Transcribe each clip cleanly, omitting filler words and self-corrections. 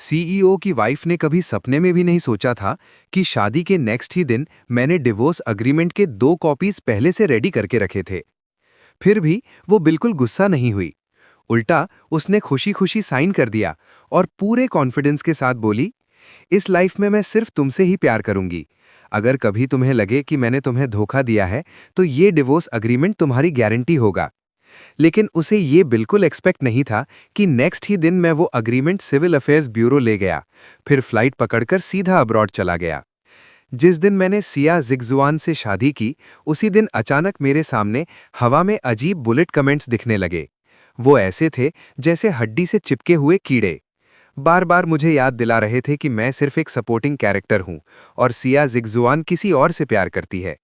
CEO की wife ने कभी सपने में भी नहीं सोचा था कि शादी के नेक्स्ट ही दिन मैंने डिवोर्स अग्रीमेंट के 2 कॉपीज पहले से रेडी करके रखे थे। फिर भी वो बिल्कुल गुस्सा नहीं हुई। उल्टा उसने खुशी खुशी साइन कर दिया और पूरे कॉन्फिडेंस के साथ बोली, इस लाइफ में मैं सिर्फ तुमसे ही प्यार करूंगी। अगर कभी तुम्हें लगे कि मैंने तुम्हें धोखा दिया है तो ये डिवोर्स अग्रीमेंट तुम्हारी गारंटी होगा। लेकिन उसे ये बिल्कुल एक्सपेक्ट नहीं था कि नेक्स्ट ही दिन मैं वो अग्रीमेंट सिविल अफेयर्स ब्यूरो ले गया, फिर फ्लाइट पकड़कर सीधा अब्रॉड चला गया। जिस दिन मैंने सिया जिगजुआन से शादी की, उसी दिन अचानक मेरे सामने हवा में अजीब बुलेट कमेंट्स दिखने लगे। वो ऐसे थे जैसे हड्डी से चिपके हुए कीड़े। बार बार मुझे याद दिला रहे थे कि मैं सिर्फ एक सपोर्टिंग कैरेक्टर हूं और सिया जिगजुआन किसी और से प्यार करती है।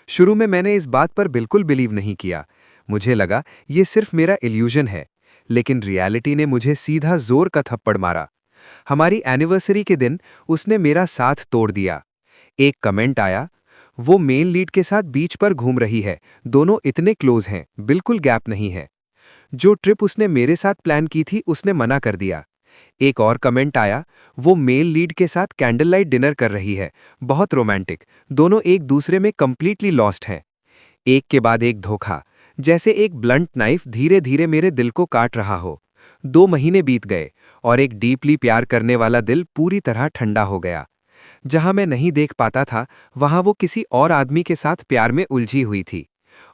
शुरू में मैंने इस बात पर बिल्कुल बिलीव नहीं किया। मुझे लगा ये सिर्फ मेरा इल्यूजन है, लेकिन रियलिटी ने मुझे सीधा जोर का थप्पड़ मारा। हमारी एनिवर्सरी के दिन उसने मेरा साथ तोड़ दिया। एक कमेंट आया, वो मेल लीड के साथ बीच पर घूम रही है, दोनों इतने क्लोज हैं, बिल्कुल गैप नहीं है। जो ट्रिप उसने मेरे साथ प्लान की थी उसने मना कर दिया। एक और कमेंट आया, वो मेल लीड के साथ कैंडल लाइट डिनर कर रही है, बहुत रोमांटिक, दोनों एक दूसरे में कंप्लीटली लॉस्ट हैं। एक के बाद एक धोखा, जैसे एक ब्लंट नाइफ धीरे धीरे मेरे दिल को काट रहा हो। 2 महीने बीत गए और एक डीपली प्यार करने वाला दिल पूरी तरह ठंडा हो गया। जहां मैं नहीं देख पाता था, वहां वो किसी और आदमी के साथ प्यार में उलझी हुई थी।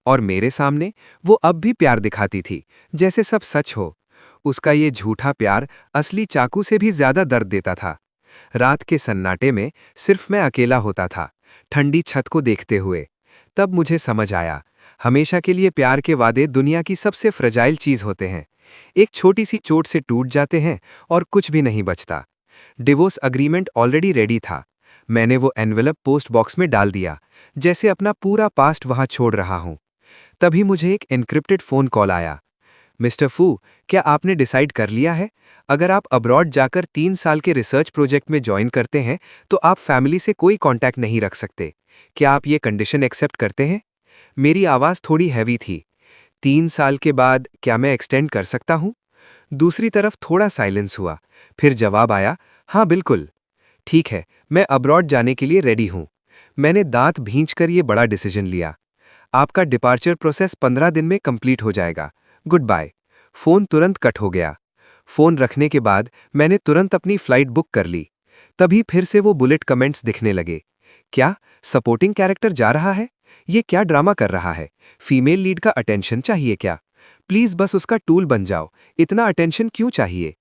और मेरे सामने वो अब भी प्यार दिखाती थी, जैसे सब सच हो। उसका ये झूठा प्यार असली चाकू से भी ज्यादा दर्द देता था। रात के सन्नाटे में सिर्फ मैं अकेला होता था, ठंडी छत को देखते हुए। तब मुझे समझ आया, हमेशा के लिए प्यार के वादे दुनिया की सबसे फ्रजाइल चीज होते हैं। एक छोटी सी चोट से टूट जाते हैं और कुछ भी नहीं बचता। डिवोर्स अग्रीमेंट ऑलरेडी रेडी था। मैंने वो एनवेलप पोस्ट बॉक्स में डाल दिया, जैसे अपना पूरा पास्ट वहां छोड़ रहा हूं। तभी मुझे एक एन्क्रिप्टेड फोन कॉल आया। मिस्टर फू, क्या आपने डिसाइड कर लिया है? अगर आप अब्रॉड जाकर 3 साल के रिसर्च प्रोजेक्ट में ज्वाइन करते हैं तो आप फैमिली से कोई कांटेक्ट नहीं रख सकते। क्या आप ये कंडीशन एक्सेप्ट करते हैं? मेरी आवाज़ थोड़ी हैवी थी। 3 साल के बाद क्या मैं एक्सटेंड कर सकता हूँ? दूसरी तरफ थोड़ा साइलेंस हुआ, फिर जवाब आया, हाँ बिल्कुल। ठीक है, मैं अब्रॉड जाने के लिए रेडी हूँ। मैंने दांत भींचकर ये बड़ा डिसीजन लिया। आपका डिपार्चर प्रोसेस 15 दिन में कंप्लीट हो जाएगा। Good bye. फोन तुरंत कट हो गया। फोन रखने के बाद मैंने तुरंत अपनी फ्लाइट बुक कर ली। तभी फिर से वो बुलेट कमेंट्स दिखने लगे। क्या सपोर्टिंग कैरेक्टर जा रहा है? ये क्या ड्रामा कर रहा है? फीमेल लीड का अटेंशन चाहिए क्या? प्लीज बस उसका टूल बन जाओ, इतना अटेंशन क्यों चाहिए?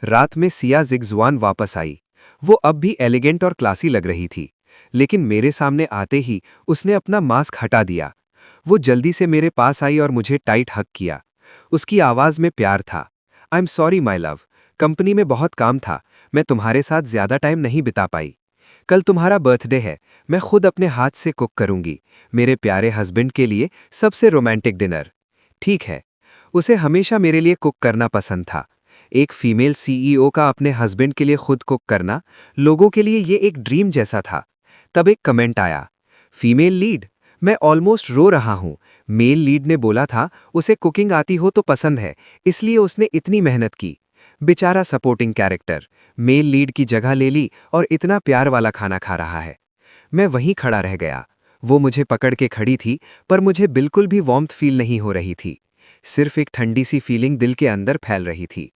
रात में सिया जिगजुआन वापस आई। वो अब भी एलिगेंट और क्लासी लग रही थी, लेकिन मेरे सामने आते ही उसने अपना मास्क हटा दिया। वो जल्दी से मेरे पास आई और मुझे टाइट हग किया। उसकी आवाज में प्यार था। I am sorry my love, company में बहुत काम था, मैं तुम्हारे साथ ज्यादा टाइम नहीं बिता पाई। कल तुम्हारा बर्थडे है, मैं खुद अपने हाथ से कुक करूंगी, मेरे प्यारे हस्बैंड के लिए सबसे रोमांटिक डिनर। ठीक है, उसे हमेशा मेरे लिए कुक करना पसंद था। एक फीमेल सीईओ का अपने हस्बैंड के लिए खुद कुक करना, लोगों के लिए ये एक ड्रीम जैसा था। तब एक कमेंट आया, फीमेल लीड, मैं ऑलमोस्ट रो रहा हूं। मेल लीड ने बोला था उसे कुकिंग आती हो तो पसंद है, इसलिए उसने इतनी मेहनत की। बेचारा सपोर्टिंग कैरेक्टर मेल लीड की जगह ले ली और इतना प्यार वाला खाना खा रहा है। मैं वहीं खड़ा रह गया। वो मुझे पकड़ के खड़ी थी, पर मुझे बिल्कुल भी वार्मथ फील नहीं हो रही थी। सिर्फ एक ठंडी सी फीलिंग दिल के अंदर फैल रही थी।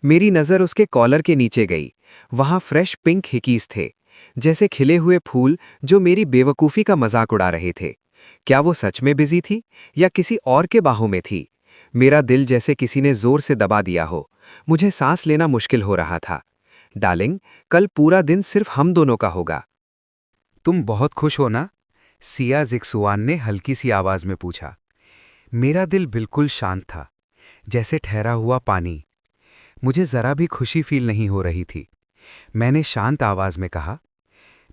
मेरी नज़र उसके कॉलर के नीचे गई। वहां फ्रेश पिंक हिकीज थे, जैसे खिले हुए फूल जो मेरी बेवकूफ़ी का मजाक उड़ा रहे थे। क्या वो सच में बिजी थी या किसी और के बाहों में थी? मेरा दिल जैसे किसी ने जोर से दबा दिया हो। मुझे सांस लेना मुश्किल हो रहा था। डार्लिंग, कल पूरा दिन सिर्फ हम दोनों का होगा। तुम बहुत खुश हो ना? सिया जिगजुआन ने हल्की सी आवाज में पूछा। मेरा दिल बिल्कुल शांत था, जैसे ठहरा हुआ पानी। मुझे जरा भी खुशी फील नहीं हो रही थी। मैंने शांत आवाज में कहा,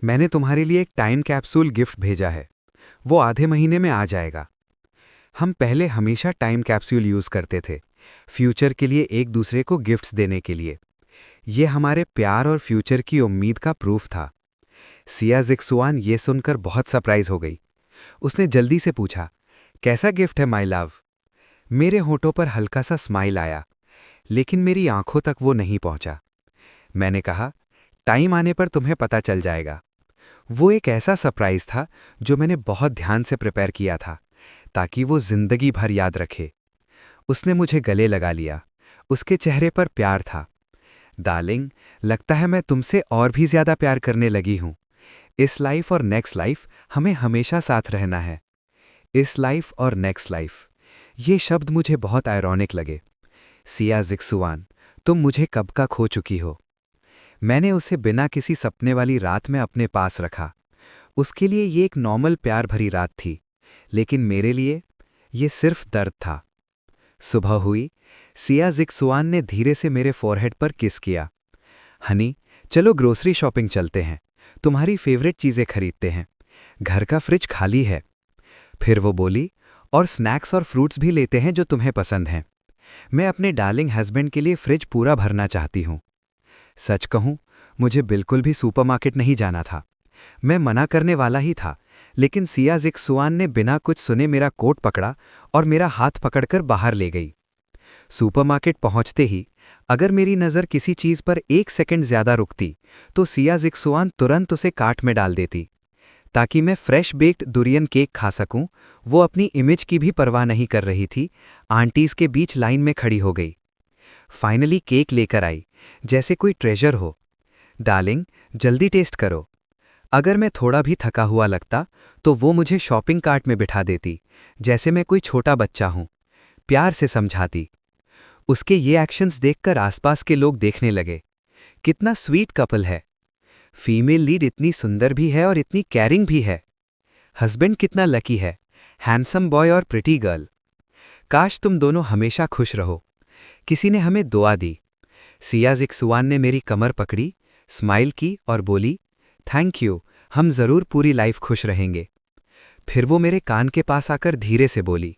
मैंने तुम्हारे लिए एक टाइम कैप्सूल गिफ्ट भेजा है, वो आधे महीने में आ जाएगा। हम पहले हमेशा टाइम कैप्सूल यूज करते थे, फ्यूचर के लिए एक दूसरे को गिफ्ट्स देने के लिए। ये हमारे प्यार और फ्यूचर की उम्मीद का प्रूफ था। सिया जिगजुआन ये सुनकर बहुत सरप्राइज हो गई। उसने जल्दी से पूछा, कैसा गिफ्ट है माय लव? मेरे होठों पर हल्का सा स्माइल आया, लेकिन मेरी आंखों तक वो नहीं पहुंचा। मैंने कहा, टाइम आने पर तुम्हें पता चल जाएगा। वो एक ऐसा सरप्राइज था जो मैंने बहुत ध्यान से प्रिपेयर किया था, ताकि वो जिंदगी भर याद रखे। उसने मुझे गले लगा लिया। उसके चेहरे पर प्यार था। डार्लिंग, लगता है मैं तुमसे और भी ज्यादा प्यार करने लगी हूं। इस लाइफ और नेक्स्ट लाइफ हमें हमेशा साथ रहना है। इस लाइफ और नेक्स्ट लाइफ, ये शब्द मुझे बहुत आयरॉनिक लगे। सिया जिक्सुआन, तुम मुझे कब का खो चुकी हो। मैंने उसे बिना किसी सपने वाली रात में अपने पास रखा। उसके लिए ये एक नॉर्मल प्यार भरी रात थी, लेकिन मेरे लिए ये सिर्फ दर्द था। सुबह हुई। सिया जिक्सुआन ने धीरे से मेरे फोरहेड पर किस किया। हनी, चलो ग्रोसरी शॉपिंग चलते हैं। तुम्हारी फेवरेट चीजें खरीदते हैं। घर का फ्रिज खाली है। फिर वो बोली, और स्नैक्स और फ्रूट्स भी लेते हैं जो तुम्हें पसंद हैं। मैं अपने डार्लिंग हस्बैंड के लिए फ्रिज पूरा भरना चाहती हूँ। सच कहूं, मुझे बिल्कुल भी सुपरमार्केट नहीं जाना था। मैं मना करने वाला ही था, लेकिन सिया जिक्सुआन ने बिना कुछ सुने मेरा कोट पकड़ा और मेरा हाथ पकड़कर बाहर ले गई। सुपरमार्केट पहुंचते ही अगर मेरी नज़र किसी चीज़ पर 1 सेकंड ज्यादा रुकती तो सिया जिक्सुआन तुरंत उसे कार्ट में डाल देती, ताकि मैं फ्रेश बेक्ड दुरियन केक खा सकूं। वो अपनी इमेज की भी परवाह नहीं कर रही थी। आंटीज के बीच लाइन में खड़ी हो गई। फाइनली केक लेकर आई, जैसे कोई ट्रेजर हो। डार्लिंग, जल्दी टेस्ट करो। अगर मैं थोड़ा भी थका हुआ लगता तो वो मुझे शॉपिंग कार्ट में बिठा देती, जैसे मैं कोई छोटा बच्चा हूं। प्यार से समझाती। उसके ये एक्शंस देखकर आसपास के लोग देखने लगे। कितना स्वीट कपल है। फीमेल लीड इतनी सुंदर भी है और इतनी कैरिंग भी है। हस्बैंड कितना लकी है, हैंडसम बॉय और प्रिटी गर्ल। काश तुम दोनों हमेशा खुश रहो। किसी ने हमें दुआ दी। सिया जिक्सुआन ने मेरी कमर पकड़ी, स्माइल की और बोली, थैंक यू, हम जरूर पूरी लाइफ खुश रहेंगे। फिर वो मेरे कान के पास आकर धीरे से बोली,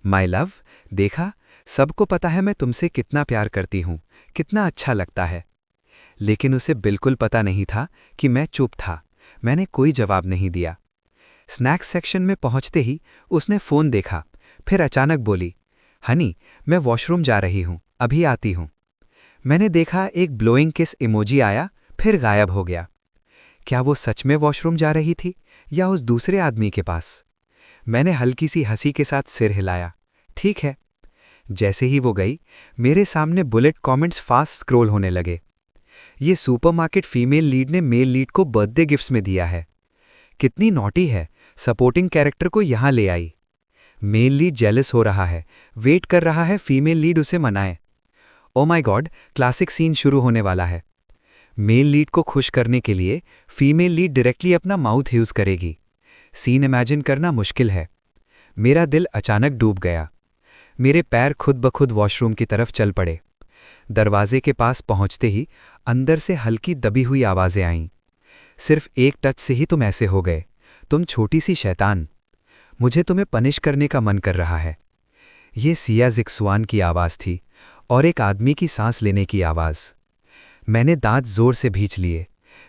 माय लव, देखा, सबको पता है मैं तुमसे कितना प्यार करती हूं, कितना अच्छा लगता है। लेकिन उसे बिल्कुल पता नहीं था कि मैं चुप था। मैंने कोई जवाब नहीं दिया। स्नैक्स सेक्शन में पहुंचते ही उसने फ़ोन देखा, फिर अचानक बोली, हनी, मैं वॉशरूम जा रही हूं, अभी आती हूं। मैंने देखा एक ब्लोइंग किस इमोजी आया, फिर गायब हो गया। क्या वो सच में वॉशरूम जा रही थी या उस दूसरे आदमी के पास? मैंने हल्की सी हंसी के साथ सिर हिलाया। ठीक है। जैसे ही वो गई, मेरे सामने बुलेट कमेंट्स फास्ट स्क्रॉल होने लगे। ये सुपरमार्केट फीमेल लीड ने मेल लीड को बर्थडे गिफ्ट्स में दिया है। कितनी नॉटी है, सपोर्टिंग कैरेक्टर को यहां ले आई। मेल लीड जेलस हो रहा है, वेट कर रहा है फीमेल लीड उसे मनाए। Oh my god, classic scene शुरू होने वाला है। मेल लीड को खुश करने के लिए फीमेल लीड डायरेक्टली अपना माउथ यूज करेगी। सीन इमेजिन करना मुश्किल है। मेरा दिल अचानक डूब गया। मेरे पैर खुद ब खुद वॉशरूम की तरफ चल पड़े। दरवाजे के पास पहुंचते ही अंदर से हल्की दबी हुई आवाजें आईं। सिर्फ एक टच से ही तुम ऐसे हो गए, तुम छोटी सी शैतान। मुझे तुम्हें पनिश करने का मन कर रहा है। ये सिया जिक्सुआन की आवाज़ थी और एक आदमी की सांस लेने की आवाज़। मैंने दांत जोर से भींच लिए।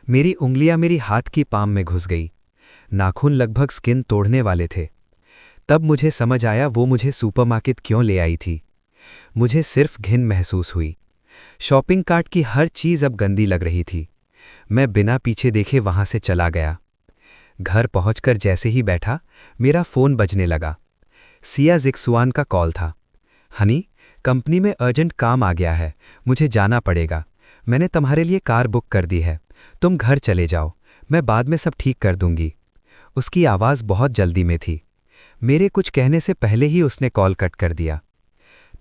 मेरी उंगलियां मेरी हाथ की पाम में घुस गई। नाखून लगभग स्किन तोड़ने वाले थे। तब मुझे समझ आया वो मुझे सुपरमार्केट क्यों ले आई थी। मुझे सिर्फ घिन महसूस हुई। शॉपिंग कार्ट की हर चीज़ अब गंदी लग रही थी। मैं बिना पीछे देखे वहां से चला गया। घर पहुंचकर जैसे ही बैठा, मेरा फ़ोन बजने लगा। सिया जिक्सुआन का कॉल था। हनी, कंपनी में अर्जेंट काम आ गया है, मुझे जाना पड़ेगा। मैंने तुम्हारे लिए कार बुक कर दी है, तुम घर चले जाओ, मैं बाद में सब ठीक कर दूंगी। उसकी आवाज़ बहुत जल्दी में थी। मेरे कुछ कहने से पहले ही उसने कॉल कट कर दिया।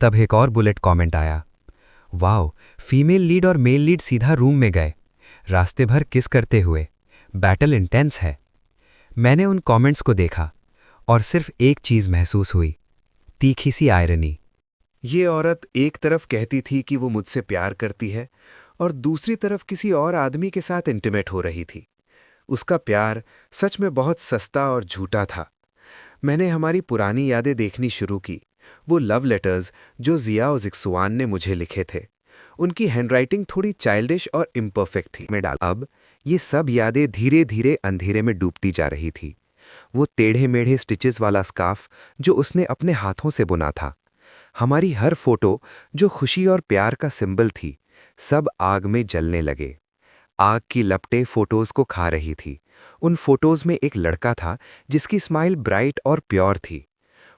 तब एक और बुलेट कमेंट आया, वाओ, फीमेल लीड और मेल लीड सीधा रूम में गए, रास्ते भर किस करते हुए। बैटल इंटेंस है। मैंने उन कमेंट्स को देखा और सिर्फ एक चीज़ महसूस हुई, तीखी सी आयरनी। ये औरत एक तरफ कहती थी कि वो मुझसे प्यार करती है और दूसरी तरफ किसी और आदमी के साथ इंटीमेट हो रही थी। उसका प्यार सच में बहुत सस्ता और झूठा था। मैंने हमारी पुरानी यादें देखनी शुरू की, वो लव लेटर्स जो जिया और जिक्सुआन ने मुझे लिखे थे। उनकी हैंडराइटिंग थोड़ी चाइल्डिश और इम्परफेक्ट थी। मैं डाल अब ये सब यादें धीरे धीरे अंधेरे में डूबती जा रही थी। वो टेढ़े मेढ़े स्टिचेस वाला स्कार्फ जो उसने अपने हाथों से बुना था, हमारी हर फोटो जो खुशी और प्यार का सिंबल थी, सब आग में जलने लगे। आग की लपटें फोटोज को खा रही थी। उन फोटोज में एक लड़का था जिसकी स्माइल ब्राइट और प्योर थी।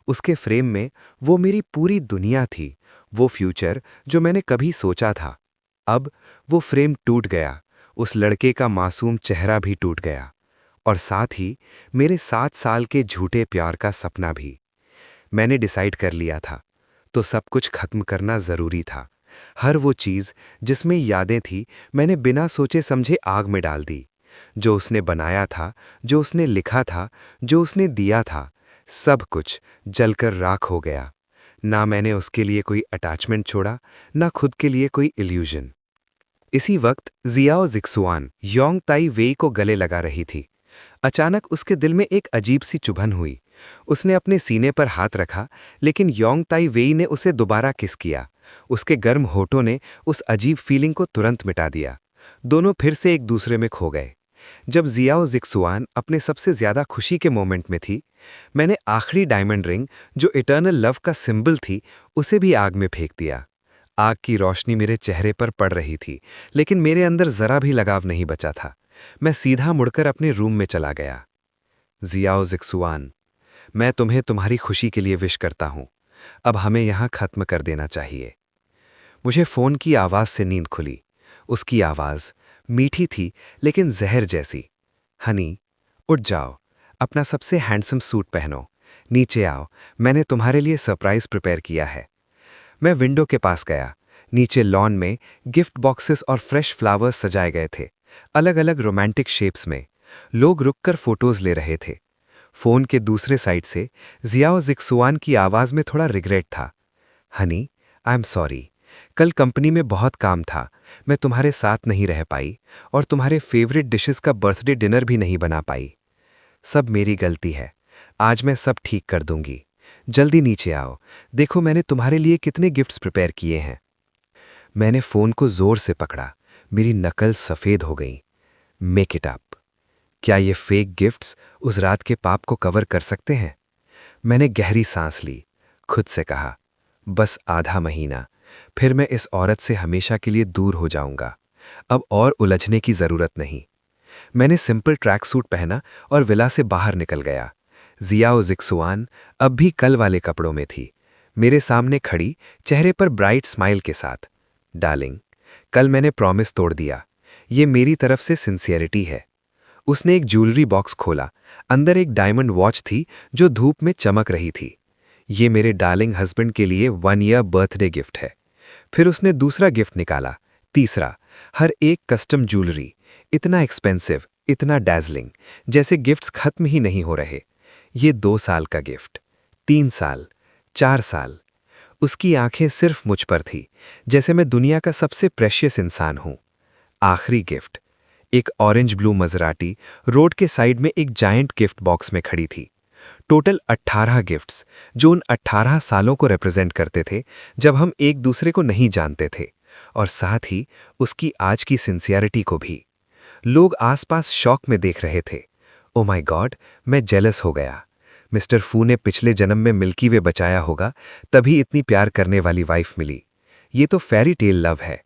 उसके फ्रेम में वो मेरी पूरी दुनिया थी, वो फ्यूचर जो मैंने कभी सोचा था। अब वो फ्रेम टूट गया, उस लड़के का मासूम चेहरा भी टूट गया, और साथ ही मेरे 7 साल के झूठे प्यार का सपना भी। मैंने डिसाइड कर लिया था, तो सब कुछ खत्म करना जरूरी था। हर वो चीज जिसमें यादें थी, मैंने बिना सोचे समझे आग में डाल दी। जो उसने बनाया था, जो उसने लिखा था, जो उसने दिया था, सब कुछ जलकर राख हो गया। ना मैंने उसके लिए कोई अटैचमेंट छोड़ा, ना खुद के लिए कोई इल्यूजन। इसी वक्त जियाओ जिक्सुआन योंग ताई वेई को गले लगा रही थी। अचानक उसके दिल में एक अजीब सी चुभन हुई। उसने अपने सीने पर हाथ रखा, लेकिन योंग ताई वेई ने उसे दोबारा किस किया। उसके गर्म होठों ने उस अजीब फीलिंग को तुरंत मिटा दिया। दोनों फिर से एक दूसरे में खो गए। जब जियाओ जिक्सुआन अपने सबसे ज्यादा खुशी के मोमेंट में थी, मैंने आखिरी डायमंड रिंग, जो इटर्नल लव का सिंबल थी, उसे भी आग में फेंक दिया। आग की रोशनी मेरे चेहरे पर पड़ रही थी, लेकिन मेरे अंदर जरा भी लगाव नहीं बचा था। मैं सीधा मुड़कर अपने रूम में चला गया। जियाओ जिक्सुआन, मैं तुम्हें तुम्हारी खुशी के लिए विश करता हूं। अब हमें यहां खत्म कर देना चाहिए। मुझे फोन की आवाज से नींद खुली। उसकी आवाज मीठी थी, लेकिन जहर जैसी। हनी, उठ जाओ, अपना सबसे हैंडसम सूट पहनो, नीचे आओ, मैंने तुम्हारे लिए सरप्राइज प्रिपेयर किया है। मैं विंडो के पास गया। नीचे लॉन में गिफ्ट बॉक्सेस और फ्रेश फ्लावर्स सजाए गए थे, अलग अलग रोमांटिक शेप्स में। लोग रुककर फोटोज ले रहे थे। फोन के दूसरे साइड से जियाओ जिक्सुआन की आवाज में थोड़ा रिग्रेट था। हनी, आई एम सॉरी, कल कंपनी में बहुत काम था, मैं तुम्हारे साथ नहीं रह पाई और तुम्हारे फेवरेट डिशेस का बर्थडे डिनर भी नहीं बना पाई। सब मेरी गलती है, आज मैं सब ठीक कर दूंगी। जल्दी नीचे आओ, देखो मैंने तुम्हारे लिए कितने गिफ्ट्स प्रिपेयर किए हैं। मैंने फोन को जोर से पकड़ा, मेरी नकल सफेद हो गई। Make it up. क्या ये फेक गिफ्ट्स उस रात के पाप को कवर कर सकते हैं? मैंने गहरी सांस ली, खुद से कहा, बस आधा महीना, फिर मैं इस औरत से हमेशा के लिए दूर हो जाऊंगा। अब और उलझने की जरूरत नहीं। मैंने सिंपल ट्रैक सूट पहना और विला से बाहर निकल गया। जियाओ जिक्सुआन अब भी कल वाले कपड़ों में थी, मेरे सामने खड़ी, चेहरे पर ब्राइट स्माइल के साथ। डार्लिंग, कल मैंने प्रॉमिस तोड़ दिया, ये मेरी तरफ से सिंसियरिटी है। उसने एक ज्वेलरी बॉक्स खोला, अंदर एक डायमंड वॉच थी जो धूप में चमक रही थी। ये मेरे डार्लिंग हस्बैंड के लिए 1 ईयर बर्थडे गिफ्ट है। फिर उसने दूसरा गिफ्ट निकाला, तीसरा, हर एक कस्टम ज्वेलरी, इतना एक्सपेंसिव, इतना डैज़लिंग, जैसे गिफ्ट्स खत्म ही नहीं हो रहे। ये 2 साल का गिफ्ट, 3 साल, 4 साल। उसकी आंखें सिर्फ मुझ पर थी, जैसे मैं दुनिया का सबसे प्रेशियस इंसान हूं। आखिरी गिफ्ट, एक ऑरेंज ब्लू मजराटी रोड के साइड में एक जायंट गिफ्ट बॉक्स में खड़ी थी। टोटल 18 गिफ्ट्स, जो उन 18 सालों को रिप्रेजेंट करते थे जब हम एक दूसरे को नहीं जानते थे, और साथ ही उसकी आज की सिंसियरिटी को भी। लोग आसपास शॉक में देख रहे थे। ओ माय गॉड, मैं जेलस हो गया। मिस्टर फू ने पिछले जन्म में मिल्की वे बचाया होगा, तभी इतनी प्यार करने वाली वाइफ मिली। ये तो फेरी टेल लव है।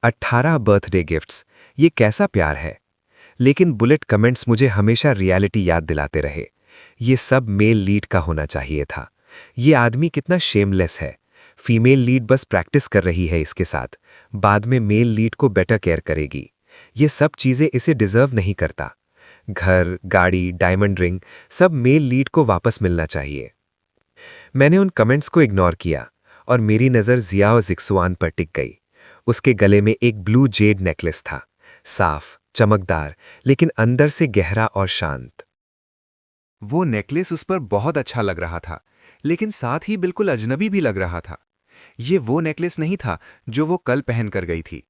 18 बर्थडे गिफ्ट्स, ये कैसा प्यार है? लेकिन बुलेट कमेंट्स मुझे हमेशा रियलिटी याद दिलाते रहे। ये सब मेल लीड का होना चाहिए था। ये आदमी कितना शेमलेस है। फीमेल लीड बस प्रैक्टिस कर रही है इसके साथ, बाद में मेल लीड को बेटर केयर करेगी। ये सब चीजें इसे डिजर्व नहीं करता। घर, गाड़ी, डायमंड रिंग, सब मेल लीड को वापस मिलना चाहिए। मैंने उन कमेंट्स को इग्नोर किया और मेरी नज़र जियाओ जिक्सुआन पर टिक गई। उसके गले में एक ब्लू जेड नेकलेस था, साफ, चमकदार, लेकिन अंदर से गहरा और शांत। वो नेकलेस उस पर बहुत अच्छा लग रहा था, लेकिन साथ ही बिल्कुल अजनबी भी लग रहा था। ये वो नेकलेस नहीं था जो वो कल पहन कर गई थी।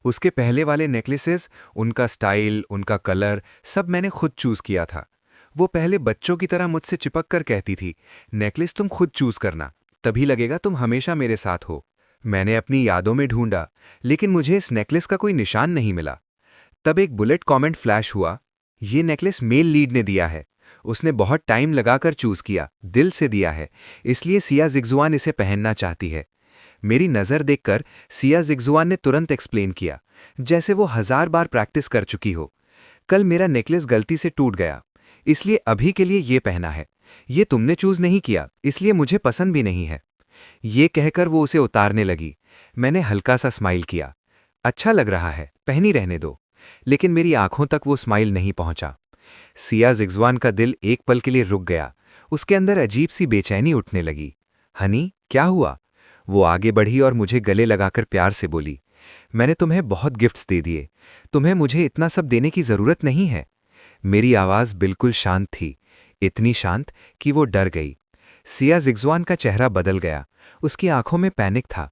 उसके पहले वाले नेकलेसेस, उनका स्टाइल, उनका कलर, सब मैंने खुद चूज किया था। वो पहले बच्चों की तरह मुझसे चिपक कर कहती थी, नेकलेस तुम खुद चूज करना, तभी लगेगा तुम हमेशा मेरे साथ हो। मैंने अपनी यादों में ढूंढा, लेकिन मुझे इस नेकलेस का कोई निशान नहीं मिला। तब एक बुलेट कमेंट फ्लैश हुआ, ये नेकलेस मेल लीड ने दिया है। उसने बहुत टाइम लगाकर चूज किया, दिल से दिया है, इसलिए सिया जिक्सुआन इसे पहनना चाहती है। मेरी नज़र देखकर सिया जिग्जुआन ने तुरंत एक्सप्लेन किया, जैसे वो 1000 बार प्रैक्टिस कर चुकी हो। कल मेरा नेकलेस गलती से टूट गया, इसलिए अभी के लिए ये पहना है। ये तुमने चूज नहीं किया, इसलिए मुझे पसंद भी नहीं है। ये कहकर वो उसे उतारने लगी। मैंने हल्का सा स्माइल किया। अच्छा लग रहा है, पहनी रहने दो। लेकिन मेरी आंखों तक वो स्माइल नहीं पहुंचा। सिया जिग्जुआन का दिल एक पल के लिए रुक गया। उसके अंदर अजीब सी बेचैनी उठने लगी। हनी, क्या हुआ? वो आगे बढ़ी और मुझे गले लगाकर प्यार से बोली, मैंने तुम्हें बहुत गिफ्ट्स दे दिए, तुम्हें मुझे इतना सब देने की जरूरत नहीं है। मेरी आवाज बिल्कुल शांत थी, इतनी शांत कि वो डर गई। सिया जिग्जुआन का चेहरा बदल गया, उसकी आंखों में पैनिक था।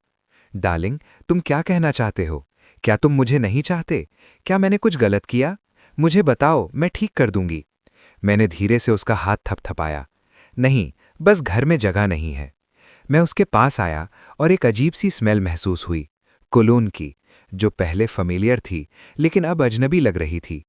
डार्लिंग, तुम क्या कहना चाहते हो? क्या तुम मुझे नहीं चाहते? क्या मैंने कुछ गलत किया? मुझे बताओ, मैं ठीक कर दूंगी। मैंने धीरे से उसका हाथ थपथपाया। नहीं, बस घर में जगह नहीं है। मैं उसके पास आया और एक अजीब सी स्मेल महसूस हुई, कोलोन की, जो पहले फैमिलियर थी लेकिन अब अजनबी लग रही थी।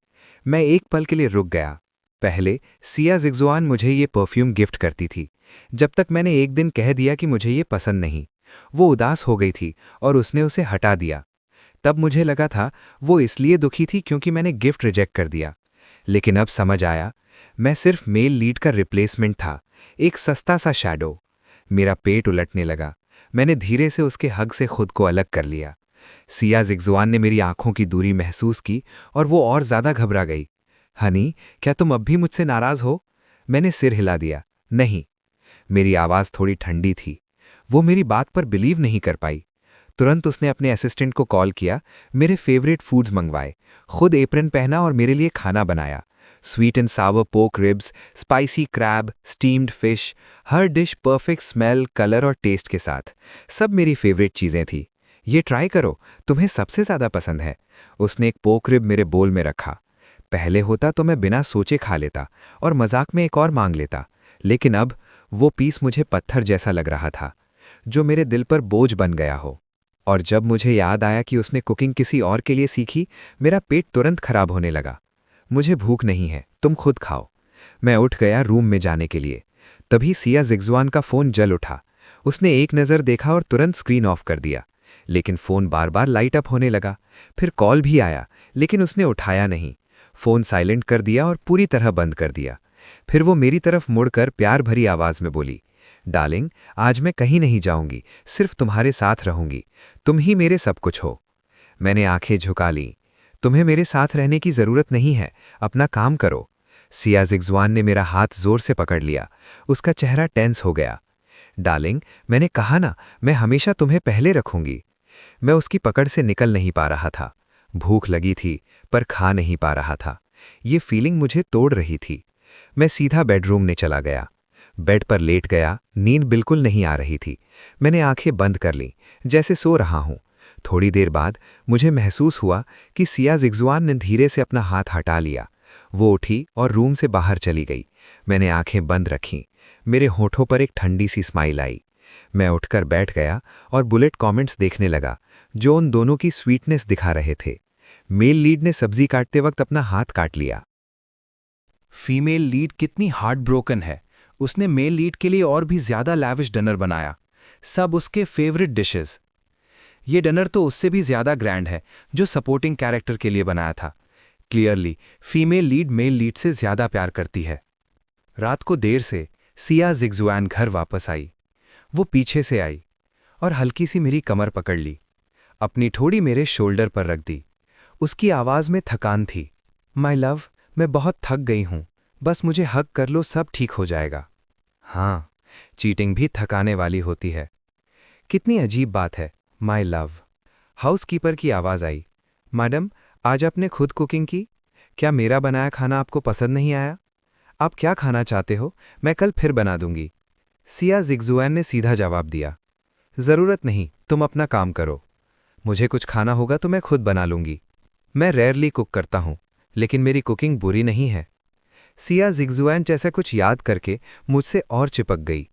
मैं एक पल के लिए रुक गया। पहले सिया जिग्जुआन मुझे ये परफ्यूम गिफ्ट करती थी। जब तक मैंने एक दिन कह दिया कि मुझे ये पसंद नहीं, वो उदास हो गई थी और उसने उसे हटा दिया। तब मुझे लगा था वो इसलिए दुखी थी क्योंकि मैंने गिफ्ट रिजेक्ट कर दिया। लेकिन अब समझ आया, मैं सिर्फ मेल लीड का रिप्लेसमेंट था, एक सस्ता सा शैडो। मेरा पेट उलटने लगा। मैंने धीरे से उसके हग से खुद को अलग कर लिया। सिया जिग्जुआन ने मेरी आंखों की दूरी महसूस की और वो और ज्यादा घबरा गई। हनी, क्या तुम अब भी मुझसे नाराज हो? मैंने सिर हिला दिया। नहीं। मेरी आवाज थोड़ी ठंडी थी। वो मेरी बात पर बिलीव नहीं कर पाई। तुरंत उसने अपने असिस्टेंट को कॉल किया, मेरे फेवरेट फूड्स मंगवाए, खुद एप्रन पहना और मेरे लिए खाना बनाया। Sweet and sour pork ribs, spicy crab, steamed fish, हर डिश परफेक्ट स्मेल, कलर और टेस्ट के साथ। सब मेरी फेवरेट चीज़ें थी। ये ट्राई करो, तुम्हें सबसे ज़्यादा पसंद है। उसने एक पोक रिब मेरे बोल में रखा। पहले होता तो मैं बिना सोचे खा लेता और मजाक में एक और मांग लेता, लेकिन अब वो पीस मुझे पत्थर जैसा लग रहा था, जो मेरे दिल पर बोझ बन गया हो। और जब मुझे याद आया कि उसने कुकिंग किसी और के लिए सीखी, मेरा पेट तुरंत खराब होने लगा। मुझे भूख नहीं है, तुम खुद खाओ। मैं उठ गया रूम में जाने के लिए। तभी सिया जिग्जुआन का फोन जल उठा। उसने एक नज़र देखा और तुरंत स्क्रीन ऑफ कर दिया, लेकिन फोन बार बार लाइट अप होने लगा। फिर कॉल भी आया, लेकिन उसने उठाया नहीं। फोन साइलेंट कर दिया और पूरी तरह बंद कर दिया। फिर वो मेरी तरफ मुड़कर प्यार भरी आवाज में बोली, डार्लिंग, आज मैं कहीं नहीं जाऊंगी, सिर्फ तुम्हारे साथ रहूंगी। तुम ही मेरे सब कुछ हो। मैंने आंखें झुका लीं। तुम्हें मेरे साथ रहने की जरूरत नहीं है, अपना काम करो। सिया जिग्जुआन ने मेरा हाथ जोर से पकड़ लिया। उसका चेहरा टेंस हो गया। डार्लिंग, मैंने कहा ना, मैं हमेशा तुम्हें पहले रखूंगी। मैं उसकी पकड़ से निकल नहीं पा रहा था। भूख लगी थी, पर खा नहीं पा रहा था। ये फीलिंग मुझे तोड़ रही थी। मैं सीधा बेडरूम में चला गया। बेड पर लेट गया। नींद बिल्कुल नहीं आ रही थी। मैंने आंखें बंद कर लीं, जैसे सो रहा हूं। थोड़ी देर बाद मुझे महसूस हुआ कि सिया जिग्जुआन ने धीरे से अपना हाथ हटा लिया। वो उठी और रूम से बाहर चली गई। मैंने आंखें बंद रखीं। मेरे होठों पर एक ठंडी सी स्माइल आई। मैं उठकर बैठ गया और बुलेट कमेंट्स देखने लगा, जो उन दोनों की स्वीटनेस दिखा रहे थे। मेल लीड ने सब्जी काटते वक्त अपना हाथ काट लिया। फीमेल लीड कितनी हार्ट ब्रोकन है। उसने मेल लीड के लिए और भी ज्यादा लैविश डिनर बनाया, सब उसके फेवरेट डिशेस। ये डिनर तो उससे भी ज्यादा ग्रैंड है, जो सपोर्टिंग कैरेक्टर के लिए बनाया था। Clearly female lead male lead से ज्यादा प्यार करती है। रात को देर से सिया जिग्जुआन घर वापस आई। वो पीछे से आई और हल्की सी मेरी कमर पकड़ ली, अपनी ठोड़ी मेरे शोल्डर पर रख दी। उसकी आवाज में थकान थी। माय लव, मैं बहुत थक गई हूं, बस मुझे हग कर लो, सब ठीक हो जाएगा। हाँ, चीटिंग भी थकाने वाली होती है। कितनी अजीब बात है, माय लव। हाउसकीपर की आवाज आई। मैडम, आज आपने खुद कुकिंग की? क्या मेरा बनाया खाना आपको पसंद नहीं आया? आप क्या खाना चाहते हो? मैं कल फिर बना दूंगी। सिया जिग्जुआन ने सीधा जवाब दिया, जरूरत नहीं, तुम अपना काम करो। मुझे कुछ खाना होगा तो मैं खुद बना लूंगी। मैं रेयरली कुक करता हूं, लेकिन मेरी कुकिंग बुरी नहीं है। सिया जिग्जुआन जैसा कुछ याद करके मुझसे और चिपक गई।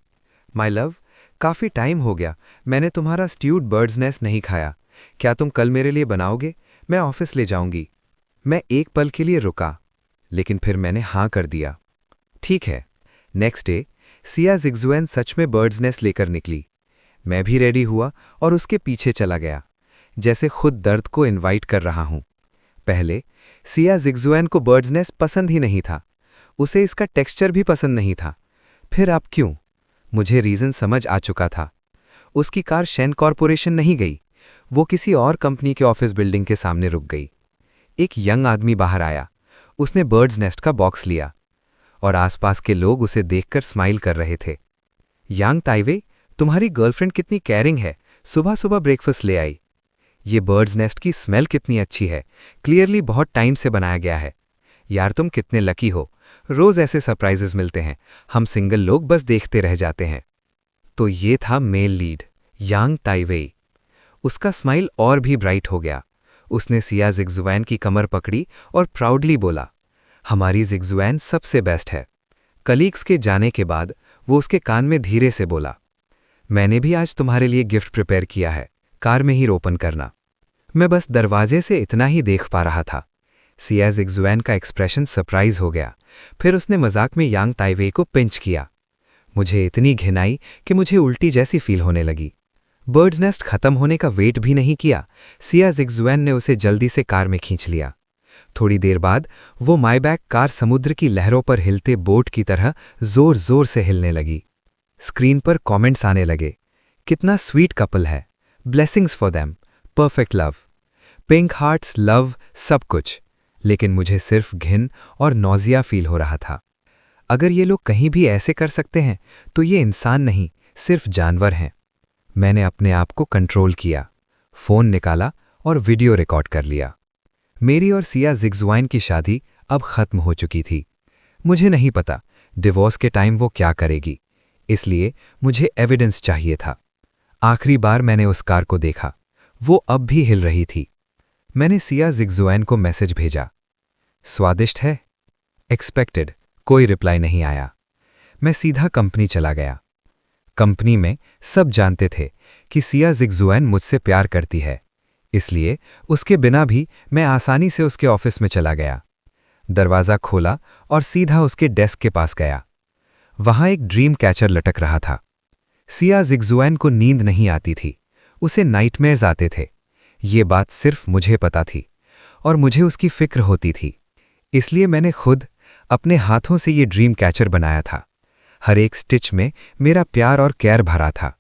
माय लव, काफ़ी टाइम हो गया, मैंने तुम्हारा स्ट्यूड बर्ड्स नेस्ट नहीं खाया। क्या तुम कल मेरे लिए बनाओगे? मैं ऑफिस ले जाऊंगी। मैं एक पल के लिए रुका, लेकिन फिर मैंने हाँ कर दिया। ठीक है। नेक्स्ट डे सिया जिग्जुआन सच में बर्ड्स नेस्ट लेकर निकली। मैं भी रेडी हुआ और उसके पीछे चला गया, जैसे खुद दर्द को इनवाइट कर रहा हूं। पहले सिया जिग्जुआन को बर्ड्स नेस्ट पसंद ही नहीं था, उसे इसका टेक्सचर भी पसंद नहीं था। फिर अब क्यों? मुझे रीज़न समझ आ चुका था। उसकी कार शेन कॉरपोरेशन नहीं गई, वो किसी और कंपनी के ऑफिस बिल्डिंग के सामने रुक गई। एक यंग आदमी बाहर आया, उसने बर्ड्स नेस्ट का बॉक्स लिया और आसपास के लोग उसे देखकर स्माइल कर रहे थे। यांग ताइवे, तुम्हारी गर्लफ्रेंड कितनी केयरिंग है, सुबह सुबह ब्रेकफास्ट ले आई। ये बर्ड्स नेस्ट की स्मेल कितनी अच्छी है, क्लियरली बहुत टाइम से बनाया गया है। यार तुम कितने लकी हो, रोज ऐसे सरप्राइजेस मिलते हैं, हम सिंगल लोग बस देखते रह जाते हैं। तो ये था मेल लीड, यांग ताइवेई। उसका स्माइल और भी ब्राइट हो गया। उसने सिया जिग्जुआन की कमर पकड़ी और प्राउडली बोला, हमारी जिग्जुआन सबसे बेस्ट है। कलीग्स के जाने के बाद वो उसके कान में धीरे से बोला, मैंने भी आज तुम्हारे लिए गिफ्ट प्रिपेयर किया है, कार में ही ओपन करना। मैं बस दरवाजे से इतना ही देख पा रहा था। सिया जिग्जुआन का एक्सप्रेशन सरप्राइज हो गया। फिर उसने मजाक में यांग ताइवेई को पिंच किया। मुझे इतनी घिन आई कि मुझे उल्टी जैसी फील होने लगी। बर्ड्स नेस्ट खत्म होने का वेट भी नहीं किया, सिया जिग्जुआन ने उसे जल्दी से कार में खींच लिया। थोड़ी देर बाद वो मायबैक कार समुद्र की लहरों पर हिलते बोट की तरह जोर जोर से हिलने लगी। स्क्रीन पर कमेंट्स आने लगे, कितना स्वीट कपल है, blessings for them, perfect love, pink hearts, love, सब कुछ। लेकिन मुझे सिर्फ घिन और नौजिया फील हो रहा था। अगर ये लोग कहीं भी ऐसे कर सकते हैं तो ये इंसान नहीं, सिर्फ जानवर हैं। मैंने अपने आप को कंट्रोल किया, फोन निकाला और वीडियो रिकॉर्ड कर लिया। मेरी और सिया जिग्जुआन की शादी अब खत्म हो चुकी थी। मुझे नहीं पता डिवोर्स के टाइम वो क्या करेगी, इसलिए मुझे एविडेंस चाहिए था। आखिरी बार मैंने उस कार को देखा, वो अब भी हिल रही थी। मैंने सिया जिग्जुआन को मैसेज भेजा, स्वादिष्ट है? एक्सपेक्टेड, कोई रिप्लाई नहीं आया। मैं सीधा कंपनी चला गया। कंपनी में सब जानते थे कि सिया जिग्जुआन मुझसे प्यार करती है, इसलिए उसके बिना भी मैं आसानी से उसके ऑफिस में चला गया। दरवाज़ा खोला और सीधा उसके डेस्क के पास गया। वहां एक ड्रीम कैचर लटक रहा था। सिया जिग्जुआन को नींद नहीं आती थी, उसे नाइटमेयर्स आते थे। ये बात सिर्फ मुझे पता थी और मुझे उसकी फिक्र होती थी, इसलिए मैंने खुद अपने हाथों से ये ड्रीम कैचर बनाया था। हर एक स्टिच में मेरा प्यार और केयर भरा था।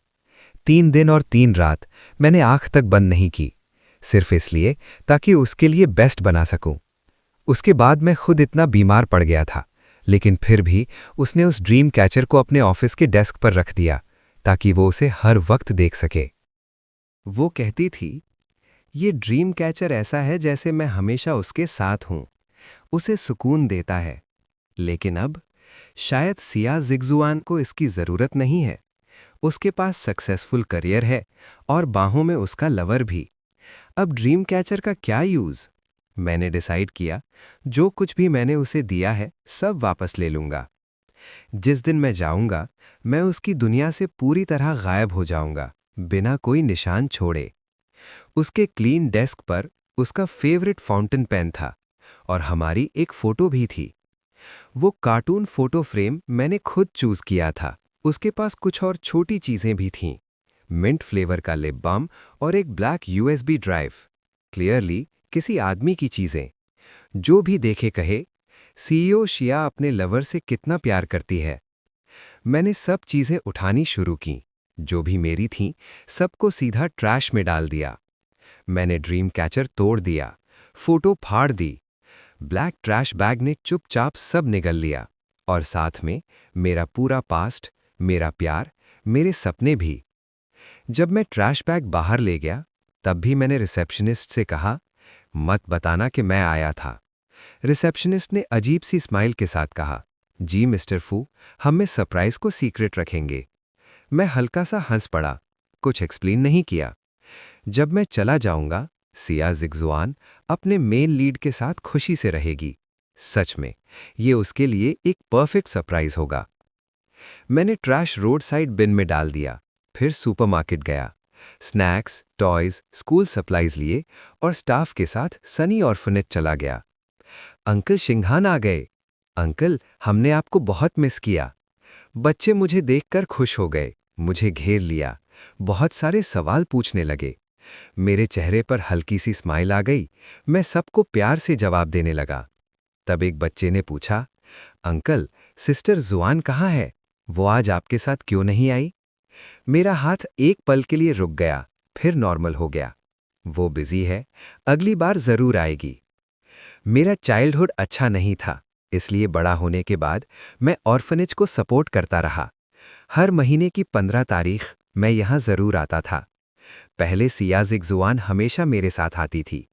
3 दिन और 3 रात मैंने आंख तक बंद नहीं की, सिर्फ इसलिए ताकि उसके लिए बेस्ट बना सकूं। उसके बाद मैं खुद इतना बीमार पड़ गया था, लेकिन फिर भी उसने उस ड्रीम कैचर को अपने ऑफिस के डेस्क पर रख दिया ताकि वो उसे हर वक्त देख सके। वो कहती थी, ये ड्रीम कैचर ऐसा है जैसे मैं हमेशा उसके साथ हूं, उसे सुकून देता है। लेकिन अब शायद सिया जिग्जुआन को इसकी जरूरत नहीं है। उसके पास सक्सेसफुल करियर है और बाहों में उसका लवर भी। अब ड्रीम कैचर का क्या यूज? मैंने डिसाइड किया, जो कुछ भी मैंने उसे दिया है सब वापस ले लूंगा। जिस दिन मैं जाऊंगा, मैं उसकी दुनिया से पूरी तरह गायब हो जाऊंगा, बिना कोई निशान छोड़े। उसके क्लीन डेस्क पर उसका फेवरेट फाउंटेन पेन था और हमारी एक फोटो भी थी। वो कार्टून फोटो फ्रेम मैंने खुद चूज किया था। उसके पास कुछ और छोटी चीजें भी थीं, मिंट फ्लेवर का लिप बाम और एक ब्लैक यूएसबी ड्राइव। क्लियरली किसी आदमी की चीजें। जो भी देखे कहे, सीईओ शिया अपने लवर से कितना प्यार करती है। मैंने सब चीजें उठानी शुरू की, जो भी मेरी थीं, सबको सीधा ट्रैश में डाल दिया। मैंने ड्रीम कैचर तोड़ दिया, फोटो फाड़ दी। ब्लैक ट्रैश बैग ने चुपचाप सब निगल लिया और साथ में मेरा पूरा पास्ट, मेरा प्यार, मेरे सपने भी। जब मैं ट्रैश बैग बाहर ले गया, तब भी मैंने रिसेप्शनिस्ट से कहा, मत बताना कि मैं आया था। रिसेप्शनिस्ट ने अजीब सी स्माइल के साथ कहा, जी मिस्टर फू, हम में सरप्राइज को सीक्रेट रखेंगे। मैं हल्का सा हंस पड़ा, कुछ एक्सप्लेन नहीं किया। जब मैं चला जाऊंगा, सिया जिग्जुआन अपने मेन लीड के साथ खुशी से रहेगी। सच में ये उसके लिए एक परफेक्ट सरप्राइज होगा। मैंने ट्रैश रोड साइड बिन में डाल दिया, फिर सुपरमार्केट गया, स्नैक्स, टॉयज, स्कूल सप्लाईज लिए और स्टाफ के साथ सनी ऑर्फनेज चला गया। अंकल शिंघान आ गए। अंकल, हमने आपको बहुत मिस किया। बच्चे मुझे देखकर खुश हो गए, मुझे घेर लिया, बहुत सारे सवाल पूछने लगे। मेरे चेहरे पर हल्की सी स्माइल आ गई। मैं सबको प्यार से जवाब देने लगा। तब एक बच्चे ने पूछा, अंकल, सिस्टर जुआन कहाँ है? वो आज आपके साथ क्यों नहीं आई? मेरा हाथ एक पल के लिए रुक गया, फिर नॉर्मल हो गया। वो बिजी है, अगली बार जरूर आएगी। मेरा चाइल्डहुड अच्छा नहीं था, इसलिए बड़ा होने के बाद मैं ऑर्फनेज को सपोर्ट करता रहा। हर महीने की 15 तारीख मैं यहाँ जरूर आता था। पहले सिया जिगजुआन हमेशा मेरे साथ आती थी,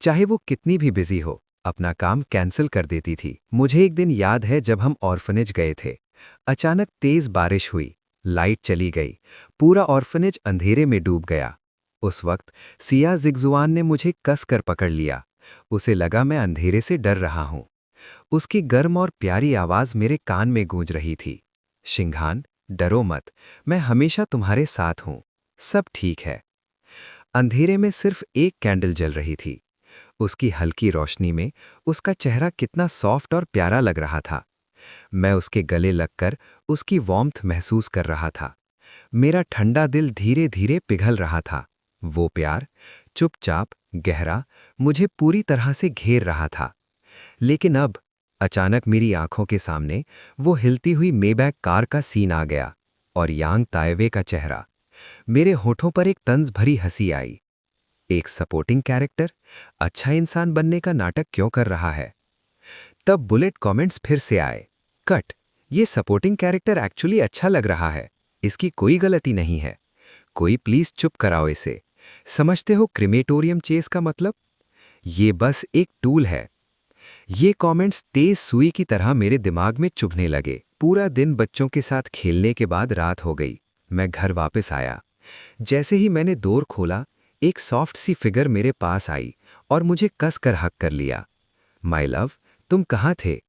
चाहे वो कितनी भी बिजी हो, अपना काम कैंसिल कर देती थी। मुझे एक दिन याद है जब हम ऑर्फनेज गए थे। अचानक तेज बारिश हुई, लाइट चली गई, पूरा ऑर्फनेज अंधेरे में डूब गया। उस वक्त सिया जिगजुआन ने मुझे कस कर पकड़ लिया। उसे लगा मैं अंधेरे से डर रहा हूं। उसकी गर्म और प्यारी आवाज मेरे कान में गूंज रही थी, शिंघान, डरो मत, मैं हमेशा तुम्हारे साथ हूं, सब ठीक है। अंधेरे में सिर्फ एक कैंडल जल रही थी। उसकी हल्की रोशनी में उसका चेहरा कितना सॉफ्ट और प्यारा लग रहा था। मैं उसके गले लगकर उसकी वार्मथ महसूस कर रहा था। मेरा ठंडा दिल धीरे धीरे पिघल रहा था। वो प्यार, चुपचाप, गहरा, मुझे पूरी तरह से घेर रहा था। लेकिन अब अचानक मेरी आंखों के सामने वो हिलती हुई मेबैक कार का सीन आ गया और यांग ताइवे का चेहरा। मेरे होठों पर एक तंज भरी हंसी आई। एक सपोर्टिंग कैरेक्टर अच्छा इंसान बनने का नाटक क्यों कर रहा है? तब बुलेट कमेंट्स फिर से आए, कट, ये सपोर्टिंग कैरेक्टर एक्चुअली अच्छा लग रहा है, इसकी कोई गलती नहीं है, कोई प्लीज चुप कराओ इसे। समझते हो क्रिमेटोरियम चेस का मतलब? ये बस एक टूल है। ये कमेंट्स तेज सुई की तरह मेरे दिमाग में चुभने लगे। पूरा दिन बच्चों के साथ खेलने के बाद रात हो गई। मैं घर वापस आया। जैसे ही मैंने डोर खोला, एक सॉफ्ट सी फिगर मेरे पास आई और मुझे कस कर हक कर लिया। माय लव, तुम कहाँ थे?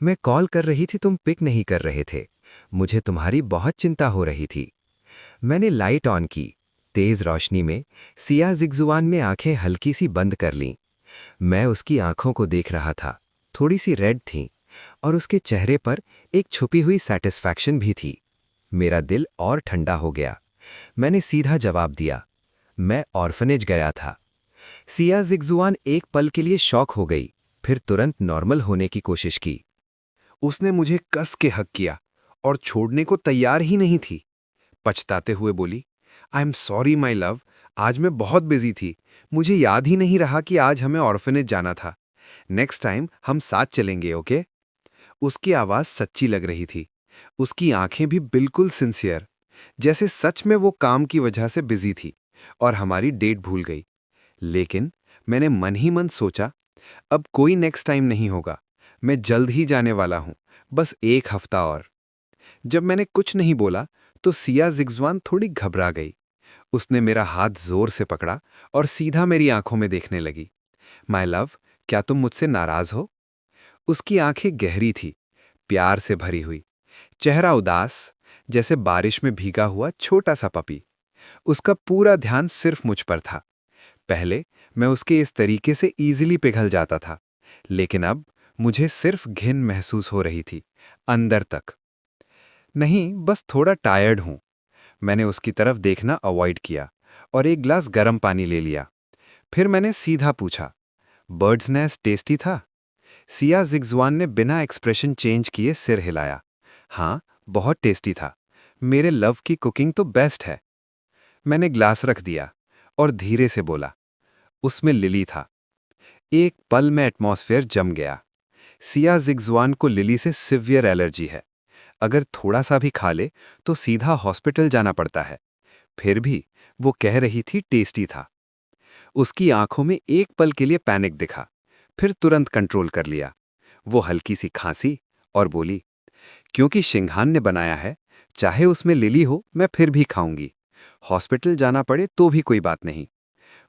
मैं कॉल कर रही थी, तुम पिक नहीं कर रहे थे। मुझे तुम्हारी बहुत चिंता हो रही थी। मैंने लाइट ऑन की। तेज रोशनी में सिया जिगजुआन ने आंखें हल्की सी बंद कर लीं। मैं उसकी आंखों को देख रहा था, थोड़ी सी रेड थीं और उसके चेहरे पर एक छुपी हुई सैटिस्फैक्शन भी थी। मेरा दिल और ठंडा हो गया। मैंने सीधा जवाब दिया, मैं ऑर्फनेज गया था। सिया जिगजुआन एक पल के लिए शॉक हो गई, फिर तुरंत नॉर्मल होने की कोशिश की। उसने मुझे कस के हक किया और छोड़ने को तैयार ही नहीं थी। पछताते हुए बोली, I am sorry my love, आज मैं बहुत बिजी थी, मुझे याद ही नहीं रहा कि आज हमें ऑर्फनेज जाना था। नेक्स्ट टाइम हम साथ चलेंगे, ओके? उसकी आवाज़ सच्ची लग रही थी, उसकी आंखें भी बिल्कुल सिंसियर, जैसे सच में वो काम की वजह से बिजी थी और हमारी डेट भूल गई। लेकिन मैंने मन ही मन सोचा, अब कोई नेक्स्ट टाइम नहीं होगा, मैं जल्द ही जाने वाला हूं, बस एक हफ्ता और। जब मैंने कुछ नहीं बोला तो सिया जिगजुआन थोड़ी घबरा गई। उसने मेरा हाथ जोर से पकड़ा और सीधा मेरी आंखों में देखने लगी। माय लव, क्या तुम मुझसे नाराज हो? उसकी आंखें गहरी थी, प्यार से भरी हुई, चेहरा उदास, जैसे बारिश में भीगा हुआ छोटा सा पपी। उसका पूरा ध्यान सिर्फ मुझ पर था। पहले मैं उसके इस तरीके से इजीली पिघल जाता था, लेकिन अब मुझे सिर्फ घिन महसूस हो रही थी, अंदर तक। नहीं, बस थोड़ा टायर्ड हूं। मैंने उसकी तरफ देखना अवॉइड किया और एक ग्लास गर्म पानी ले लिया। फिर मैंने सीधा पूछा, बर्ड्स नेस्ट टेस्टी था? सिया जिगजुआन ने बिना एक्सप्रेशन चेंज किए सिर हिलाया। हाँ, बहुत टेस्टी था। मेरे लव की कुकिंग तो बेस्ट है। मैंने ग्लास रख दिया और धीरे से बोला, उसमें लिली था। एक पल में एटमॉस्फेयर जम गया। सिया जिगजुआन को लिली से सिवियर एलर्जी है। अगर थोड़ा सा भी खा ले तो सीधा हॉस्पिटल जाना पड़ता है। फिर भी वो कह रही थी टेस्टी था। उसकी आंखों में एक पल के लिए पैनिक दिखा, फिर तुरंत कंट्रोल कर लिया। वो हल्की सी खांसी और बोली, क्योंकि शिंघान ने बनाया है, चाहे उसमें लिली हो मैं फिर भी खाऊंगी। हॉस्पिटल जाना पड़े तो भी कोई बात नहीं।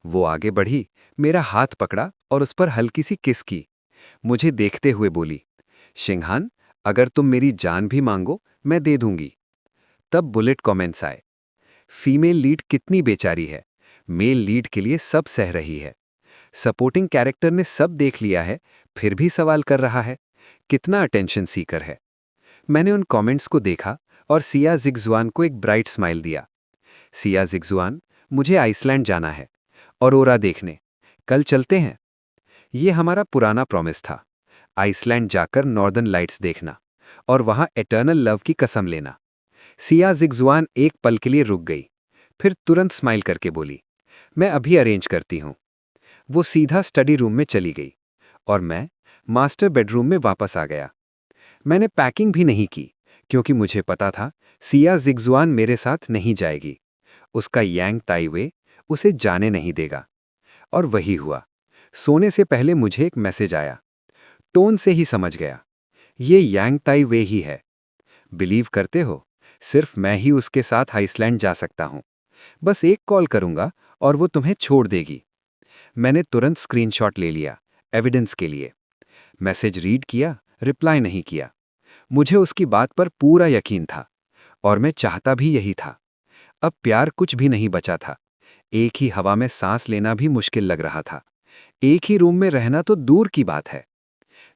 वो आगे बढ़ी, मेरा हाथ पकड़ा और उस पर हल्की सी किस की। मुझे देखते हुए बोली, शिंघान, अगर तुम मेरी जान भी मांगो मैं दे दूंगी। तब बुलेट कमेंट्स आए, फीमेल लीड कितनी बेचारी है, मेल लीड के लिए सब सह रही है। सपोर्टिंग कैरेक्टर ने सब देख लिया है, फिर भी सवाल कर रहा है, कितना अटेंशन सीकर है। मैंने उन कमेंट्स को देखा और सिया जिगजुआन को एक ब्राइट स्माइल दिया। सिया जिग्जुआन, मुझे आइसलैंड जाना है, ऑरोरा देखने। कल चलते हैं। ये हमारा पुराना प्रॉमिस था, आइसलैंड जाकर नॉर्दर्न लाइट्स देखना और वहां एटर्नल लव की कसम लेना। सिया जिग्जुआन एक पल के लिए रुक गई, फिर तुरंत स्माइल करके बोली, मैं अभी अरेंज करती हूँ। वो सीधा स्टडी रूम में चली गई और मैं मास्टर बेडरूम में वापस आ गया। मैंने पैकिंग भी नहीं की क्योंकि मुझे पता था सिया जिग्जुआन मेरे साथ नहीं जाएगी। उसका यांग ताइवे उसे जाने नहीं देगा। और वही हुआ। सोने से पहले मुझे एक मैसेज आया। टोन से ही समझ गया, ये यांग ताइवे ही है। बिलीव करते हो, सिर्फ मैं ही उसके साथ आइसलैंड जा सकता हूं। बस एक कॉल करूंगा और वो तुम्हें छोड़ देगी। मैंने तुरंत स्क्रीनशॉट ले लिया, एविडेंस के लिए। मैसेज रीड किया, रिप्लाई नहीं किया। मुझे उसकी बात पर पूरा यकीन था और मैं चाहता भी यही था। अब प्यार कुछ भी नहीं बचा था। एक ही हवा में सांस लेना भी मुश्किल लग रहा था। एक ही रूम में रहना तो दूर की बात है।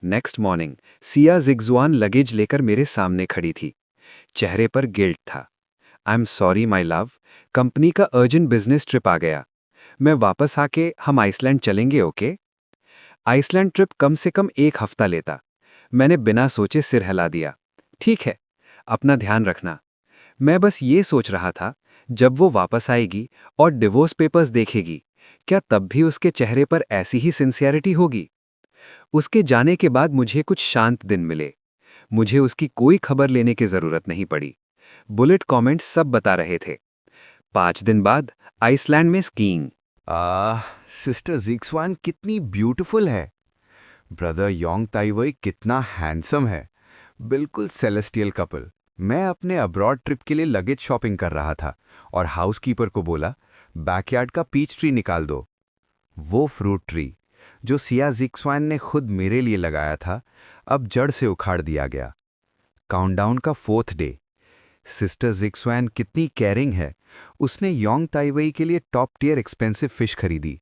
नेक्स्ट मॉर्निंग सिया जिग्जुआन लगेज लेकर मेरे सामने खड़ी थी। चेहरे पर गिल्ट था। I am sorry my love, company का अर्जेंट बिजनेस ट्रिप आ गया। मैं वापस आके हम आइसलैंड चलेंगे, ओके? आइसलैंड ट्रिप कम से कम 1 हफ्ता लेता। मैंने बिना सोचे सिर हिला दिया। ठीक है, अपना ध्यान रखना। मैं बस ये सोच रहा था, जब वो वापस आएगी और डिवोर्स पेपर्स देखेगी, क्या तब भी उसके चेहरे पर ऐसी ही सिंसियरिटी होगी? उसके जाने के बाद मुझे कुछ शांत दिन मिले। मुझे उसकी कोई खबर लेने की जरूरत नहीं पड़ी। बुलेट कमेंट्स सब बता रहे थे। 5 दिन बाद आइसलैंड में स्कीइंग। सिस्टर जिग्जुआन कितनी ब्यूटीफुल है। ब्रदर योंग ताइवई कितना हैंडसम है। बिल्कुल सेलेस्टियल कपल। मैं अपने अब्रॉड ट्रिप के लिए लगेज शॉपिंग कर रहा था और हाउसकीपर को बोला, बैकयार्ड का पीच ट्री निकाल दो। वो फ्रूट ट्री जो सिया जिग्जुआन ने खुद मेरे लिए लगाया था, अब जड़ से उखाड़ दिया गया। काउंटडाउन का 4th डे। सिस्टर जिग्जुआन कितनी केयरिंग है। उसने योंग ताइवई के लिए टॉप टियर एक्सपेंसिव फिश खरीदी।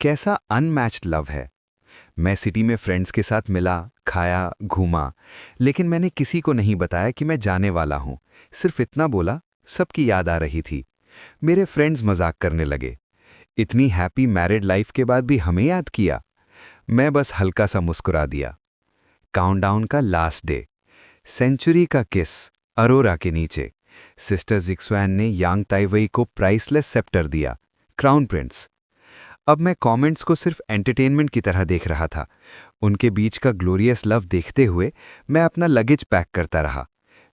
कैसा अनमैच्ड लव है। मैं सिटी में फ्रेंड्स के साथ मिला, खाया, घूमा, लेकिन मैंने किसी को नहीं बताया कि मैं जाने वाला हूं। सिर्फ इतना बोला, सबकी याद आ रही थी। मेरे फ्रेंड्स मजाक करने लगे, इतनी हैप्पी मैरिड लाइफ के बाद भी हमें याद किया। मैं बस हल्का सा मुस्कुरा दिया। काउंटडाउन का लास्ट डे। सेंचुरी का किस, अरोरा के नीचे। सिस्टर जिग्जुआन ने यांग ताइवई को प्राइसलेस सेप्टर दिया, क्राउन प्रिंस। अब मैं कमेंट्स को सिर्फ एंटरटेनमेंट की तरह देख रहा था। उनके बीच का ग्लोरियस लव देखते हुए मैं अपना लगेज पैक करता रहा।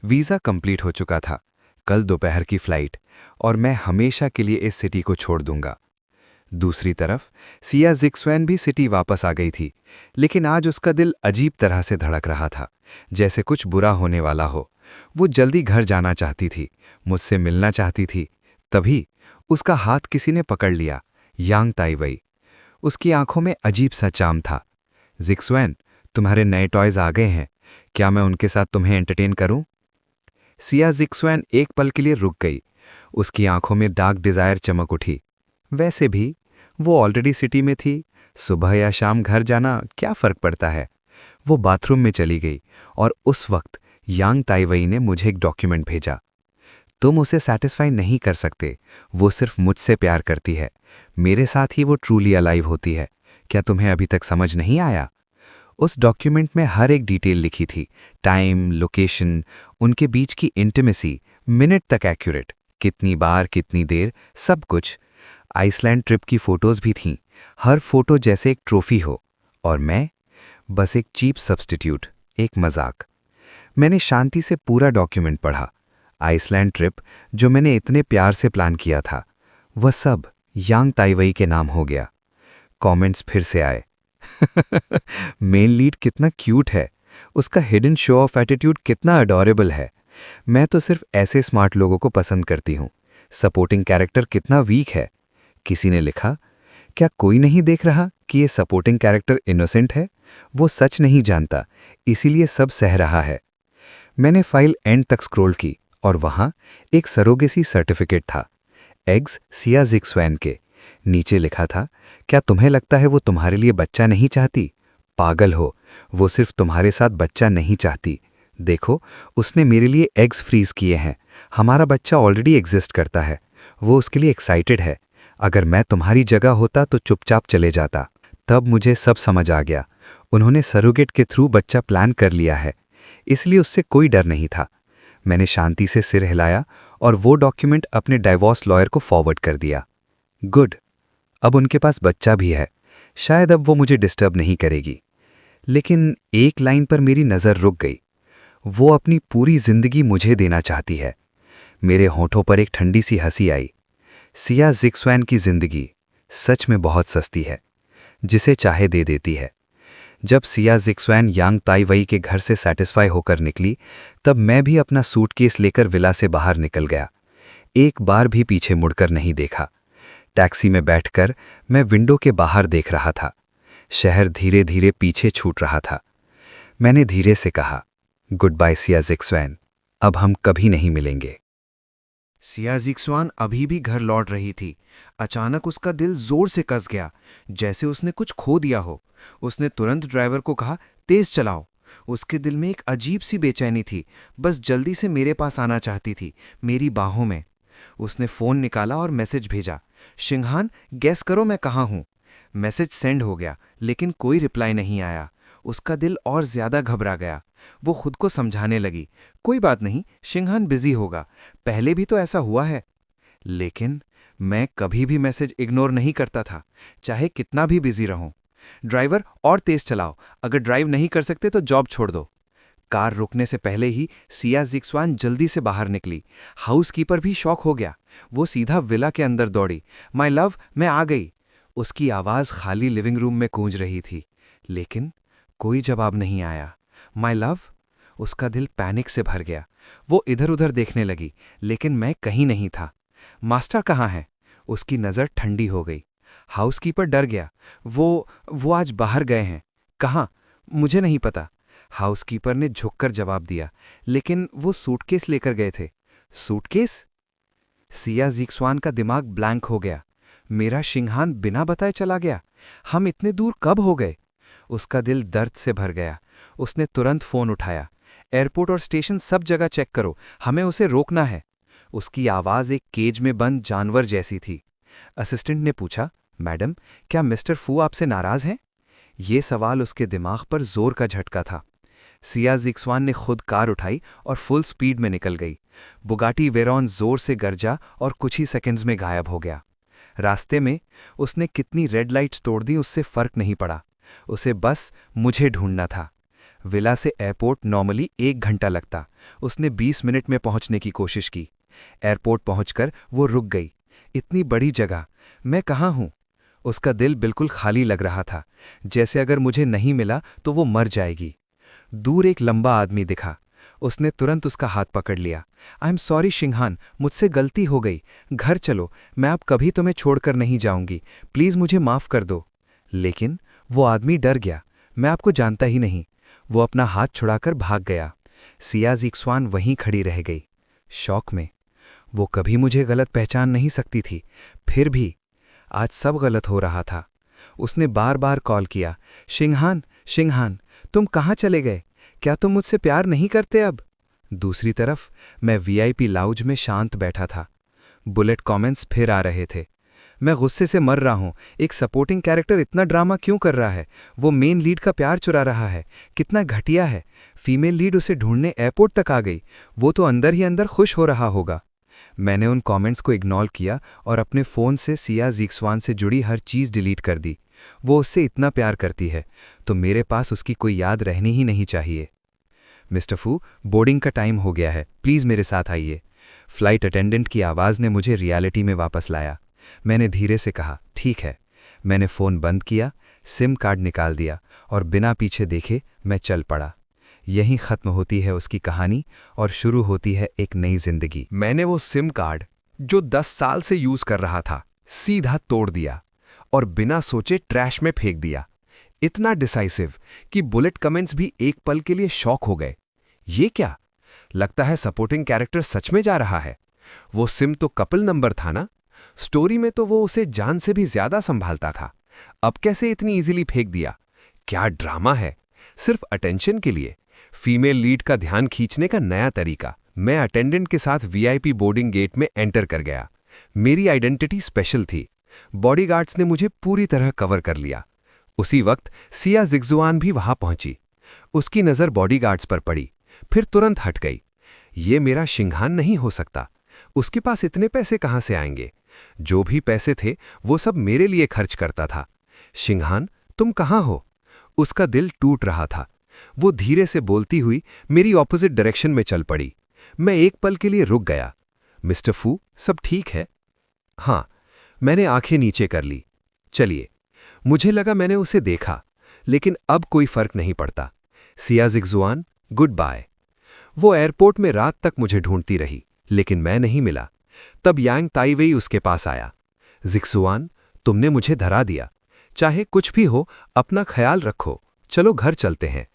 वीज़ा कंप्लीट हो चुका था, कल दोपहर की फ्लाइट, और मैं हमेशा के लिए इस सिटी को छोड़ दूंगा। दूसरी तरफ सिया जिग्जुआन भी सिटी वापस आ गई थी, लेकिन आज उसका दिल अजीब तरह से धड़क रहा था, जैसे कुछ बुरा होने वाला हो। वो जल्दी घर जाना चाहती थी, मुझसे मिलना चाहती थी। तभी उसका हाथ किसी ने पकड़ लिया, यांग ताइवई। उसकी आंखों में अजीब सा चाम था। जिग्जुआन, तुम्हारे नए टॉयज आ गए हैं, क्या मैं उनके साथ तुम्हें एंटरटेन करूं? सिया जिग्जुआन एक पल के लिए रुक गई। उसकी आंखों में डार्क डिजायर चमक उठी। वैसे भी वो ऑलरेडी सिटी में थी, सुबह या शाम घर जाना क्या फर्क पड़ता है। वो बाथरूम में चली गई और उस वक्त यांग ताइवई ने मुझे एक डॉक्यूमेंट भेजा। तुम उसे सेटिस्फाई नहीं कर सकते, वो सिर्फ मुझसे प्यार करती है। मेरे साथ ही वो ट्रूली अलाइव होती है। क्या तुम्हें अभी तक समझ नहीं आया? उस डॉक्यूमेंट में हर एक डिटेल लिखी थी, टाइम, लोकेशन, उनके बीच की इंटिमेसी, मिनट तक एक्यूरेट, कितनी बार, कितनी देर, सब कुछ। आइसलैंड ट्रिप की फोटोज भी थीं, हर फोटो जैसे एक ट्रॉफी हो, और मैं बस एक चीप सब्स्टिट्यूट, एक मजाक। मैंने शांति से पूरा डॉक्यूमेंट पढ़ा। आइसलैंड ट्रिप जो मैंने इतने प्यार से प्लान किया था, वह सब यांग ताइवई के नाम हो गया। कमेंट्स फिर से आए। मेन लीड कितना क्यूट है, उसका हिडन शो ऑफ एटीट्यूड कितना अडोरेबल है। मैं तो सिर्फ ऐसे स्मार्ट लोगों को पसंद करती हूँ। सपोर्टिंग कैरेक्टर कितना वीक है। किसी ने लिखा, क्या कोई नहीं देख रहा कि ये सपोर्टिंग कैरेक्टर इनोसेंट है? वो सच नहीं जानता, इसीलिए सब सह रहा है। मैंने फाइल एंड तक स्क्रॉल की और वहां एक सरोगेसी सर्टिफिकेट था, एग्स सिया जिग्जुआन के। नीचे लिखा था, क्या तुम्हें लगता है वो तुम्हारे लिए बच्चा नहीं चाहती? पागल हो, वो सिर्फ तुम्हारे साथ बच्चा नहीं चाहती। देखो, उसने मेरे लिए एग्स फ्रीज किए हैं। हमारा बच्चा ऑलरेडी एग्जिस्ट करता है। वो उसके लिए एक्साइटेड है। अगर मैं तुम्हारी जगह होता तो चुपचाप चले जाता। तब मुझे सब समझ आ गया। उन्होंने सरोगेट के थ्रू बच्चा प्लान कर लिया है, इसलिए उससे कोई डर नहीं था। मैंने शांति से सिर हिलाया और वो डॉक्यूमेंट अपने डाइवोर्स लॉयर को फॉरवर्ड कर दिया। गुड, अब उनके पास बच्चा भी है, शायद अब वो मुझे डिस्टर्ब नहीं करेगी। लेकिन एक लाइन पर मेरी नज़र रुक गई। वो अपनी पूरी जिंदगी मुझे देना चाहती है। मेरे होठों पर एक ठंडी सी हंसी आई। सिया ज़िक्सवैन की जिंदगी सच में बहुत सस्ती है, जिसे चाहे दे देती है। जब सिया ज़िक्सवैन यांग ताइवई के घर से सेटिस्फाई होकर निकली, तब मैं भी अपना सूटकेस लेकर विला से बाहर निकल गया। एक बार भी पीछे मुड़कर नहीं देखा। टैक्सी में बैठकर मैं विंडो के बाहर देख रहा था। शहर धीरे धीरे पीछे छूट रहा था। मैंने धीरे से कहा, गुड बाय सिया ज़िक्सवैन, अब हम कभी नहीं मिलेंगे। सिया ज़िक्सवैन अभी भी घर लौट रही थी। अचानक उसका दिल जोर से कस गया, जैसे उसने कुछ खो दिया हो। उसने तुरंत ड्राइवर को कहा, तेज चलाओ। उसके दिल में एक अजीब सी बेचैनी थी, बस जल्दी से मेरे पास आना चाहती थी, मेरी बाहों में। उसने फ़ोन निकाला और मैसेज भेजा, शिंगहान गैस करो मैं कहाँ हूँ। मैसेज सेंड हो गया, लेकिन कोई रिप्लाई नहीं आया। उसका दिल और ज्यादा घबरा गया। वो खुद को समझाने लगी, कोई बात नहीं, शिंगहान बिजी होगा, पहले भी तो ऐसा हुआ है। लेकिन मैं कभी भी मैसेज इग्नोर नहीं करता था, चाहे कितना भी बिजी रहूं। ड्राइवर और तेज चलाओ, अगर ड्राइव नहीं कर सकते तो जॉब छोड़ दो। कार रुकने से पहले ही सिया ज़िक्सवैन जल्दी से बाहर निकली। हाउसकीपर भी शॉक हो गया। वो सीधा विला के अंदर दौड़ी। माय लव, मैं आ गई। उसकी आवाज़ खाली लिविंग रूम में गूंज रही थी, लेकिन कोई जवाब नहीं आया। माय लव, उसका दिल पैनिक से भर गया। वो इधर उधर देखने लगी, लेकिन मैं कहीं नहीं था। मास्टर कहाँ है? उसकी नज़र ठंडी हो गई। हाउसकीपर डर गया। वो आज बाहर गए हैं। कहाँ? मुझे नहीं पता। हाउसकीपर ने झुककर जवाब दिया, लेकिन वो सूटकेस लेकर गए थे। सूटकेस? सिया ज़िक्सवैन का दिमाग ब्लैंक हो गया। मेरा शिंगहान बिना बताए चला गया। हम इतने दूर कब हो गए? उसका दिल दर्द से भर गया। उसने तुरंत फ़ोन उठाया। एयरपोर्ट और स्टेशन सब जगह चेक करो, हमें उसे रोकना है। उसकी आवाज़ एक केज में बंद जानवर जैसी थी। असिस्टेंट ने पूछा, मैडम, क्या मिस्टर फू आपसे नाराज़ हैं? ये सवाल उसके दिमाग पर जोर का झटका था। सिया ज़िक्सवैन ने खुद कार उठाई और फुल स्पीड में निकल गई। बुगाटी वेरॉन जोर से गरजा और कुछ ही सेकंड्स में गायब हो गया। रास्ते में उसने कितनी रेड लाइट्स तोड़ दी, उससे फर्क नहीं पड़ा। उसे बस मुझे ढूंढना था। विला से एयरपोर्ट नॉर्मली 1 घंटा लगता, उसने 20 मिनट में पहुंचने की कोशिश की। एयरपोर्ट पहुंचकर वो रुक गई। इतनी बड़ी जगह, मैं कहाँ हूँ? उसका दिल बिल्कुल खाली लग रहा था, जैसे अगर मुझे नहीं मिला तो वो मर जाएगी। दूर एक लंबा आदमी दिखा। उसने तुरंत उसका हाथ पकड़ लिया। आई एम सॉरी शिंगहान, मुझसे गलती हो गई। घर चलो, मैं अब कभी तुम्हें छोड़कर नहीं जाऊंगी। प्लीज़ मुझे माफ़ कर दो। लेकिन वो आदमी डर गया। मैं आपको जानता ही नहीं। वो अपना हाथ छुड़ाकर भाग गया। सिया ज़िक्सवैन वहीं खड़ी रह गई, शॉक में। वो कभी मुझे गलत पहचान नहीं सकती थी, फिर भी आज सब गलत हो रहा था। उसने बार बार कॉल किया, शिंगहान, शिंगहान, तुम कहाँ चले गए? क्या तुम मुझसे प्यार नहीं करते अब? दूसरी तरफ मैं वीआईपी लाउंज में शांत बैठा था। बुलेट कमेंट्स फिर आ रहे थे। मैं गुस्से से मर रहा हूँ। एक सपोर्टिंग कैरेक्टर इतना ड्रामा क्यों कर रहा है? वो मेन लीड का प्यार चुरा रहा है। कितना घटिया है। फीमेल लीड उसे ढूंढने एयरपोर्ट तक आ गई। वो तो अंदर ही अंदर खुश हो रहा होगा। मैंने उन कमेंट्स को इग्नोर किया और अपने फ़ोन से सिया ज़िक्सवैन से जुड़ी हर चीज़ डिलीट कर दी। वो उससे इतना प्यार करती है, तो मेरे पास उसकी कोई याद रहनी ही नहीं चाहिए। मिस्टर फू, बोर्डिंग का टाइम हो गया है, प्लीज़ मेरे साथ आइए। फ्लाइट अटेंडेंट की आवाज़ ने मुझे रियलिटी में वापस लाया। मैंने धीरे से कहा, ठीक है। मैंने फ़ोन बंद किया, सिम कार्ड निकाल दिया और बिना पीछे देखे मैं चल पड़ा। यहीं ख़त्म होती है उसकी कहानी और शुरू होती है एक नई जिंदगी। मैंने वो सिम कार्ड जो 10 साल से यूज कर रहा था, सीधा तोड़ दिया और बिना सोचे ट्रैश में फेंक दिया। इतना डिसाइसिव कि बुलेट कमेंट्स भी एक पल के लिए शॉक हो गए। ये क्या? लगता है सपोर्टिंग कैरेक्टर सच में जा रहा है। वो सिम तो कपल नंबर था ना? स्टोरी में तो वो उसे जान से भी ज्यादा संभालता था। अब कैसे इतनी इजीली फेंक दिया? क्या ड्रामा है, सिर्फ अटेंशन के लिए। फीमेल लीड का ध्यान खींचने का नया तरीका। मैं अटेंडेंट के साथ वीआईपी बोर्डिंग गेट में एंटर कर गया। मेरी आइडेंटिटी स्पेशल थी। बॉडीगार्ड्स ने मुझे पूरी तरह कवर कर लिया। उसी वक्त सिया जिग्जुआन भी वहां पहुंची। उसकी नज़र बॉडीगार्ड्स पर पड़ी, फिर तुरंत हट गई। ये मेरा शिंघान नहीं हो सकता। उसके पास इतने पैसे कहां से आएंगे? जो भी पैसे थे वो सब मेरे लिए खर्च करता था। शिंघान, तुम कहां हो? उसका दिल टूट रहा था। वो धीरे से बोलती हुई मेरी ऑपोजिट डायरेक्शन में चल पड़ी। मैं एक पल के लिए रुक गया। मिस्टर फू, सब ठीक है? हाँ। मैंने आंखें नीचे कर ली। चलिए। मुझे लगा मैंने उसे देखा, लेकिन अब कोई फर्क नहीं पड़ता। सिया जिग्जुआन, गुड बाय। वो एयरपोर्ट में रात तक मुझे ढूंढती रही, लेकिन मैं नहीं मिला। तब यांग ताइवेई उसके पास आया। जिग्जुआन, तुमने मुझे धरा दिया। चाहे कुछ भी हो, अपना ख्याल रखो। चलो घर चलते हैं।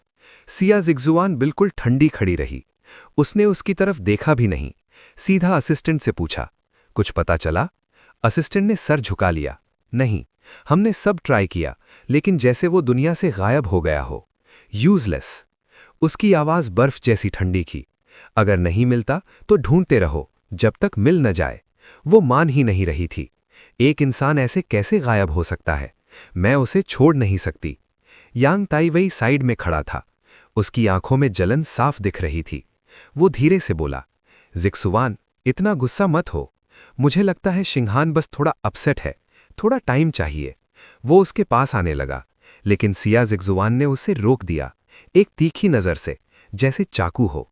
सिया जिग्जुआन बिल्कुल ठंडी खड़ी रही। उसने उसकी तरफ देखा भी नहीं। सीधा असिस्टेंट से पूछा, कुछ पता चला? असिस्टेंट ने सर झुका लिया। नहीं, हमने सब ट्राई किया, लेकिन जैसे वो दुनिया से गायब हो गया हो। यूजलेस। उसकी आवाज बर्फ जैसी ठंडी की। अगर नहीं मिलता तो ढूंढते रहो जब तक मिल न जाए। वो मान ही नहीं रही थी। एक इंसान ऐसे कैसे गायब हो सकता है? मैं उसे छोड़ नहीं सकती। यांग ताइवेई साइड में खड़ा था। उसकी आंखों में जलन साफ दिख रही थी। वो धीरे से बोला, जिग्जुआन, इतना गुस्सा मत हो। मुझे लगता है शिंघान बस थोड़ा अपसेट है। थोड़ा टाइम चाहिए। वो उसके पास आने लगा, लेकिन सिया जिग्जुआन ने उसे रोक दिया, एक तीखी नज़र से, जैसे चाकू हो।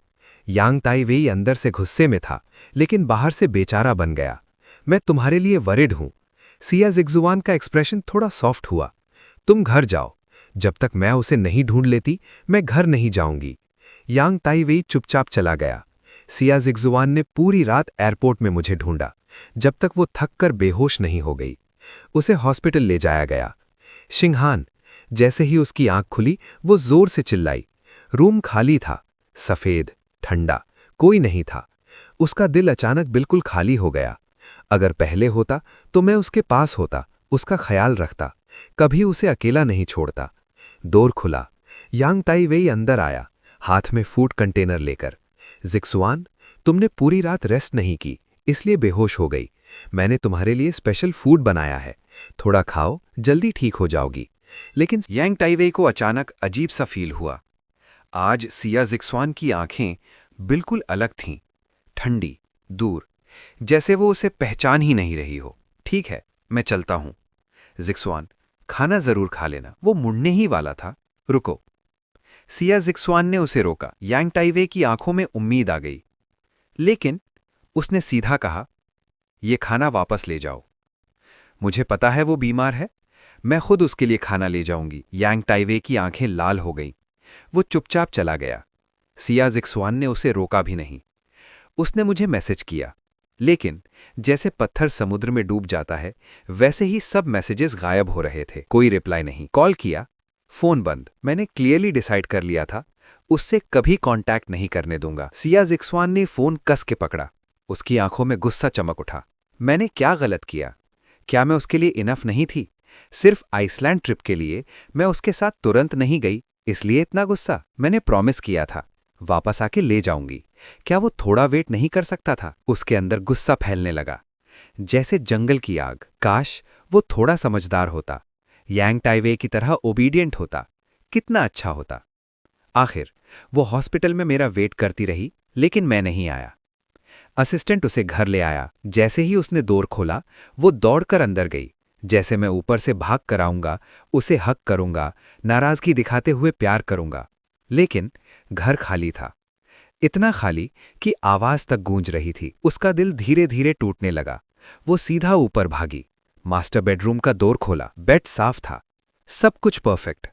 यांग ताइवेई अंदर से गुस्से में था, लेकिन बाहर से बेचारा बन गया। मैं तुम्हारे लिए वरिड हूं। सिया जिग्जुआन का एक्सप्रेशन थोड़ा सॉफ्ट हुआ। तुम घर जाओ। जब तक मैं उसे नहीं ढूंढ लेती, मैं घर नहीं जाऊंगी। यांग ताइवेई चुपचाप चला गया। सिया जिग्जुआन ने पूरी रात एयरपोर्ट में मुझे ढूंढा, जब तक वो थक कर बेहोश नहीं हो गई। उसे हॉस्पिटल ले जाया गया। शिंघान। जैसे ही उसकी आंख खुली, वो जोर से चिल्लाई। रूम खाली था, सफेद, ठंडा, कोई नहीं था। उसका दिल अचानक बिल्कुल खाली हो गया। अगर पहले होता तो मैं उसके पास होता, उसका ख्याल रखता, कभी उसे अकेला नहीं छोड़ता। डोर खुला। यांग ताइवेई अंदर आया, हाथ में फूड कंटेनर लेकर। जिग्जुआन, तुमने पूरी रात रेस्ट नहीं की, इसलिए बेहोश हो गई। मैंने तुम्हारे लिए स्पेशल फूड बनाया है, थोड़ा खाओ, जल्दी ठीक हो जाओगी। लेकिन यांग ताइवेई को अचानक अजीब सा फील हुआ। आज सिया जिग्जुआन की आंखें बिल्कुल अलग थीं, ठंडी, दूर, जैसे वो उसे पहचान ही नहीं रही हो। ठीक है, मैं चलता हूं। जिग्जुआन, खाना जरूर खा लेना, वो मुड़ने ही वाला था। रुको। सिया जिग्जुआन ने उसे रोका। यांग ताइवेई की आंखों में उम्मीद आ गई, लेकिन उसने सीधा कहा, ये खाना वापस ले जाओ। मुझे पता है वो बीमार है, मैं खुद उसके लिए खाना ले जाऊंगी। यांग ताइवेई की आंखें लाल हो गईं। वो चुपचाप चला गया। सिया जिग्जुआन ने उसे रोका भी नहीं। उसने मुझे मैसेज किया, लेकिन जैसे पत्थर समुद्र में डूब जाता है, वैसे ही सब मैसेजेस गायब हो रहे थे। कोई रिप्लाई नहीं। कॉल किया, फोन बंद। मैंने क्लियरली डिसाइड कर लिया था, उससे कभी कांटेक्ट नहीं करने दूंगा। सिया जिग्जुआन ने फोन कस के पकड़ा। उसकी आंखों में गुस्सा चमक उठा। मैंने क्या गलत किया? क्या मैं उसके लिए इनफ नहीं थी? सिर्फ आइसलैंड ट्रिप के लिए मैं उसके साथ तुरंत नहीं गई, इसलिए इतना गुस्सा? मैंने प्रॉमिस किया था, वापस आके ले जाऊंगी। क्या वो थोड़ा वेट नहीं कर सकता था? उसके अंदर गुस्सा फैलने लगा, जैसे जंगल की आग। काश वो थोड़ा समझदार होता, यांग ताइवेई की तरह ओबीडियंट होता, कितना अच्छा होता। आखिर वो हॉस्पिटल में मेरा वेट करती रही, लेकिन मैं नहीं आया। असिस्टेंट उसे घर ले आया। जैसे ही उसने डोर खोला, वो दौड़कर अंदर गई, जैसे मैं ऊपर से भाग कर आऊंगा, उसे हक करूंगा, नाराजगी दिखाते हुए प्यार करूंगा। लेकिन घर खाली था, इतना खाली कि आवाज तक गूंज रही थी। उसका दिल धीरे धीरे टूटने लगा। वो सीधा ऊपर भागी, मास्टर बेडरूम का डोर खोला। बेड साफ था, सब कुछ परफेक्ट,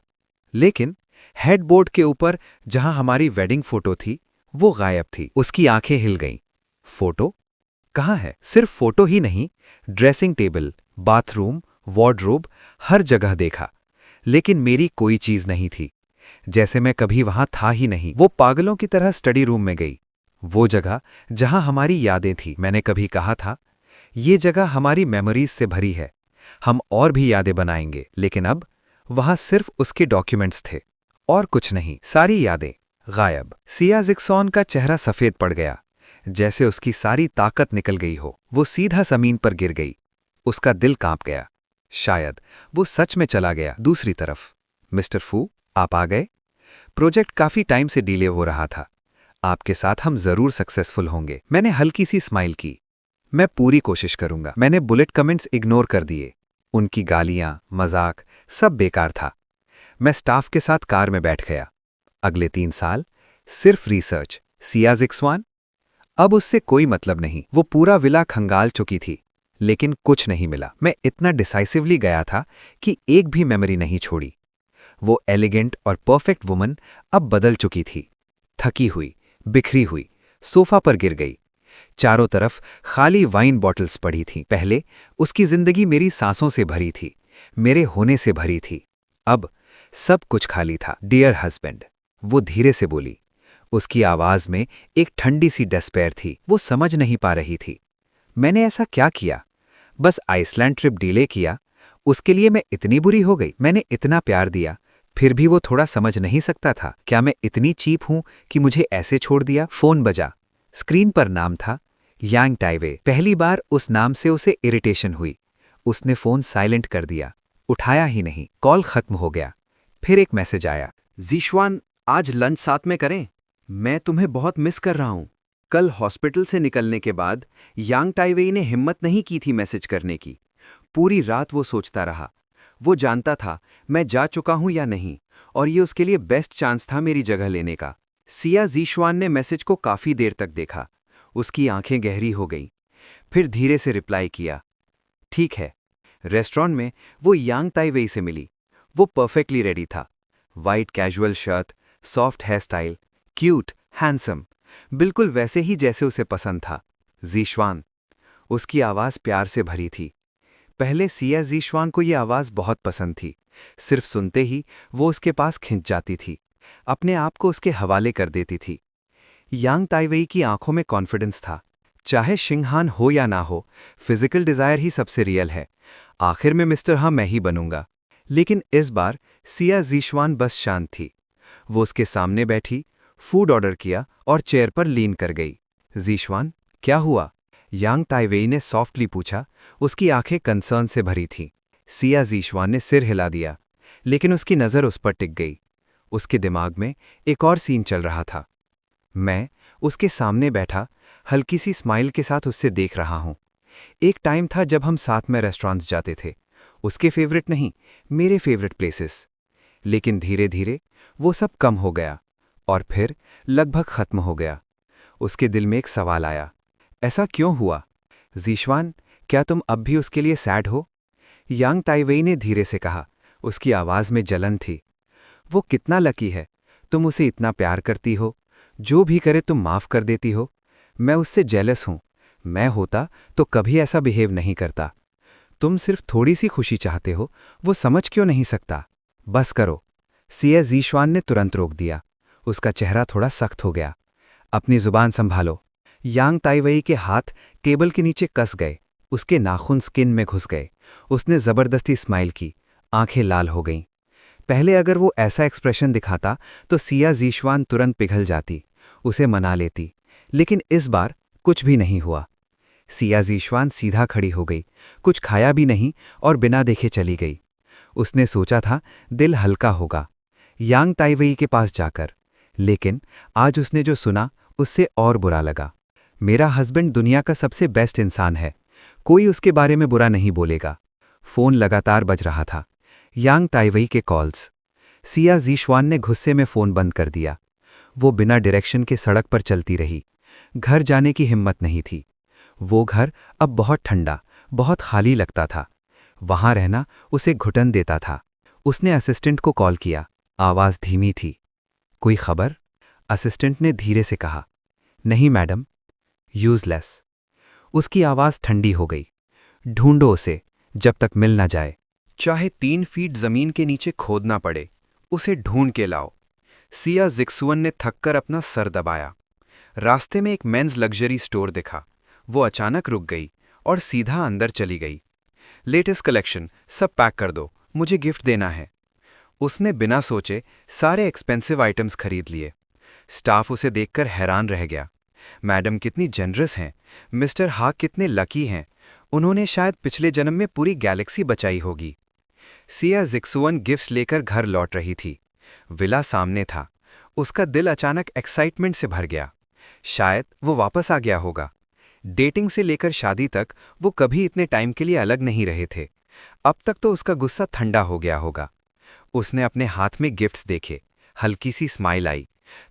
लेकिन हेडबोर्ड के ऊपर जहां हमारी वेडिंग फोटो थी, वो गायब थी। उसकी आंखें हिल गईं। फोटो कहाँ है? सिर्फ फोटो ही नहीं, ड्रेसिंग टेबल, बाथरूम, वार्डरोब, हर जगह देखा, लेकिन मेरी कोई चीज नहीं थी, जैसे मैं कभी वहां था ही नहीं। वो पागलों की तरह स्टडी रूम में गई, वो जगह जहां हमारी यादें थी। मैंने कभी कहा था, ये जगह हमारी मेमोरीज से भरी है, हम और भी यादें बनाएंगे। लेकिन अब वहां सिर्फ उसके डॉक्यूमेंट्स थे और कुछ नहीं। सारी यादें गायब। सिया जिग्जुआन का चेहरा सफेद पड़ गया, जैसे उसकी सारी ताकत निकल गई हो। वो सीधा जमीन पर गिर गई। उसका दिल कांप गया। शायद वो सच में चला गया। दूसरी तरफ, मिस्टर फू, आप आ गए। प्रोजेक्ट काफी टाइम से डिले हो रहा था। आपके साथ हम जरूर सक्सेसफुल होंगे। मैंने हल्की सी स्माइल की। मैं पूरी कोशिश करूंगा। मैंने बुलेट कमेंट्स इग्नोर कर दिए। उनकी गालियां, मजाक, सब बेकार था। मैं स्टाफ के साथ कार में बैठ गया। अगले 3 साल सिर्फ रिसर्च। सिया ज़िक्सवान। अब उससे कोई मतलब नहीं। वो पूरा विला खंगाल चुकी थी, लेकिन कुछ नहीं मिला। मैं इतना डिसाइसिवली गया था कि एक भी मेमोरी नहीं छोड़ी। वो एलिगेंट और परफेक्ट वुमन अब बदल चुकी थी। थकी हुई, बिखरी हुई, सोफा पर गिर गई। चारों तरफ खाली वाइन बॉटल्स पड़ी थीं। पहले उसकी जिंदगी मेरी सांसों से भरी थी, मेरे होने से भरी थी। अब सब कुछ खाली था। डियर हस्बैंड, वो धीरे से बोली। उसकी आवाज में एक ठंडी सी डेस्पेयर थी। वो समझ नहीं पा रही थी। मैंने ऐसा क्या किया? बस आइसलैंड ट्रिप डिले किया, उसके लिए मैं इतनी बुरी हो गई? मैंने इतना प्यार दिया, फिर भी वो थोड़ा समझ नहीं सकता था। क्या मैं इतनी चीप हूं कि मुझे ऐसे छोड़ दिया? फोन बजा। स्क्रीन पर नाम था यांग टाइवे। पहली बार उस नाम से उसे इरिटेशन हुई। उसने फोन साइलेंट कर दिया, उठाया ही नहीं। कॉल खत्म हो गया। फिर एक मैसेज आया। ज़िक्सवान, आज लंच साथ में करें? मैं तुम्हें बहुत मिस कर रहा हूं। कल हॉस्पिटल से निकलने के बाद यांग टाइवेई ने हिम्मत नहीं की थी मैसेज करने की। पूरी रात वो सोचता रहा। वो जानता था मैं जा चुका हूं या नहीं, और ये उसके लिए बेस्ट चांस था मेरी जगह लेने का। सिया ज़िक्सवान ने मैसेज को काफी देर तक देखा। उसकी आंखें गहरी हो गईं। फिर धीरे से रिप्लाई किया, ठीक है। रेस्टोरेंट में वो यांग टाइवेई से मिली। वो परफेक्टली रेडी था। White casual shirt, soft hair style, cute, handsome, बिल्कुल वैसे ही जैसे उसे पसंद था। ज़िक्सवान। उसकी आवाज़ प्यार से भरी थी। पहले सिया ज़िक्सवान को ये आवाज़ बहुत पसंद थी। सिर्फ सुनते ही वो उसके पास खिंच जाती थी, अपने आप को उसके हवाले कर देती थी। यांग टाइवेई की आंखों में कॉन्फिडेंस था। चाहे शिंगहान हो या ना हो, फिजिकल डिज़ायर ही सबसे रियल है। आखिर में मिस्टर हाँ मैं ही बनूंगा। लेकिन इस बार सिया ज़िक्सवान बस शांत थी। वो उसके सामने बैठी, फूड ऑर्डर किया और चेयर पर लीन कर गई। ज़िक्सवान, क्या हुआ? यांग टाइवेई ने सॉफ्टली पूछा। उसकी आंखें कंसर्न से भरी थीं। सिया ज़िक्सवान ने सिर हिला दिया, लेकिन उसकी नज़र उस पर टिक गई। उसके दिमाग में एक और सीन चल रहा था। मैं उसके सामने बैठा, हल्की सी स्माइल के साथ उससे देख रहा हूं। एक टाइम था जब हम साथ में रेस्टोरेंट्स जाते थे, उसके फेवरेट नहीं, मेरे फेवरेट प्लेसेस। लेकिन धीरे धीरे वो सब कम हो गया और फिर लगभग खत्म हो गया। उसके दिल में एक सवाल आया, ऐसा क्यों हुआ? ज़िक्सवान, क्या तुम अब भी उसके लिए सैड हो? यांग टाइवेई ने धीरे से कहा। उसकी आवाज़ में जलन थी। वो कितना लकी है, तुम उसे इतना प्यार करती हो, जो भी करे तुम माफ़ कर देती हो। मैं उससे जेलस हूं। मैं होता तो कभी ऐसा बिहेव नहीं करता। तुम सिर्फ थोड़ी सी खुशी चाहते हो, वो समझ क्यों नहीं सकता? बस करो। सिया ज़िक्सवान ने तुरंत रोक दिया। उसका चेहरा थोड़ा सख्त हो गया। अपनी जुबान संभालो। यांग टाइवेई के हाथ टेबल के नीचे कस गए। उसके नाखून स्किन में घुस गए। उसने जबरदस्ती स्माइल की। आंखें लाल हो गईं। पहले अगर वो ऐसा एक्सप्रेशन दिखाता तो सिया ज़िक्सवान तुरंत पिघल जाती, उसे मना लेती। लेकिन इस बार कुछ भी नहीं हुआ। सिया ज़िक्सवान सीधा खड़ी हो गई, कुछ खाया भी नहीं और बिना देखे चली गई। उसने सोचा था दिल हल्का होगा यांग टाइवेई के पास जाकर, लेकिन आज उसने जो सुना उससे और बुरा लगा। मेरा हस्बैंड दुनिया का सबसे बेस्ट इंसान है, कोई उसके बारे में बुरा नहीं बोलेगा। फ़ोन लगातार बज रहा था। यांग टाइवेई के कॉल्स। सिया ज़िक्सवान ने गुस्से में फ़ोन बंद कर दिया। वो बिना डायरेक्शन के सड़क पर चलती रही। घर जाने की हिम्मत नहीं थी। वो घर अब बहुत ठंडा, बहुत खाली लगता था। वहां रहना उसे घुटन देता था। उसने असिस्टेंट को कॉल किया। आवाज़ धीमी थी। कोई खबर? असिस्टेंट ने धीरे से कहा, नहीं मैडम। यूज़लेस। उसकी आवाज़ ठंडी हो गई। ढूंढो उसे, जब तक मिल ना जाए। चाहे 3 फीट जमीन के नीचे खोदना पड़े, उसे ढूंढ के लाओ। सिया ज़िक्सवान ने थककर अपना सर दबाया। रास्ते में एक मेंस लग्जरी स्टोर दिखा। वो अचानक रुक गई और सीधा अंदर चली गई। लेटेस्ट कलेक्शन सब पैक कर दो, मुझे गिफ्ट देना है। उसने बिना सोचे सारे एक्सपेंसिव आइटम्स खरीद लिए। स्टाफ उसे देखकर हैरान रह गया। मैडम कितनी जनरस हैं, मिस्टर हा कितने लकी हैं, उन्होंने शायद पिछले जन्म में पूरी गैलेक्सी बचाई होगी। सिया जिक्सुअन गिफ्ट्स लेकर घर लौट रही थी। विला सामने था। उसका दिल अचानक एक्साइटमेंट से भर गया। शायद वो वापस आ गया होगा। डेटिंग से लेकर शादी तक वो कभी इतने टाइम के लिए अलग नहीं रहे थे। अब तक तो उसका गुस्सा ठंडा हो गया होगा। उसने अपने हाथ में गिफ्ट्स देखे। हल्की सी स्माइल आई।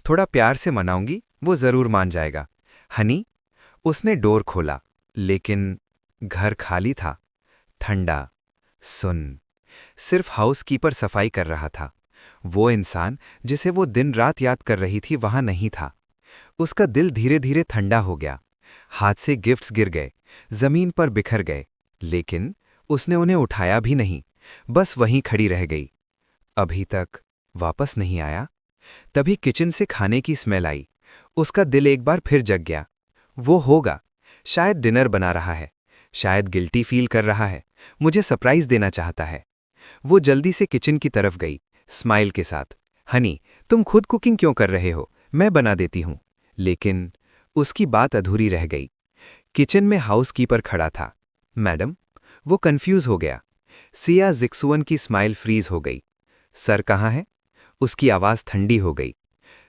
थोड़ा प्यार से मनाऊंगी, वो जरूर मान जाएगा। हनी। उसने डोर खोला, लेकिन घर खाली था, ठंडा, सुन। सिर्फ हाउसकीपर सफाई कर रहा था। वो इंसान जिसे वो दिन रात याद कर रही थी वहां नहीं था। उसका दिल धीरे धीरे ठंडा हो गया। हाथ से गिफ्ट्स गिर गए, जमीन पर बिखर गए, लेकिन उसने उन्हें उठाया भी नहीं, बस वहीं खड़ी रह गई। अभी तक वापस नहीं आया। तभी किचन से खाने की स्मेल आई। उसका दिल एक बार फिर जग गया। वो होगा, शायद डिनर बना रहा है, शायद गिल्टी फील कर रहा है, मुझे सरप्राइज देना चाहता है। वो जल्दी से किचन की तरफ गई, स्माइल के साथ। हनी, तुम खुद कुकिंग क्यों कर रहे हो, मैं बना देती हूं। लेकिन उसकी बात अधूरी रह गई। किचन में हाउसकीपर खड़ा था। मैडम। वो कंफ्यूज हो गया। सिया जिक्सुअन की स्माइल फ्रीज हो गई। सर कहाँ है? उसकी आवाज ठंडी हो गई।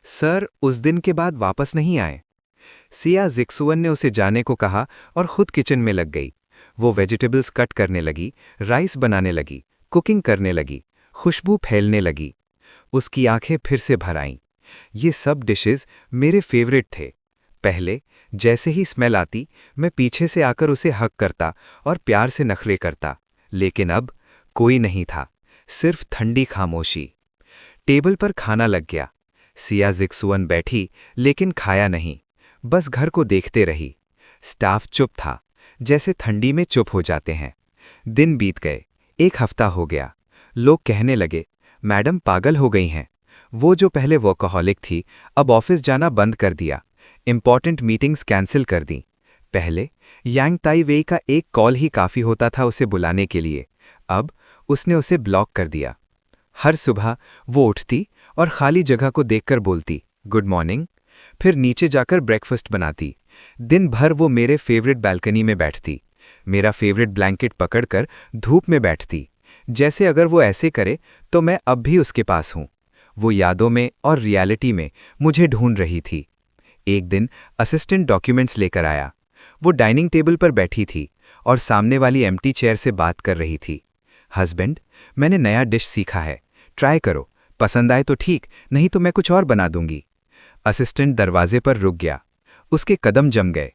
सर उस दिन के बाद वापस नहीं आए। सिया जिक्सुअन ने उसे जाने को कहा और खुद किचन में लग गई। वो वेजिटेबल्स कट करने लगी, राइस बनाने लगी, कुकिंग करने लगी, खुशबू फैलने लगी। उसकी आंखें फिर से भर आईं। ये सब डिशेस मेरे फेवरेट थे। पहले जैसे ही स्मेल आती, मैं पीछे से आकर उसे हग करता और प्यार से नखरे करता, लेकिन अब कोई नहीं था, सिर्फ ठंडी खामोशी। टेबल पर खाना लग गया। सिया जिक्सुअन बैठी, लेकिन खाया नहीं, बस घर को देखते रही। स्टाफ चुप था, जैसे ठंडी में चुप हो जाते हैं। दिन बीत गए, 1 हफ्ता हो गया। लोग कहने लगे, मैडम पागल हो गई हैं। वो जो पहले वर्कहॉलिक थी, अब ऑफिस जाना बंद कर दिया, इंपॉर्टेंट मीटिंग्स कैंसिल कर दी। पहले यांग ताई वेई का एक कॉल ही काफ़ी होता था उसे बुलाने के लिए, अब उसने उसे ब्लॉक कर दिया। हर सुबह वो उठती और खाली जगह को देखकर बोलती, गुड मॉर्निंग, फिर नीचे जाकर ब्रेकफास्ट बनाती। दिन भर वो मेरे फेवरेट बालकनी में बैठती, मेरा फेवरेट ब्लैंकेट पकड़कर धूप में बैठती, जैसे अगर वो ऐसे करे तो मैं अब भी उसके पास हूँ। वो यादों में और रियलिटी में मुझे ढूंढ रही थी। एक दिन असिस्टेंट डॉक्यूमेंट्स लेकर आया। वो डाइनिंग टेबल पर बैठी थी और सामने वाली एम्प्टी चेयर से बात कर रही थी। हस्बैंड, मैंने नया डिश सीखा है, ट्राई करो, पसंद आए तो ठीक, नहीं तो मैं कुछ और बना दूंगी। असिस्टेंट दरवाजे पर रुक गया। उसके कदम जम गए।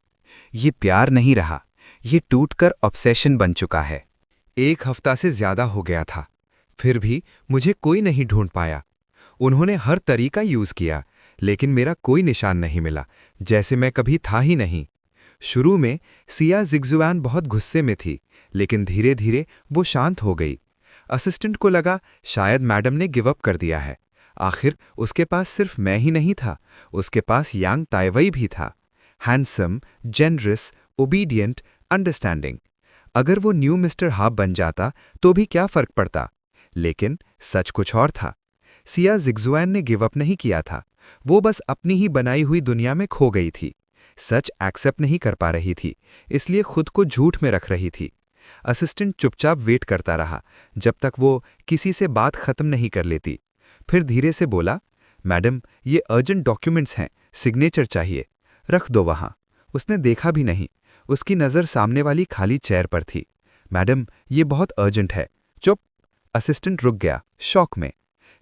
ये प्यार नहीं रहा, ये टूटकर ऑब्सेशन बन चुका है। 1 हफ्ता से ज्यादा हो गया था, फिर भी मुझे कोई नहीं ढूंढ पाया। उन्होंने हर तरीका यूज किया, लेकिन मेरा कोई निशान नहीं मिला, जैसे मैं कभी था ही नहीं। शुरू में सिया जिक्सुआन बहुत गुस्से में थी, लेकिन धीरे धीरे वो शांत हो गई। असिस्टेंट को लगा शायद मैडम ने गिव अप कर दिया है। आखिर उसके पास सिर्फ मैं ही नहीं था, उसके पास यांग ताइवई भी था। Handsome, generous, obedient, understanding. अगर वो न्यू मिस्टर हाब बन जाता तो भी क्या फर्क पड़ता, लेकिन सच कुछ और था। सिया जिक्सुआन ने गिव अप नहीं किया था, वो बस अपनी ही बनाई हुई दुनिया में खो गई थी। सच एक्सेप्ट नहीं कर पा रही थी, इसलिए खुद को झूठ में रख रही थी। असिस्टेंट चुपचाप वेट करता रहा जब तक वो किसी से बात खत्म नहीं कर लेती। फिर धीरे से बोला, मैडम ये अर्जेंट डॉक्यूमेंट्स हैं, सिग्नेचर चाहिए, रख दो वहां। उसने देखा भी नहीं, उसकी नज़र सामने वाली खाली चेयर पर थी। मैडम ये बहुत अर्जेंट है। चुप। असिस्टेंट रुक गया, शॉक में।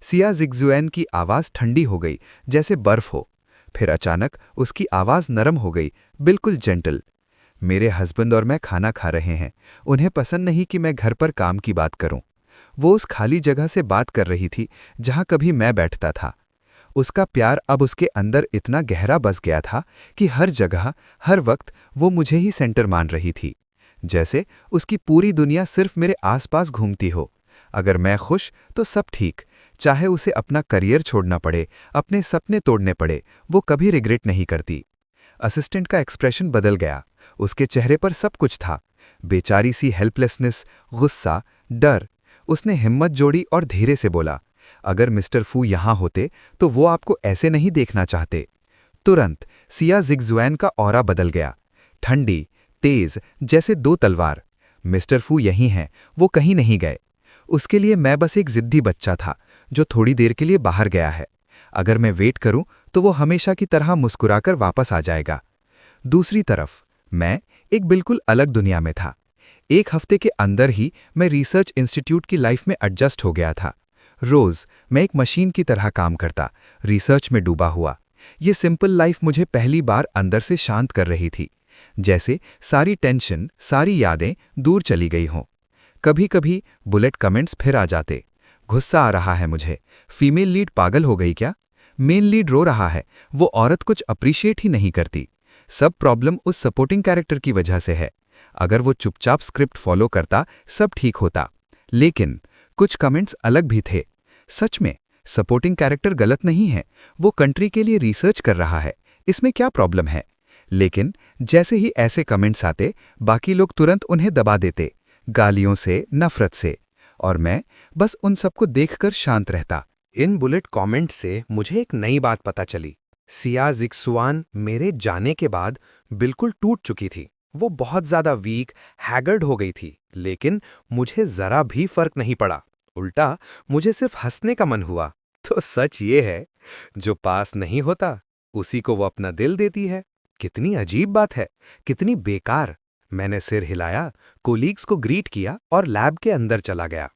सिया जिक्सुआन की आवाज़ ठंडी हो गई, जैसे बर्फ हो। फिर अचानक उसकी आवाज़ नरम हो गई, बिल्कुल जेंटल। मेरे हस्बैंड और मैं खाना खा रहे हैं, उन्हें पसंद नहीं कि मैं घर पर काम की बात करूं। वो उस खाली जगह से बात कर रही थी जहां कभी मैं बैठता था। उसका प्यार अब उसके अंदर इतना गहरा बस गया था कि हर जगह, हर वक्त वो मुझे ही सेंटर मान रही थी, जैसे उसकी पूरी दुनिया सिर्फ मेरे आसपास घूमती हो। अगर मैं खुश तो सब ठीक, चाहे उसे अपना करियर छोड़ना पड़े, अपने सपने तोड़ने पड़े, वो कभी रिग्रेट नहीं करती। असिस्टेंट का एक्सप्रेशन बदल गया, उसके चेहरे पर सब कुछ था, बेचारी सी हेल्पलेसनेस, गुस्सा, डर। उसने हिम्मत जोड़ी और धीरे से बोला, अगर मिस्टर फू यहाँ होते तो वो आपको ऐसे नहीं देखना चाहते। तुरंत सिया जिगजुआन का ऑरा बदल गया। ठंडी, तेज, जैसे दो तलवार। मिस्टर फू यहीं हैं, वो कहीं नहीं गए। उसके लिए मैं बस एक जिद्दी बच्चा था जो थोड़ी देर के लिए बाहर गया है। अगर मैं वेट करूं तो वो हमेशा की तरह मुस्कुराकर वापस आ जाएगा। दूसरी तरफ मैं एक बिल्कुल अलग दुनिया में था। एक हफ्ते के अंदर ही मैं रिसर्च इंस्टीट्यूट की लाइफ में एडजस्ट हो गया था। रोज मैं एक मशीन की तरह काम करता, रिसर्च में डूबा हुआ। ये सिंपल लाइफ मुझे पहली बार अंदर से शांत कर रही थी, जैसे सारी टेंशन, सारी यादें दूर चली गई हों। कभी कभी बुलेट कमेंट्स फिर आ जाते। गुस्सा आ रहा है मुझे, फीमेल लीड पागल हो गई क्या? मेन लीड रो रहा है, वो औरत कुछ अप्रिशिएट ही नहीं करती। सब प्रॉब्लम उस सपोर्टिंग कैरेक्टर की वजह से है। अगर वो चुपचाप स्क्रिप्ट फॉलो करता सब ठीक होता। लेकिन कुछ कमेंट्स अलग भी थे। सच में सपोर्टिंग कैरेक्टर गलत नहीं है, वो कंट्री के लिए रिसर्च कर रहा है, इसमें क्या प्रॉब्लम है? लेकिन जैसे ही ऐसे कमेंट्स आते, बाकी लोग तुरंत उन्हें दबा देते, गालियों से, नफरत से। और मैं बस उन सबको देखकर शांत रहता। इन बुलेट कमेंट से मुझे एक नई बात पता चली। सिया जिक्सुआन मेरे जाने के बाद बिल्कुल टूट चुकी थी। वो बहुत ज्यादा वीक, हैगर्ड हो गई थी, लेकिन मुझे जरा भी फर्क नहीं पड़ा। उल्टा मुझे सिर्फ हंसने का मन हुआ। तो सच ये है, जो पास नहीं होता उसी को वो अपना दिल देती है। कितनी अजीब बात है, कितनी बेकार। मैंने सिर हिलाया, कोलीग्स को ग्रीट किया और लैब के अंदर चला गया।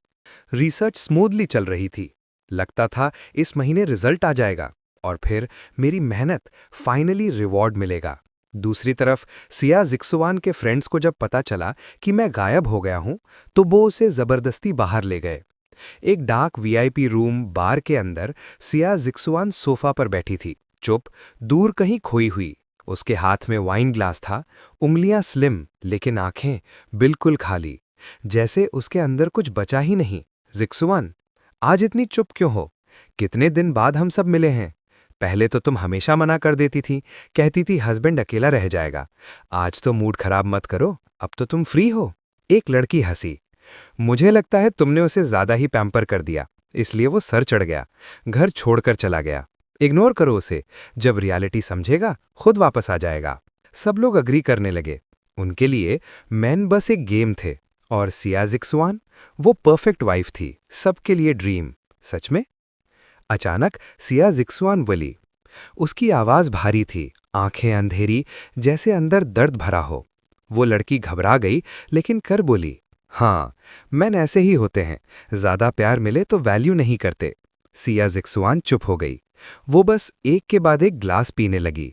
रिसर्च स्मूथली चल रही थी। लगता था इस महीने रिजल्ट आ जाएगा और फिर मेरी मेहनत फाइनली रिवॉर्ड मिलेगा। दूसरी तरफ सिया जिक्सुआन के फ्रेंड्स को जब पता चला कि मैं गायब हो गया हूं, तो वो उसे जबरदस्ती बाहर ले गए। एक डार्क वीआईपी रूम बार के अंदर सिया जिक्सुआन सोफा पर बैठी थी, चुप, दूर कहीं खोई हुई। उसके हाथ में वाइन ग्लास था, उंगलियां स्लिम लेकिन आंखें बिल्कुल खाली, जैसे उसके अंदर कुछ बचा ही नहीं। जिक्सुआन, आज इतनी चुप क्यों हो? कितने दिन बाद हम सब मिले हैं। पहले तो तुम हमेशा मना कर देती थी, कहती थी हस्बैंड अकेला रह जाएगा। आज तो मूड खराब मत करो, अब तो तुम फ्री हो। एक लड़की हंसी। मुझे लगता है तुमने उसे ज्यादा ही पैम्पर कर दिया, इसलिए वो सर चढ़ गया, घर छोड़कर चला गया। इग्नोर करो उसे, जब रियलिटी समझेगा खुद वापस आ जाएगा। सब लोग अग्री करने लगे। उनके लिए मैन बस एक गेम थे और सिया जिक्सुआन वो परफेक्ट वाइफ थी, सबके लिए ड्रीम। सच में? अचानक सिया जिक्सुआन बोली। उसकी आवाज भारी थी, आंखें अंधेरी, जैसे अंदर दर्द भरा हो। वो लड़की घबरा गई लेकिन कर बोली, हाँ, मैन ऐसे ही होते हैं, ज्यादा प्यार मिले तो वैल्यू नहीं करते। सिया जिक्सुआन चुप हो गई। वो बस एक के बाद एक ग्लास पीने लगी।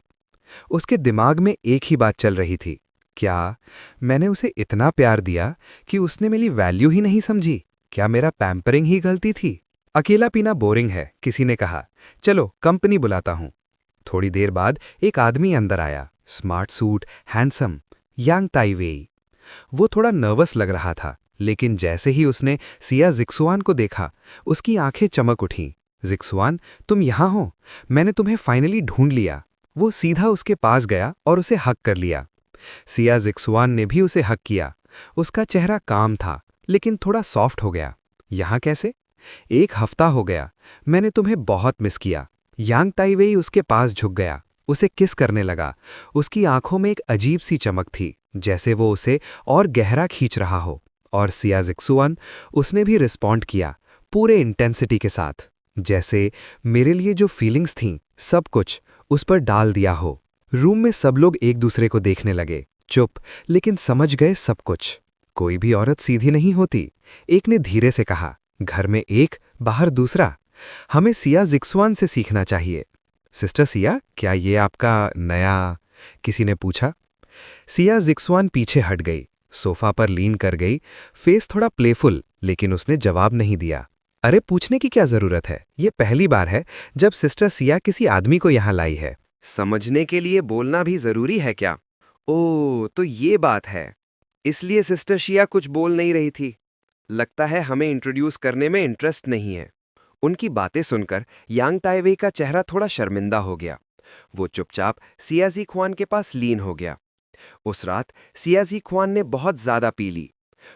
उसके दिमाग में एक ही बात चल रही थी, क्या मैंने उसे इतना प्यार दिया कि उसने मेरी वैल्यू ही नहीं समझी? क्या मेरा पैम्परिंग ही गलती थी? अकेला पीना बोरिंग है, किसी ने कहा। चलो कंपनी बुलाता हूं। थोड़ी देर बाद एक आदमी अंदर आया, स्मार्ट सूट, हैंडसम, यांग ताइवेई। वो थोड़ा नर्वस लग रहा था, लेकिन जैसे ही उसने सिया जिक्सुआन को देखा, उसकी आंखें चमक उठीं। जिक्सुआन, तुम यहां हो, मैंने तुम्हें फाइनली ढूंढ लिया। वो सीधा उसके पास गया और उसे हक कर लिया। सिया जिक्सुआन ने भी उसे हक किया। उसका चेहरा काम था, लेकिन थोड़ा सॉफ्ट हो गया। यहां कैसे? एक हफ्ता हो गया, मैंने तुम्हें बहुत मिस किया। यांग ताइवेई उसके पास झुक गया, उसे किस करने लगा। उसकी आंखों में एक अजीब सी चमक थी, जैसे वो उसे और गहरा खींच रहा हो। और सिया जिक्सुआन, उसने भी रिस्पॉन्ड किया, पूरे इंटेंसिटी के साथ, जैसे मेरे लिए जो फीलिंग्स थीं, सब कुछ उस पर डाल दिया हो। रूम में सब लोग एक दूसरे को देखने लगे, चुप, लेकिन समझ गए सब कुछ। कोई भी औरत सीधी नहीं होती। एक ने धीरे से कहा, घर में एक, बाहर दूसरा। हमें सिया जिक्सुआन से सीखना चाहिए। सिस्टर सिया, क्या ये आपका नया? किसी ने पूछा। सिया जिक्सुआन पीछे हट गई, सोफा पर लीन कर गई, फेस थोड़ा प्लेफुल, लेकिन उसने जवाब नहीं दिया। अरे पूछने की क्या जरूरत है, ये पहली बार है जब सिस्टर सिया किसी आदमी को यहां लाई है। समझने के लिए बोलना भी जरूरी है क्या? ओह, तो ये बात है, इसलिए सिस्टर शिया कुछ बोल नहीं रही थी। लगता है हमें इंट्रोड्यूस करने में इंटरेस्ट नहीं है। उनकी बातें सुनकर यांग ताइवेई का चेहरा थोड़ा शर्मिंदा हो गया। वो चुपचाप सिया ज़िक्वान के पास लीन हो गया। उस रात सिया ज़िक्वान ने बहुत ज्यादा पी ली।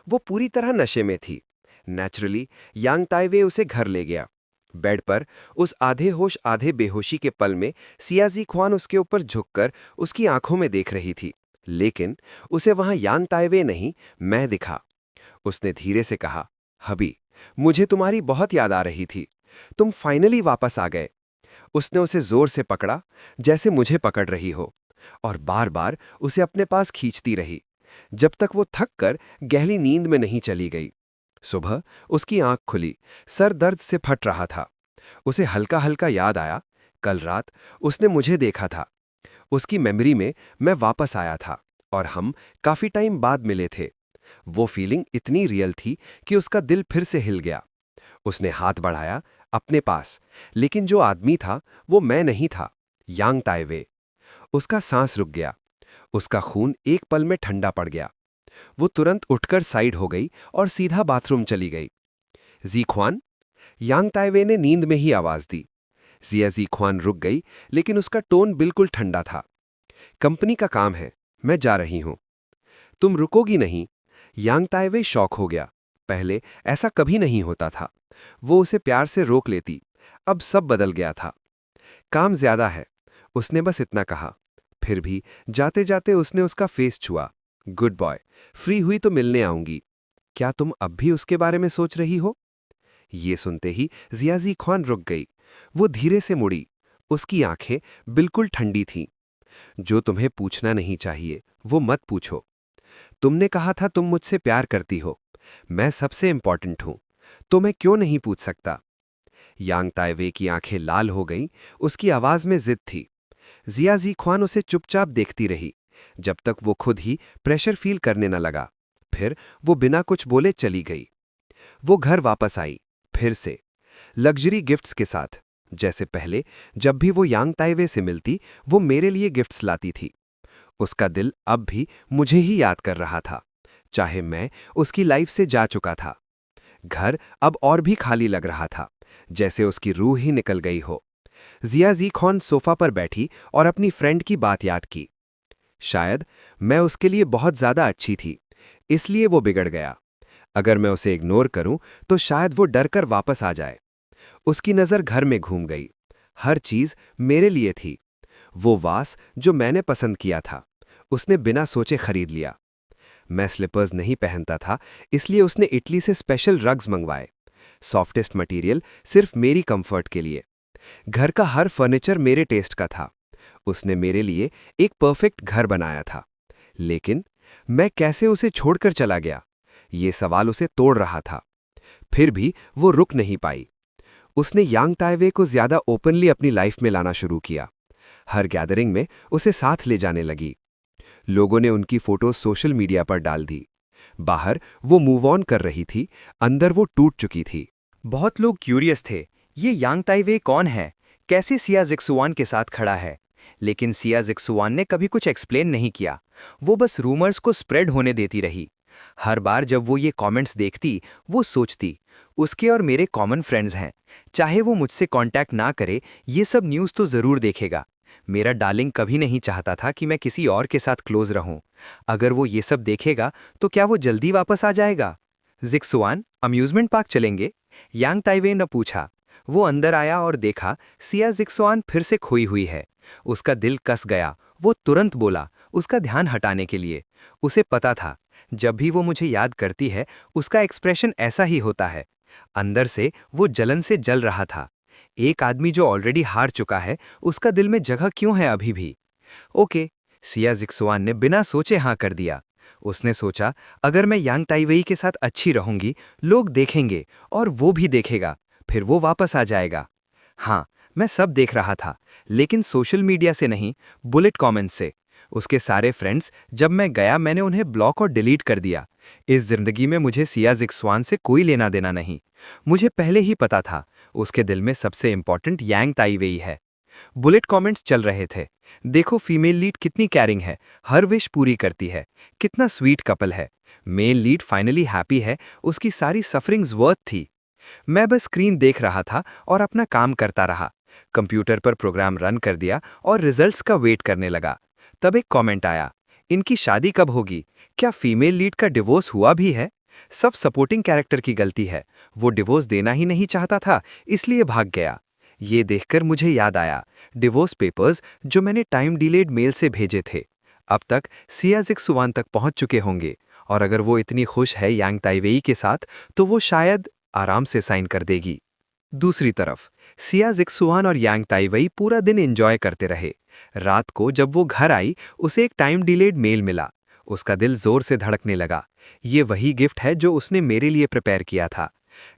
वो पूरी तरह नशे में थी। नेचुरली यांग ताइवेई उसे घर ले गया। बेड पर उस आधे होश आधे बेहोशी के पल में सियाजी ख्वान उसके ऊपर झुककर उसकी आंखों में देख रही थी, लेकिन उसे वहां यांग ताइवे नहीं, मैं दिखा। उसने धीरे से कहा, हबी, मुझे तुम्हारी बहुत याद आ रही थी। तुम फाइनली वापस आ गए। उसने उसे जोर से पकड़ा, जैसे मुझे पकड़ रही हो, और बार बार उसे अपने पास खींचती रही, जब तक वो थक कर गहरी नींद में नहीं चली गई। सुबह उसकी आंख खुली, सर दर्द से फट रहा था। उसे हल्का हल्का याद आया, कल रात उसने मुझे देखा था। उसकी मेमोरी में मैं वापस आया था और हम काफी टाइम बाद मिले थे। वो फीलिंग इतनी रियल थी कि उसका दिल फिर से हिल गया। उसने हाथ बढ़ाया अपने पास, लेकिन जो आदमी था वो मैं नहीं था, यांग ताइवे। उसका सांस रुक गया, उसका खून एक पल में ठंडा पड़ गया। वो तुरंत उठकर साइड हो गई और सीधा बाथरूम चली गई। जी ख्वान, यांग ताइवे ने नींद में ही आवाज दी। जिया जी ख्वान रुक गई, लेकिन उसका टोन बिल्कुल ठंडा था। कंपनी का काम है, मैं जा रही हूं। तुम रुकोगी नहीं? यांग ताइवे शॉक हो गया। पहले ऐसा कभी नहीं होता था। वो उसे प्यार से रोक लेती, अब सब बदल गया था। काम ज्यादा है, उसने बस इतना कहा। फिर भी जाते जाते उसने उसका फेस छुआ। गुड बॉय, फ्री हुई तो मिलने आऊंगी। क्या तुम अब भी उसके बारे में सोच रही हो? ये सुनते ही जियाजी ख्वान रुक गई। वो धीरे से मुड़ी, उसकी आंखें बिल्कुल ठंडी थीं। जो तुम्हें पूछना नहीं चाहिए वो मत पूछो। तुमने कहा था तुम मुझसे प्यार करती हो, मैं सबसे इंपॉर्टेंट हूं, तो मैं क्यों नहीं पूछ सकता? यांग ताइवे की आंखें लाल हो गईं, उसकी आवाज में जिद थी। जियाजी ख्वान उसे चुपचाप देखती रही, जब तक वो खुद ही प्रेशर फील करने न लगा। फिर वो बिना कुछ बोले चली गई। वो घर वापस आई, फिर से लग्जरी गिफ्ट्स के साथ। जैसे पहले जब भी वो यांग ताइवे से मिलती, वो मेरे लिए गिफ्ट्स लाती थी। उसका दिल अब भी मुझे ही याद कर रहा था, चाहे मैं उसकी लाइफ से जा चुका था। घर अब और भी खाली लग रहा था, जैसे उसकी रूह ही निकल गई हो। जिया जी ख्वान सोफा पर बैठी और अपनी फ्रेंड की बात याद की। शायद मैं उसके लिए बहुत ज्यादा अच्छी थी, इसलिए वो बिगड़ गया। अगर मैं उसे इग्नोर करूं तो शायद वो डरकर वापस आ जाए। उसकी नज़र घर में घूम गई। हर चीज मेरे लिए थी। वो वास जो मैंने पसंद किया था, उसने बिना सोचे खरीद लिया। मैं स्लीपर्स नहीं पहनता था, इसलिए उसने इटली से स्पेशल रग्स मंगवाए, सॉफ्टेस्ट मटेरियल सिर्फ मेरी कंफर्ट के लिए। घर का हर फर्नीचर मेरे टेस्ट का था। उसने मेरे लिए एक परफेक्ट घर बनाया था। लेकिन मैं कैसे उसे छोड़कर चला गया, ये सवाल उसे तोड़ रहा था। फिर भी वो रुक नहीं पाई। उसने यांग ताइवे को ज्यादा ओपनली अपनी लाइफ में लाना शुरू किया। हर गैदरिंग में उसे साथ ले जाने लगी। लोगों ने उनकी फोटो सोशल मीडिया पर डाल दी। बाहर वो मूव ऑन कर रही थी, अंदर वो टूट चुकी थी। बहुत लोग क्यूरियस थे, ये यांग ताइवे कौन है, कैसे सिया जिक्सुआन के साथ खड़ा है। लेकिन सिया जिक्सुआन ने कभी कुछ एक्सप्लेन नहीं किया। वो बस रूमर्स को स्प्रेड होने देती रही। हर बार जब वो ये कमेंट्स देखती, वो सोचती, उसके और मेरे कॉमन फ्रेंड्स हैं, चाहे वो मुझसे कांटेक्ट ना करे, ये सब न्यूज़ तो ज़रूर देखेगा। मेरा डार्लिंग कभी नहीं चाहता था कि मैं किसी और के साथ क्लोज रहूं। अगर वो ये सब देखेगा तो क्या वो जल्दी वापस आ जाएगा? जिक्सुआन, अम्यूजमेंट पार्क चलेंगे? यांग ताइवे ने पूछा। वो अंदर आया और देखा सिया जिक्सुआन फिर से खोई हुई है। उसका दिल कस गया। वो तुरंत बोला, उसका ध्यान हटाने के लिए। उसे पता था, जब भी वो मुझे याद करती है, उसका एक्सप्रेशन ऐसा ही होता है। अंदर से वो जलन से जल रहा था। एक आदमी जो ऑलरेडी हार चुका है, उसका दिल में जगह क्यों है अभी भी? ओके, सिया जिक्सुआन ने बिना सोचे हाँ कर दिया। उसने सोचा, अगर मैं यांग ताइवेई के साथ अच्छी रहूंगी, लोग देखेंगे और वो भी देखेगा, फिर वो वापस आ जाएगा। हाँ, मैं सब देख रहा था, लेकिन सोशल मीडिया से नहीं, बुलेट कमेंट्स से। उसके सारे फ्रेंड्स, जब मैं गया मैंने उन्हें ब्लॉक और डिलीट कर दिया। इस जिंदगी में मुझे सिया जिक्सुआन से कोई लेना देना नहीं। मुझे पहले ही पता था, उसके दिल में सबसे इंपॉर्टेंट यांग ताइवेई है। बुलेट कमेंट्स चल रहे थे, देखो फीमेल लीड कितनी कैरिंग है, हर विश पूरी करती है, कितना स्वीट कपल है, मेल लीड फाइनली हैप्पी है, उसकी सारी सफरिंग्स वर्थ थी। मैं बस स्क्रीन देख रहा था और अपना काम करता रहा। कंप्यूटर पर प्रोग्राम रन कर दिया और रिजल्ट्स का वेट करने लगा। तब एक कमेंट आया, इनकी शादी कब होगी? क्या फीमेल लीड का डिवोर्स हुआ भी है? सब सपोर्टिंग कैरेक्टर की गलती है। वो डिवोर्स देना ही नहीं चाहता था, इसलिए भाग गया। ये देखकर मुझे याद आया, डिवोर्स पेपर्स जो मैंने टाइम डिलेड मेल से भेजे थे, अब तक सिया जिक्सुआन तक पहुंच चुके होंगे। और अगर वो इतनी खुश है यांग ताइवेई के साथ, तो वो शायद आराम से साइन कर देगी। दूसरी तरफ सिया जिक्सुआन और यांग ताइवेई पूरा दिन एंजॉय करते रहे। रात को जब वो घर आई, उसे एक टाइम डिलेड मेल मिला। उसका दिल जोर से धड़कने लगा। ये वही गिफ्ट है जो उसने मेरे लिए प्रिपेयर किया था।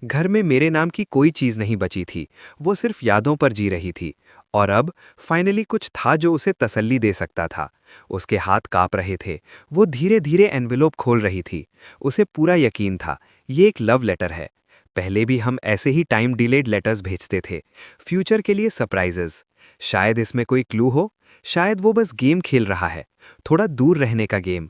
घर में मेरे नाम की कोई चीज नहीं बची थी, वो सिर्फ यादों पर जी रही थी। और अब फाइनली कुछ था जो उसे तसल्ली दे सकता था। उसके हाथ कांप रहे थे, वो धीरे धीरे एनवेलोप खोल रही थी। उसे पूरा यकीन था, ये एक लव लेटर है। पहले भी हम ऐसे ही टाइम डिलेड लेटर्स भेजते थे, फ्यूचर के लिए सरप्राइजेस। शायद इसमें कोई क्लू हो, शायद वो बस गेम खेल रहा है, थोड़ा दूर रहने का गेम।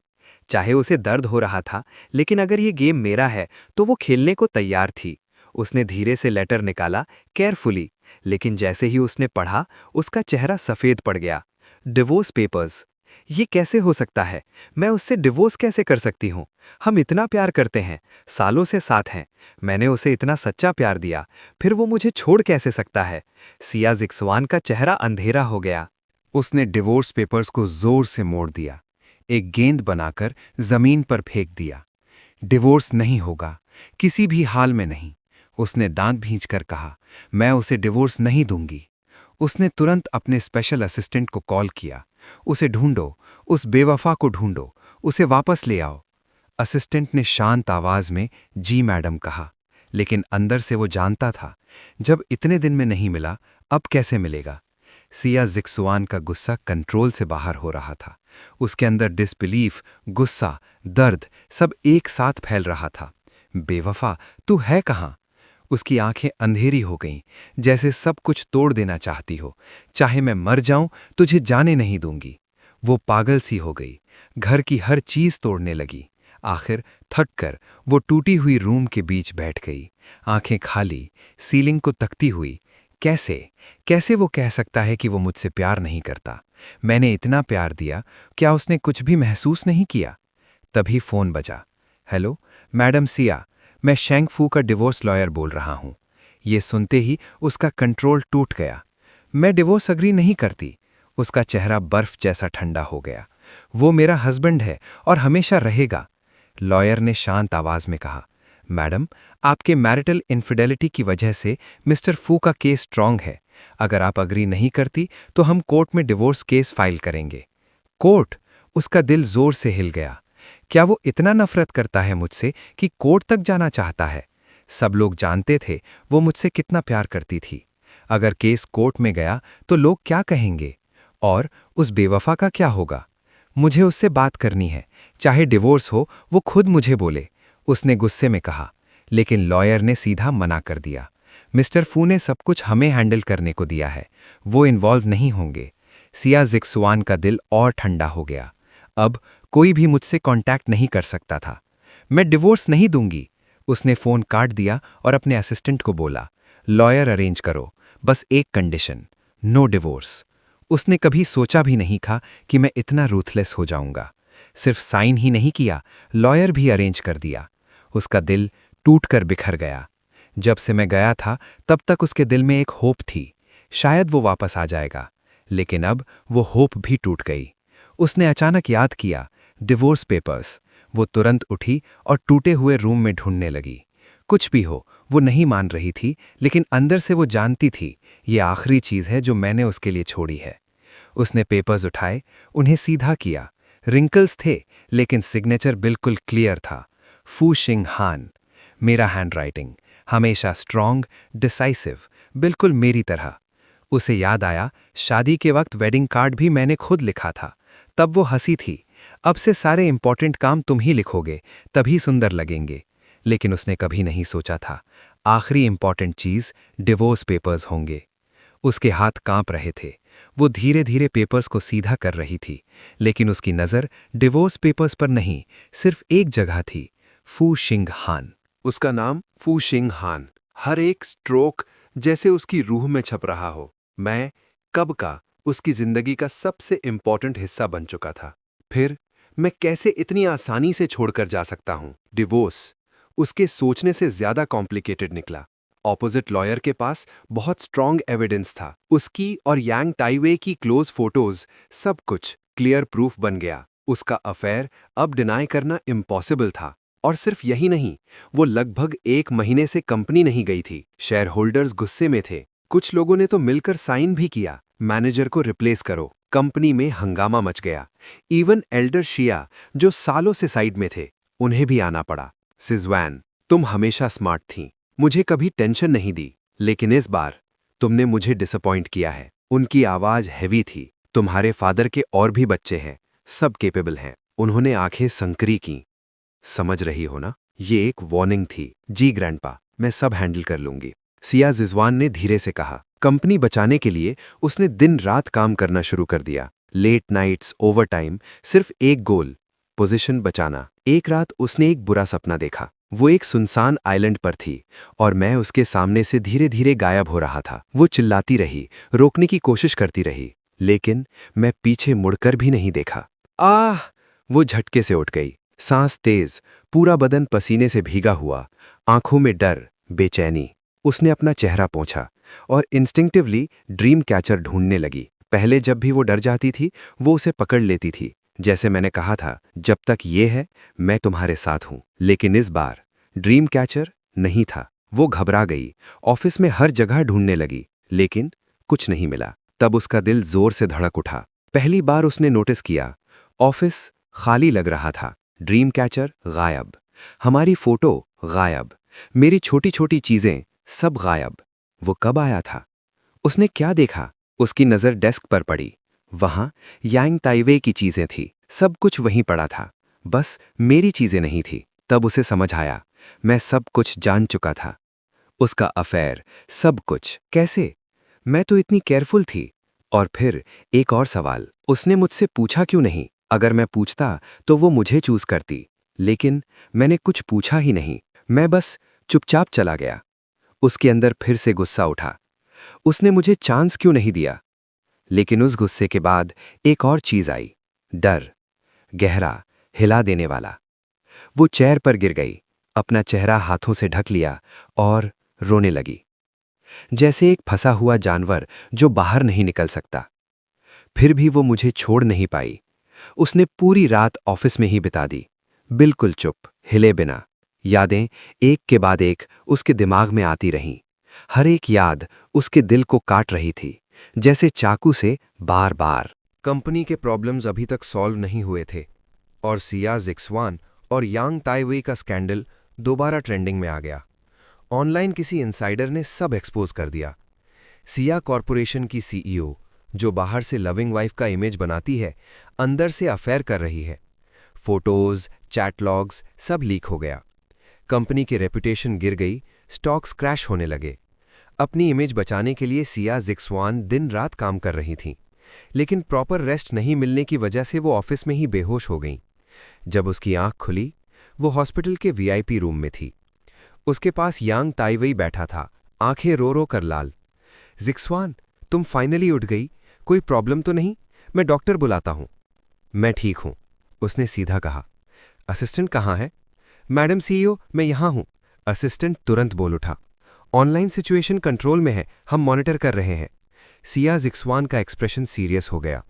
चाहे उसे दर्द हो रहा था, लेकिन अगर ये गेम मेरा है तो वो खेलने को तैयार थी। उसने धीरे से लेटर निकाला, केयरफुली, लेकिन जैसे ही उसने पढ़ा, उसका चेहरा सफ़ेद पड़ गया। Divorce papers. ये कैसे हो सकता है? मैं उससे डिवोर्स कैसे कर सकती हूँ? हम इतना प्यार करते हैं, सालों से साथ हैं। मैंने उसे इतना सच्चा प्यार दिया, फिर वो मुझे छोड़ कैसे सकता है? सिया जिक्सुआन का चेहरा अंधेरा हो गया। उसने डिवोर्स पेपर्स को जोर से मोड़ दिया, एक गेंद बनाकर जमीन पर फेंक दिया। डिवोर्स नहीं होगा, किसी भी हाल में नहीं। उसने दांत भींचकर कहा, मैं उसे डिवोर्स नहीं दूंगी। उसने तुरंत अपने स्पेशल असिस्टेंट को कॉल किया, उसे ढूंढो, उस बेवफा को ढूंढो, उसे वापस ले आओ। असिस्टेंट ने शांत आवाज में जी मैडम कहा, लेकिन अंदर से वो जानता था, जब इतने दिन में नहीं मिला, अब कैसे मिलेगा। सिया जिक्सुआन का गुस्सा कंट्रोल से बाहर हो रहा था। उसके अंदर डिसबिलीफ, गुस्सा, दर्द सब एक साथ फैल रहा था। बेवफा, तू है कहाँ? उसकी आंखें अंधेरी हो गईं, जैसे सब कुछ तोड़ देना चाहती हो। चाहे मैं मर जाऊं, तुझे जाने नहीं दूंगी। वो पागल सी हो गई, घर की हर चीज तोड़ने लगी। आखिर थक कर वो टूटी हुई रूम के बीच बैठ गई, आंखें खाली, सीलिंग को तकती हुई। कैसे कैसे वो कह सकता है कि वो मुझसे प्यार नहीं करता? मैंने इतना प्यार दिया, क्या उसने कुछ भी महसूस नहीं किया? तभी फोन बजा। हेलो मैडम सिया, मैं शेंग फू का डिवोर्स लॉयर बोल रहा हूं। ये सुनते ही उसका कंट्रोल टूट गया। मैं डिवोर्स अग्री नहीं करती। उसका चेहरा बर्फ जैसा ठंडा हो गया। वो मेरा हस्बैंड है और हमेशा रहेगा। लॉयर ने शांत आवाज में कहा, मैडम, आपके मैरिटल इनफिडेलिटी की वजह से मिस्टर फू का केस स्ट्रांग है। अगर आप अग्री नहीं करती तो हम कोर्ट में डिवोर्स केस फाइल करेंगे। कोर्ट? उसका दिल जोर से हिल गया। क्या वो इतना नफरत करता है मुझसे कि कोर्ट तक जाना चाहता है? सब लोग जानते थे वो मुझसे कितना प्यार करती थी। अगर केस कोर्ट में गया तो लोग क्या कहेंगे? और उस बेवफा का क्या होगा? मुझे उससे बात करनी है, चाहे डिवोर्स हो, वो खुद मुझे बोले, उसने गुस्से में कहा। लेकिन लॉयर ने सीधा मना कर दिया। मिस्टर फू ने सब कुछ हमें हैंडल करने को दिया है, वो इन्वॉल्व नहीं होंगे। सिया जिक्सुआन का दिल और ठंडा हो गया। अब कोई भी मुझसे कांटेक्ट नहीं कर सकता था। मैं डिवोर्स नहीं दूंगी। उसने फोन काट दिया और अपने असिस्टेंट को बोला, लॉयर अरेंज करो, बस एक कंडीशन, नो डिवोर्स। उसने कभी सोचा भी नहीं था कि मैं इतना रूथलेस हो जाऊंगा। सिर्फ साइन ही नहीं किया, लॉयर भी अरेंज कर दिया। उसका दिल टूटकर बिखर गया। जब से मैं गया था तब तक उसके दिल में एक होप थी, शायद वो वापस आ जाएगा। लेकिन अब वो होप भी टूट गई। उसने अचानक याद किया, डिवोर्स पेपर्स। वो तुरंत उठी और टूटे हुए रूम में ढूंढने लगी। कुछ भी हो, वो नहीं मान रही थी, लेकिन अंदर से वो जानती थी, ये आखिरी चीज़ है जो मैंने उसके लिए छोड़ी है। उसने पेपर्स उठाए, उन्हें सीधा किया। रिंकल्स थे, लेकिन सिग्नेचर बिल्कुल क्लियर था, फू शिंग हान। मेरा हैंडराइटिंग, हमेशा स्ट्रॉन्ग, डिसाइसिव, बिल्कुल मेरी तरह। उसे याद आया, शादी के वक्त वेडिंग कार्ड भी मैंने खुद लिखा था। तब वो हंसी थी, अब से सारे इंपॉर्टेंट काम तुम ही लिखोगे, तभी सुंदर लगेंगे। लेकिन उसने कभी नहीं सोचा था, आखिरी इंपॉर्टेंट चीज डिवोर्स पेपर्स होंगे। उसके हाथ कांप रहे थे। वो धीरे धीरे पेपर्स को सीधा कर रही थी, लेकिन उसकी नज़र डिवोर्स पेपर्स पर नहीं, सिर्फ एक जगह थी, फू शिंग हान। उसका नाम फू शिंग हान हर एक स्ट्रोक जैसे उसकी रूह में छप रहा हो। मैं कब का उसकी जिंदगी का सबसे इंपॉर्टेंट हिस्सा बन चुका था। फिर मैं कैसे इतनी आसानी से छोड़कर जा सकता हूं? डिवोर्स, उसके सोचने से ज्यादा कॉम्प्लिकेटेड निकला। ऑपोजिट लॉयर के पास बहुत स्ट्रॉन्ग एविडेंस था। उसकी और यांग ताइवे की क्लोज फोटोज, सब कुछ क्लियर प्रूफ बन गया। उसका अफेयर अब डिनाई करना इम्पॉसिबल था। और सिर्फ यही नहीं, वो लगभग 1 महीने से कंपनी नहीं गई थी। शेयर होल्डर्स गुस्से में थे। कुछ लोगों ने तो मिलकर साइन भी किया, मैनेजर को रिप्लेस करो। कंपनी में हंगामा मच गया। इवन एल्डर शिया, जो सालों से साइड में थे, उन्हें भी आना पड़ा। सिजवान, तुम हमेशा स्मार्ट थीं, मुझे कभी टेंशन नहीं दी, लेकिन इस बार तुमने मुझे डिसअपॉइंट किया है। उनकी आवाज हैवी थी। तुम्हारे फादर के और भी बच्चे हैं, सब केपेबल हैं। उन्होंने आंखें संकरी की। समझ रही हो ना, ये एक वार्निंग थी। जी ग्रैंडपा, मैं सब हैंडल कर लूंगी, सिया जिजवान ने धीरे से कहा। कंपनी बचाने के लिए उसने दिन रात काम करना शुरू कर दिया। लेट नाइट्स, ओवरटाइम, सिर्फ एक गोल, पोजीशन बचाना। एक रात उसने एक बुरा सपना देखा। वो एक सुनसान आइलैंड पर थी और मैं उसके सामने से धीरे धीरे गायब हो रहा था। वो चिल्लाती रही, रोकने की कोशिश करती रही, लेकिन मैं पीछे मुड़कर भी नहीं देखा। आह! वो झटके से उठ गई, सांस तेज, पूरा बदन पसीने से भीगा हुआ, आंखों में डर, बेचैनी। उसने अपना चेहरा पोंछा और इंस्टिंक्टिवली ड्रीम कैचर ढूंढने लगी। पहले जब भी वो डर जाती थी, वो उसे पकड़ लेती थी। जैसे मैंने कहा था, जब तक ये है, मैं तुम्हारे साथ हूं। लेकिन इस बार ड्रीम कैचर नहीं था। वो घबरा गई, ऑफिस में हर जगह ढूंढने लगी, लेकिन कुछ नहीं मिला। तब उसका दिल जोर से धड़क उठा। पहली बार उसने नोटिस किया, ऑफिस खाली लग रहा था। ड्रीम कैचर गायब, हमारी फोटो गायब, मेरी छोटी छोटी चीजें सब गायब। वो कब आया था? उसने क्या देखा? उसकी नजर डेस्क पर पड़ी। वहां यांग ताइवे की चीजें थी, सब कुछ वहीं पड़ा था, बस मेरी चीजें नहीं थी। तब उसे समझ आया, मैं सब कुछ जान चुका था। उसका अफेयर, सब कुछ। कैसे? मैं तो इतनी केयरफुल थी। और फिर एक और सवाल, उसने मुझसे पूछा क्यों नहीं? अगर मैं पूछता तो वो मुझे चूज करती, लेकिन मैंने कुछ पूछा ही नहीं। मैं बस चुपचाप चला गया। उसके अंदर फिर से गुस्सा उठा। उसने मुझे चांस क्यों नहीं दिया? लेकिन उस गुस्से के बाद एक और चीज आई, डर, गहरा, हिला देने वाला। वो चेयर पर गिर गई, अपना चेहरा हाथों से ढक लिया और रोने लगी, जैसे एक फंसा हुआ जानवर जो बाहर नहीं निकल सकता। फिर भी वो मुझे छोड़ नहीं पाई। उसने पूरी रात ऑफिस में ही बिता दी, बिल्कुल चुप, हिले बिना। यादें एक के बाद एक उसके दिमाग में आती रहीं। हर एक याद उसके दिल को काट रही थी, जैसे चाकू से बार बार। कंपनी के प्रॉब्लम्स अभी तक सॉल्व नहीं हुए थे और सिया जिक्सवान और यांग ताइवे का स्कैंडल दोबारा ट्रेंडिंग में आ गया। ऑनलाइन किसी इनसाइडर ने सब एक्सपोज कर दिया। सिया कॉरपोरेशन की सीईओ, जो बाहर से लविंग वाइफ का इमेज बनाती है, अंदर से अफेयर कर रही है। फोटोज, चैट लॉग्स सब लीक हो गया। कंपनी की रेपुटेशन गिर गई, स्टॉक्स क्रैश होने लगे। अपनी इमेज बचाने के लिए सिया जिक्सवान दिन रात काम कर रही थीं, लेकिन प्रॉपर रेस्ट नहीं मिलने की वजह से वो ऑफिस में ही बेहोश हो गईं। जब उसकी आंख खुली, वो हॉस्पिटल के वीआईपी रूम में थी। उसके पास यांग ताइवेई बैठा था, आंखें रो रो कर लाल। जिक्सवान, तुम फाइनली उठ गई, कोई प्रॉब्लम तो नहीं? मैं डॉक्टर बुलाता हूं। मैं ठीक हूं, उसने सीधा कहा। असिस्टेंट कहाँ है? मैडम सीईओ, मैं यहां हूं। असिस्टेंट तुरंत बोल उठा। ऑनलाइन सिचुएशन कंट्रोल में है, हम मॉनिटर कर रहे हैं। सिया जिक्सवान का एक्सप्रेशन सीरियस हो गया।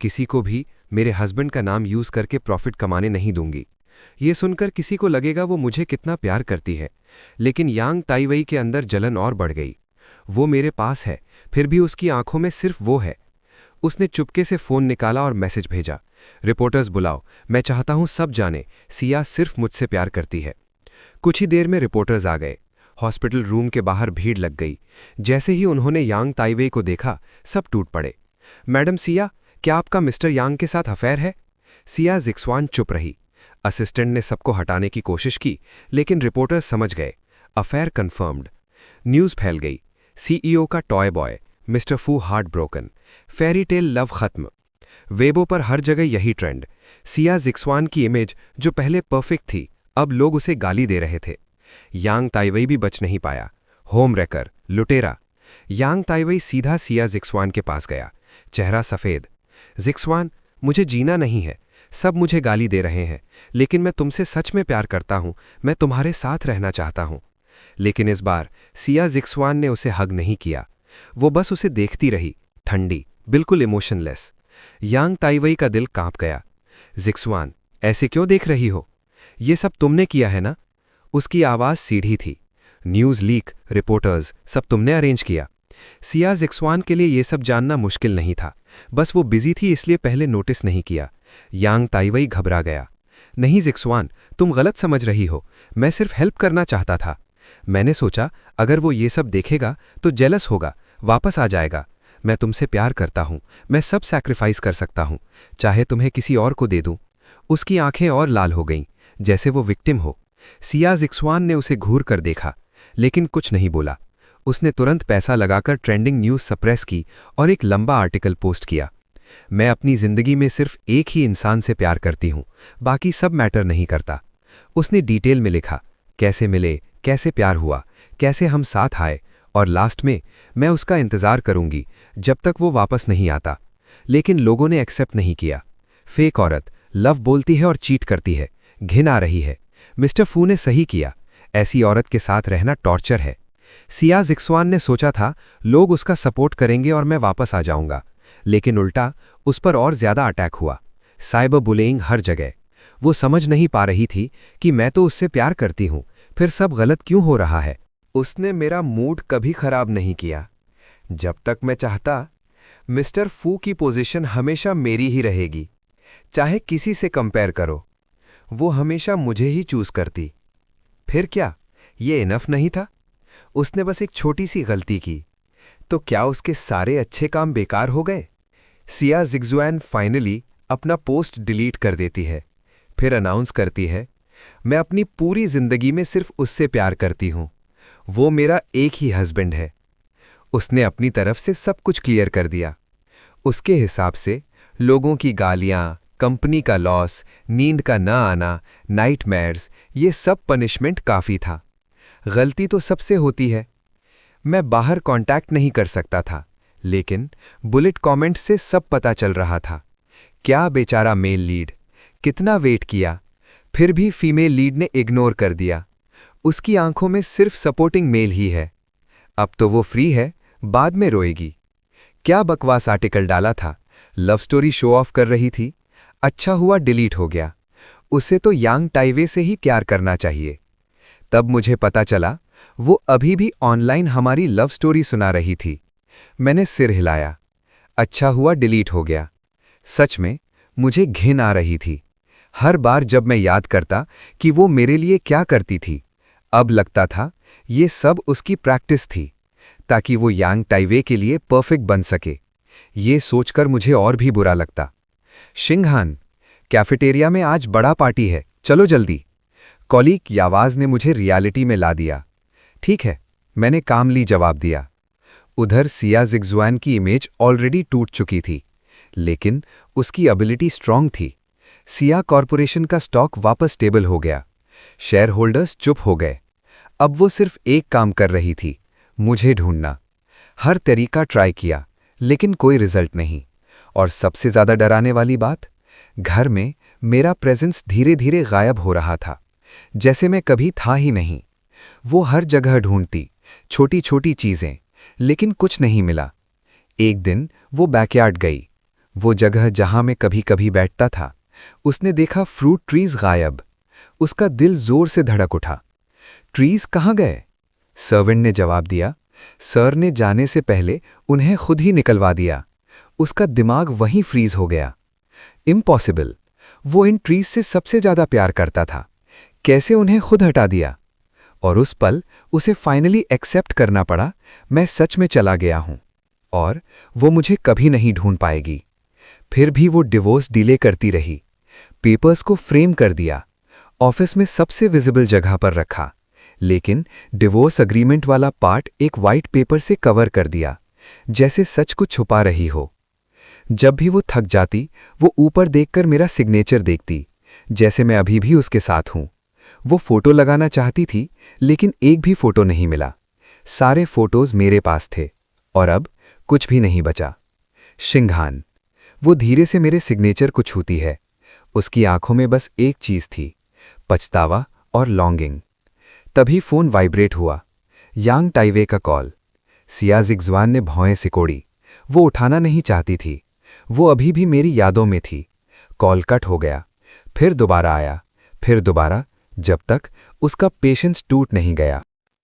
किसी को भी मेरे हस्बैंड का नाम यूज करके प्रॉफिट कमाने नहीं दूंगी। ये सुनकर किसी को लगेगा वो मुझे कितना प्यार करती है, लेकिन यांग ताइवेई के अंदर जलन और बढ़ गई। वो मेरे पास है, फिर भी उसकी आंखों में सिर्फ वो है। उसने चुपके से फोन निकाला और मैसेज भेजा, रिपोर्टर्स बुलाओ, मैं चाहता हूं सब जाने, सिया सिर्फ मुझसे प्यार करती है। कुछ ही देर में रिपोर्टर्स आ गए। हॉस्पिटल रूम के बाहर भीड़ लग गई। जैसे ही उन्होंने यांग ताइवेई को देखा, सब टूट पड़े। मैडम सिया, क्या आपका मिस्टर यांग के साथ अफेयर है? सिया जिक्सवान चुप रही। असिस्टेंट ने सबको हटाने की कोशिश की, लेकिन रिपोर्टर्स समझ गए, अफेयर कंफर्म्ड। न्यूज़ फैल गई, सीईओ का टॉय बॉय मिस्टर फू heart broken, fairy tale love खत्म। वेबो पर हर जगह यही ट्रेंड। सिया जिक्सवान की इमेज जो पहले परफेक्ट थी, अब लोग उसे गाली दे रहे थे। यांग ताइवेई भी बच नहीं पाया, होम रेकर, लुटेरा। यांग ताइवेई सीधा सिया जिक्सवान के पास गया, चेहरा सफ़ेद। जिक्सवान, मुझे जीना नहीं है, सब मुझे गाली दे रहे हैं, लेकिन मैं तुमसे सच में प्यार करता हूं, मैं तुम्हारे साथ रहना चाहता हूं। लेकिन इस बार सिया जिक्सवान ने उसे हग नहीं किया। वो बस उसे देखती रही, ठंडी, बिल्कुल इमोशनलेस। यांग ताइवई का दिल कांप गया। जिक्सवान, ऐसे क्यों देख रही हो? ये सब तुमने किया है ना? उसकी आवाज़ सीधी थी। न्यूज़ लीक, रिपोर्टर्स, सब तुमने अरेंज किया। सिया जिक्सवान के लिए ये सब जानना मुश्किल नहीं था, बस वो बिजी थी इसलिए पहले नोटिस नहीं किया। यांग ताइवई घबरा गया। नहीं जिक्सवान, तुम गलत समझ रही हो, मैं सिर्फ हेल्प करना चाहता था। मैंने सोचा अगर वो ये सब देखेगा तो जेलस होगा, वापस आ जाएगा। मैं तुमसे प्यार करता हूं, मैं सब सैक्रिफाइस कर सकता हूं, चाहे तुम्हें किसी और को दे दूं। उसकी आंखें और लाल हो गईं, जैसे वो विक्टिम हो। सिया जिक्सवान ने उसे घूर कर देखा, लेकिन कुछ नहीं बोला। उसने तुरंत पैसा लगाकर ट्रेंडिंग न्यूज़ सप्रेस की और एक लंबा आर्टिकल पोस्ट किया। मैं अपनी जिंदगी में सिर्फ एक ही इंसान से प्यार करती हूं, बाकी सब मैटर नहीं करता। उसने डिटेल में लिखा, कैसे मिले, कैसे प्यार हुआ, कैसे हम साथ आए, और लास्ट में, मैं उसका इंतजार करूंगी जब तक वो वापस नहीं आता। लेकिन लोगों ने एक्सेप्ट नहीं किया। फेक औरत, लव बोलती है और चीट करती है, घिन आ रही है। मिस्टर फू ने सही किया, ऐसी औरत के साथ रहना टॉर्चर है। सिया जिक्सवान ने सोचा था लोग उसका सपोर्ट करेंगे और मैं वापस आ जाऊंगा, लेकिन उल्टा उस पर और ज्यादा अटैक हुआ। साइबर बुलिंग हर जगह। वो समझ नहीं पा रही थी कि मैं तो उससे प्यार करती हूं, फिर सब गलत क्यों हो रहा है। उसने मेरा मूड कभी खराब नहीं किया। जब तक मैं चाहता, मिस्टर फू की पोजीशन हमेशा मेरी ही रहेगी, चाहे किसी से कंपेयर करो। वो हमेशा मुझे ही चूज करती। फिर क्या, ये इनफ नहीं था? उसने बस एक छोटी सी गलती की, तो क्या उसके सारे अच्छे काम बेकार हो गए? सिया जिक्सवान फाइनली अपना पोस्ट डिलीट कर देती है, फिर अनाउंस करती है, मैं अपनी पूरी जिंदगी में सिर्फ उससे प्यार करती हूं, वो मेरा एक ही हस्बैंड है। उसने अपनी तरफ से सब कुछ क्लियर कर दिया। उसके हिसाब से लोगों की गालियां, कंपनी का लॉस, नींद का न आना, नाइटमेयर्स, ये सब पनिशमेंट काफ़ी था। गलती तो सबसे होती है। मैं बाहर कांटेक्ट नहीं कर सकता था, लेकिन बुलेट कमेंट से सब पता चल रहा था। क्या बेचारा मेल लीड, कितना वेट किया, फिर भी फीमेल लीड ने इग्नोर कर दिया। उसकी आंखों में सिर्फ सपोर्टिंग मेल ही है। अब तो वो फ्री है, बाद में रोएगी। क्या बकवास आर्टिकल डाला था, लव स्टोरी शो ऑफ कर रही थी। अच्छा हुआ डिलीट हो गया। उसे तो यांग ताइवे से ही प्यार करना चाहिए। तब मुझे पता चला वो अभी भी ऑनलाइन हमारी लव स्टोरी सुना रही थी। मैंने सिर हिलाया। अच्छा हुआ डिलीट हो गया। सच में मुझे घिन आ रही थी। हर बार जब मैं याद करता कि वो मेरे लिए क्या करती थी, अब लगता था ये सब उसकी प्रैक्टिस थी, ताकि वो यांग ताइवे के लिए परफेक्ट बन सके। ये सोचकर मुझे और भी बुरा लगता। शिंगहान, कैफेटेरिया में आज बड़ा पार्टी है, चलो जल्दी। कॉलीग की आवाज़ ने मुझे रियलिटी में ला दिया। ठीक है, मैंने कामली जवाब दिया। उधर सिया जिक्सवान की इमेज ऑलरेडी टूट चुकी थी, लेकिन उसकी एबिलिटी स्ट्रांग थी। सिया कॉरपोरेशन का स्टॉक वापस स्टेबल हो गया। शेयर होल्डर्स चुप हो गए। अब वो सिर्फ एक काम कर रही थी, मुझे ढूंढना। हर तरीका ट्राई किया, लेकिन कोई रिजल्ट नहीं। और सबसे ज्यादा डराने वाली बात, घर में मेरा प्रेजेंस धीरे धीरे गायब हो रहा था, जैसे मैं कभी था ही नहीं। वो हर जगह ढूंढती, छोटी छोटी चीजें, लेकिन कुछ नहीं मिला। एक दिन वो बैकयार्ड गई, वो जगह जहां मैं कभी कभी बैठता था। उसने देखा फ्रूट ट्रीज गायब। उसका दिल जोर से धड़क उठा। ट्रीज कहाँ गए? सर्वेंट ने जवाब दिया, सर ने जाने से पहले उन्हें खुद ही निकलवा दिया। उसका दिमाग वहीं फ्रीज हो गया। इम्पॉसिबल, वो इन ट्रीज से सबसे ज्यादा प्यार करता था, कैसे उन्हें खुद हटा दिया? और उस पल उसे फाइनली एक्सेप्ट करना पड़ा, मैं सच में चला गया हूं और वो मुझे कभी नहीं ढूंढ पाएगी। फिर भी वो डिवोर्स डिले करती रही। पेपर्स को फ्रेम कर दिया, ऑफिस में सबसे विजिबल जगह पर रखा, लेकिन डिवोर्स अग्रीमेंट वाला पार्ट एक वाइट पेपर से कवर कर दिया, जैसे सच को छुपा रही हो। जब भी वो थक जाती, वो ऊपर देखकर मेरा सिग्नेचर देखती, जैसे मैं अभी भी उसके साथ हूं। वो फोटो लगाना चाहती थी, लेकिन एक भी फोटो नहीं मिला। सारे फोटोज मेरे पास थे और अब कुछ भी नहीं बचा। शिंगहान, वो धीरे से मेरे सिग्नेचर को छूती है। उसकी आंखों में बस एक चीज थी, पछतावा और लॉन्गिंग। तभी फोन वाइब्रेट हुआ। यांग टाइवे का कॉल। सिया जिग्जवान ने भौएं सिकोड़ी। वो उठाना नहीं चाहती थी। वो अभी भी मेरी यादों में थी। कॉल कट हो गया। फिर दोबारा आया, फिर दोबारा, जब तक उसका पेशेंस टूट नहीं गया।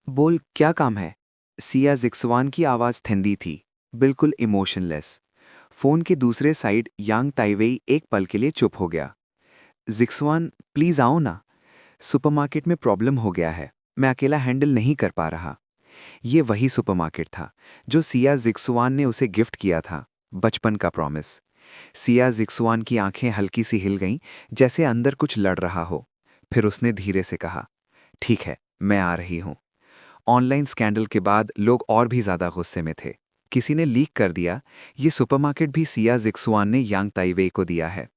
बोल, क्या काम है? सिया जिक्सवान की आवाज़ ठंडी थी, बिल्कुल इमोशनलेस। फोन के दूसरे साइड यांग ताइवेई एक पल के लिए चुप हो गया। जिक्सवान, प्लीज़ आओ ना। सुपरमार्केट में प्रॉब्लम हो गया है, मैं अकेला हैंडल नहीं कर पा रहा। ये वही सुपरमार्केट था जो सिया जिक्सवान ने उसे गिफ्ट किया था, बचपन का प्रॉमिस। सिया जिक्सवान की आंखें हल्की सी हिल गईं, जैसे अंदर कुछ लड़ रहा हो। फिर उसने धीरे से कहा, ठीक है, मैं आ रही हूं। ऑनलाइन स्कैंडल के बाद लोग और भी ज्यादा गुस्से में थे। किसी ने लीक कर दिया, ये सुपरमार्केट भी सिया जिक्सवान ने यांग ताइवेई को दिया है।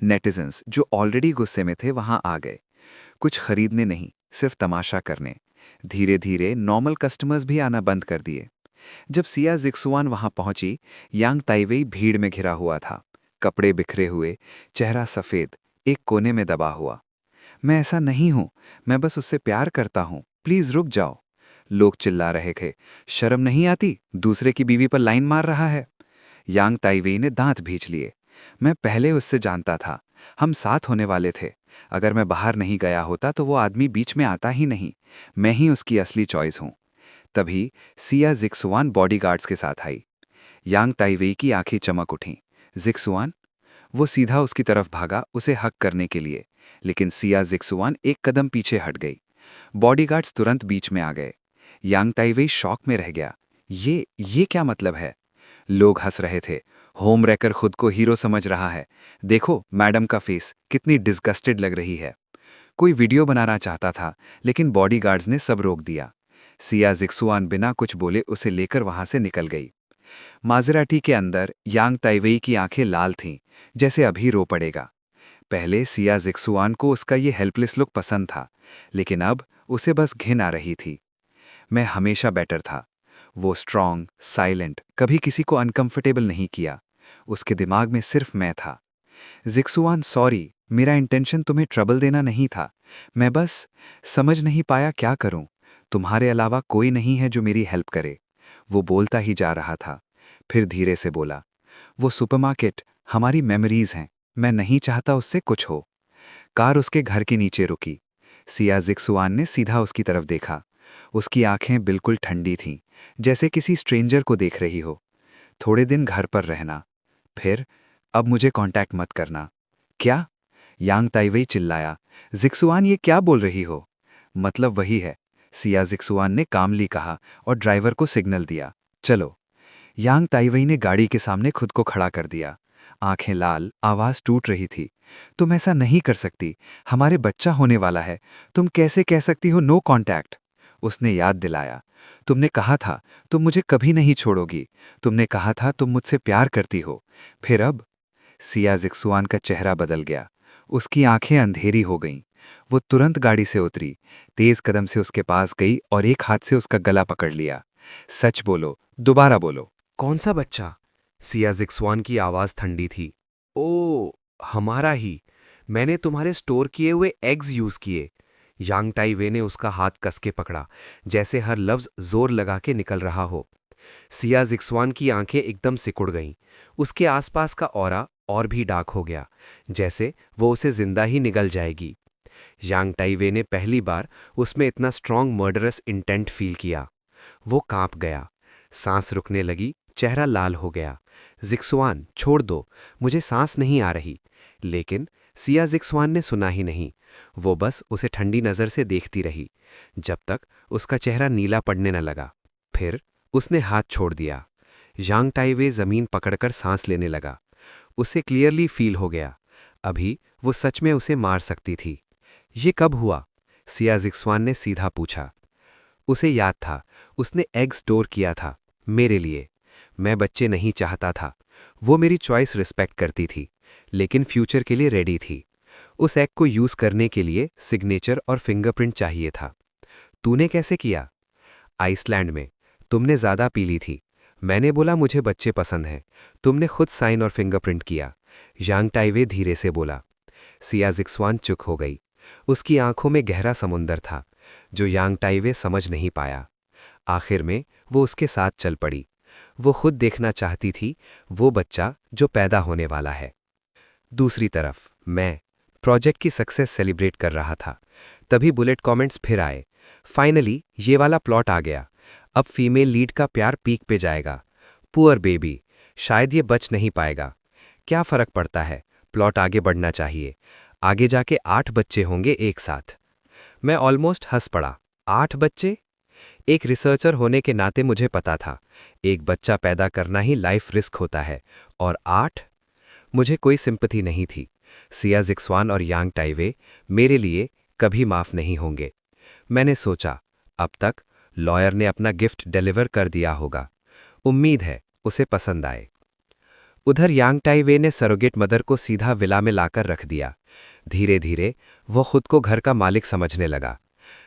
नेटिजन्स जो ऑलरेडी गुस्से में थे वहां आ गए, कुछ खरीदने नहीं, सिर्फ तमाशा करने। धीरे धीरे नॉर्मल कस्टमर्स भी आना बंद कर दिए। जब सिया जिक्सुआन वहां पहुंची, यांग ताइवेई भीड़ में घिरा हुआ था, कपड़े बिखरे हुए, चेहरा सफेद, एक कोने में दबा हुआ। मैं ऐसा नहीं हूं, मैं बस उससे प्यार करता हूं, प्लीज रुक जाओ। लोग चिल्ला रहे थे, शर्म नहीं आती, दूसरे की बीवी पर लाइन मार रहा है। यांग ताइवेई ने दांत भींच लिए। मैं पहले उससे जानता था, हम साथ होने वाले थे। अगर मैं बाहर नहीं गया होता तो वो आदमी बीच में आता ही नहीं। मैं ही उसकी असली चॉइस हूं। तभी सिया जिक्सुआन बॉडीगार्ड्स के साथ आई। यांग ताइवेई की आंखें चमक उठीं। जिक्सुआन? वो सीधा उसकी तरफ भागा, उसे हक करने के लिए, लेकिन सिया जिक्सुआन एक कदम पीछे हट गई। बॉडीगार्ड्स तुरंत बीच में आ गए। यांग ताइवेई शॉक में रह गया। ये क्या मतलब है? लोग हंस रहे थे। होम रैकर खुद को हीरो समझ रहा है। देखो मैडम का फेस, कितनी डिस्गस्टेड लग रही है। कोई वीडियो बनाना चाहता था, लेकिन बॉडीगार्ड्स ने सब रोक दिया। सिया जिक्सुआन बिना कुछ बोले उसे लेकर वहां से निकल गई। माजराटी के अंदर यांग ताइवेई की आंखें लाल थीं, जैसे अभी रो पड़ेगा। पहले सिया जिक्सुआन को उसका ये हेल्पलेस लुक पसंद था, लेकिन अब उसे बस घिन आ रही थी। मैं हमेशा बेटर था। वो स्ट्रांग, साइलेंट, कभी किसी को अनकंफर्टेबल नहीं किया। उसके दिमाग में सिर्फ मैं था। जिक्सुआन, सॉरी, मेरा इंटेंशन तुम्हें ट्रबल देना नहीं था। मैं बस समझ नहीं पाया क्या करूं। तुम्हारे अलावा कोई नहीं है जो मेरी हेल्प करे। वो बोलता ही जा रहा था, फिर धीरे से बोला, वो सुपरमार्केट हमारी मेमोरीज हैं, मैं नहीं चाहता उससे कुछ हो। कार उसके घर के नीचे रुकी। सिया जिक्सुआन ने सीधा उसकी तरफ देखा। उसकी आंखें बिल्कुल ठंडी थीं, जैसे किसी स्ट्रेंजर को देख रही हो। थोड़े दिन घर पर रहना, फिर अब मुझे कांटेक्ट मत करना। क्या? यांग ताइवेई चिल्लाया। जिक्सुआन, ये क्या बोल रही हो? मतलब वही है, सिया जिक्सुआन ने कामली कहा और ड्राइवर को सिग्नल दिया, चलो। यांग ताइवेई ने गाड़ी के सामने खुद को खड़ा कर दिया। आंखें लाल, आवाज टूट रही थी। तुम ऐसा नहीं कर सकती, हमारे बच्चा होने वाला है। तुम कैसे कह सकती हो नो कांटेक्ट? उसने याद दिलाया, तुमने कहा था तुम मुझे कभी नहीं छोड़ोगी। तुमने कहा था तुम मुझसे प्यार करती हो। फिर अब? सिया जिक्सुआन का चेहरा बदल गया। उसकी आंखें अंधेरी हो गईं। वो तुरंत गाड़ी से उतरी, तेज कदम से उसके पास गई और एक हाथ से उसका गला पकड़ लिया। सच बोलो, दोबारा बोलो। कौन सा बच्चा? सिया जिक्सुआन की आवाज ठंडी थी। ओ, हमारा ही। मैंने तुम्हारे स्टोर किए हुए एग्स यूज किए। यांग ताइवे ने उसका हाथ कस के पकड़ा, जैसे हर लफ्ज जोर लगा के निकल रहा हो। सिया जिक्सुआन की आंखें एकदम सिकुड़ गईं। उसके आसपास का ऑरा और भी डार्क हो गया, जैसे वो उसे जिंदा ही निगल जाएगी। यांग ताइवे ने पहली बार उसमें इतना स्ट्रांग मर्डरस इंटेंट फील किया। वो कांप गया, सांस रुकने लगी, चेहरा लाल हो गया। जिक्सुआन, छोड़ दो, मुझे सांस नहीं आ रही। लेकिन सिया जिक्सुआन ने सुना ही नहीं। वो बस उसे ठंडी नजर से देखती रही, जब तक उसका चेहरा नीला पड़ने न लगा। फिर उसने हाथ छोड़ दिया। यांग ताइवे जमीन पकड़कर सांस लेने लगा। उसे क्लियरली फील हो गया, अभी वो सच में उसे मार सकती थी। ये कब हुआ? सिया जिक्सुआन ने सीधा पूछा। उसे याद था, उसने एग स्टोर किया था मेरे लिए। मैं बच्चे नहीं चाहता था। वो मेरी चॉइस रिस्पेक्ट करती थी, लेकिन फ्यूचर के लिए रेडी थी। उस एग को यूज करने के लिए सिग्नेचर और फिंगरप्रिंट चाहिए था। तूने कैसे किया? आइसलैंड में। तुमने ज्यादा पी ली थी। मैंने बोला मुझे बच्चे पसंद हैं। तुमने खुद साइन और फिंगरप्रिंट किया। यांग ताइवे धीरे से बोला। सिया जिक्सवान चुप हो गई। उसकी आंखों में गहरा समुंदर था जो यांग टाइवे समझ नहीं पाया। आखिर में वो उसके साथ चल पड़ी। वो खुद देखना चाहती थी वो बच्चा जो पैदा होने वाला है। दूसरी तरफ मैं प्रोजेक्ट की सक्सेस सेलिब्रेट कर रहा था। तभी बुलेट कमेंट्स फिर आए। फाइनली ये वाला प्लॉट आ गया। अब फीमेल लीड का प्यार पीक पे जाएगा। पुअर बेबी, शायद ये बच नहीं पाएगा। क्या फर्क पड़ता है, प्लॉट आगे बढ़ना चाहिए। आगे जाके 8 बच्चे होंगे एक साथ। मैं ऑलमोस्ट हंस पड़ा। 8 बच्चे? एक रिसर्चर होने के नाते मुझे पता था एक बच्चा पैदा करना ही लाइफ रिस्क होता है, और 8? मुझे कोई सिंपैथी नहीं थी। सिया जिक्सवान और यांग टाइवे मेरे लिए कभी माफ नहीं होंगे। मैंने सोचा अब तक लॉयर ने अपना गिफ्ट डिलीवर कर दिया होगा। उम्मीद है उसे पसंद आए। उधर यांग टाइवे ने सरोगेट मदर को सीधा विला में लाकर रख दिया। धीरे धीरे वो खुद को घर का मालिक समझने लगा।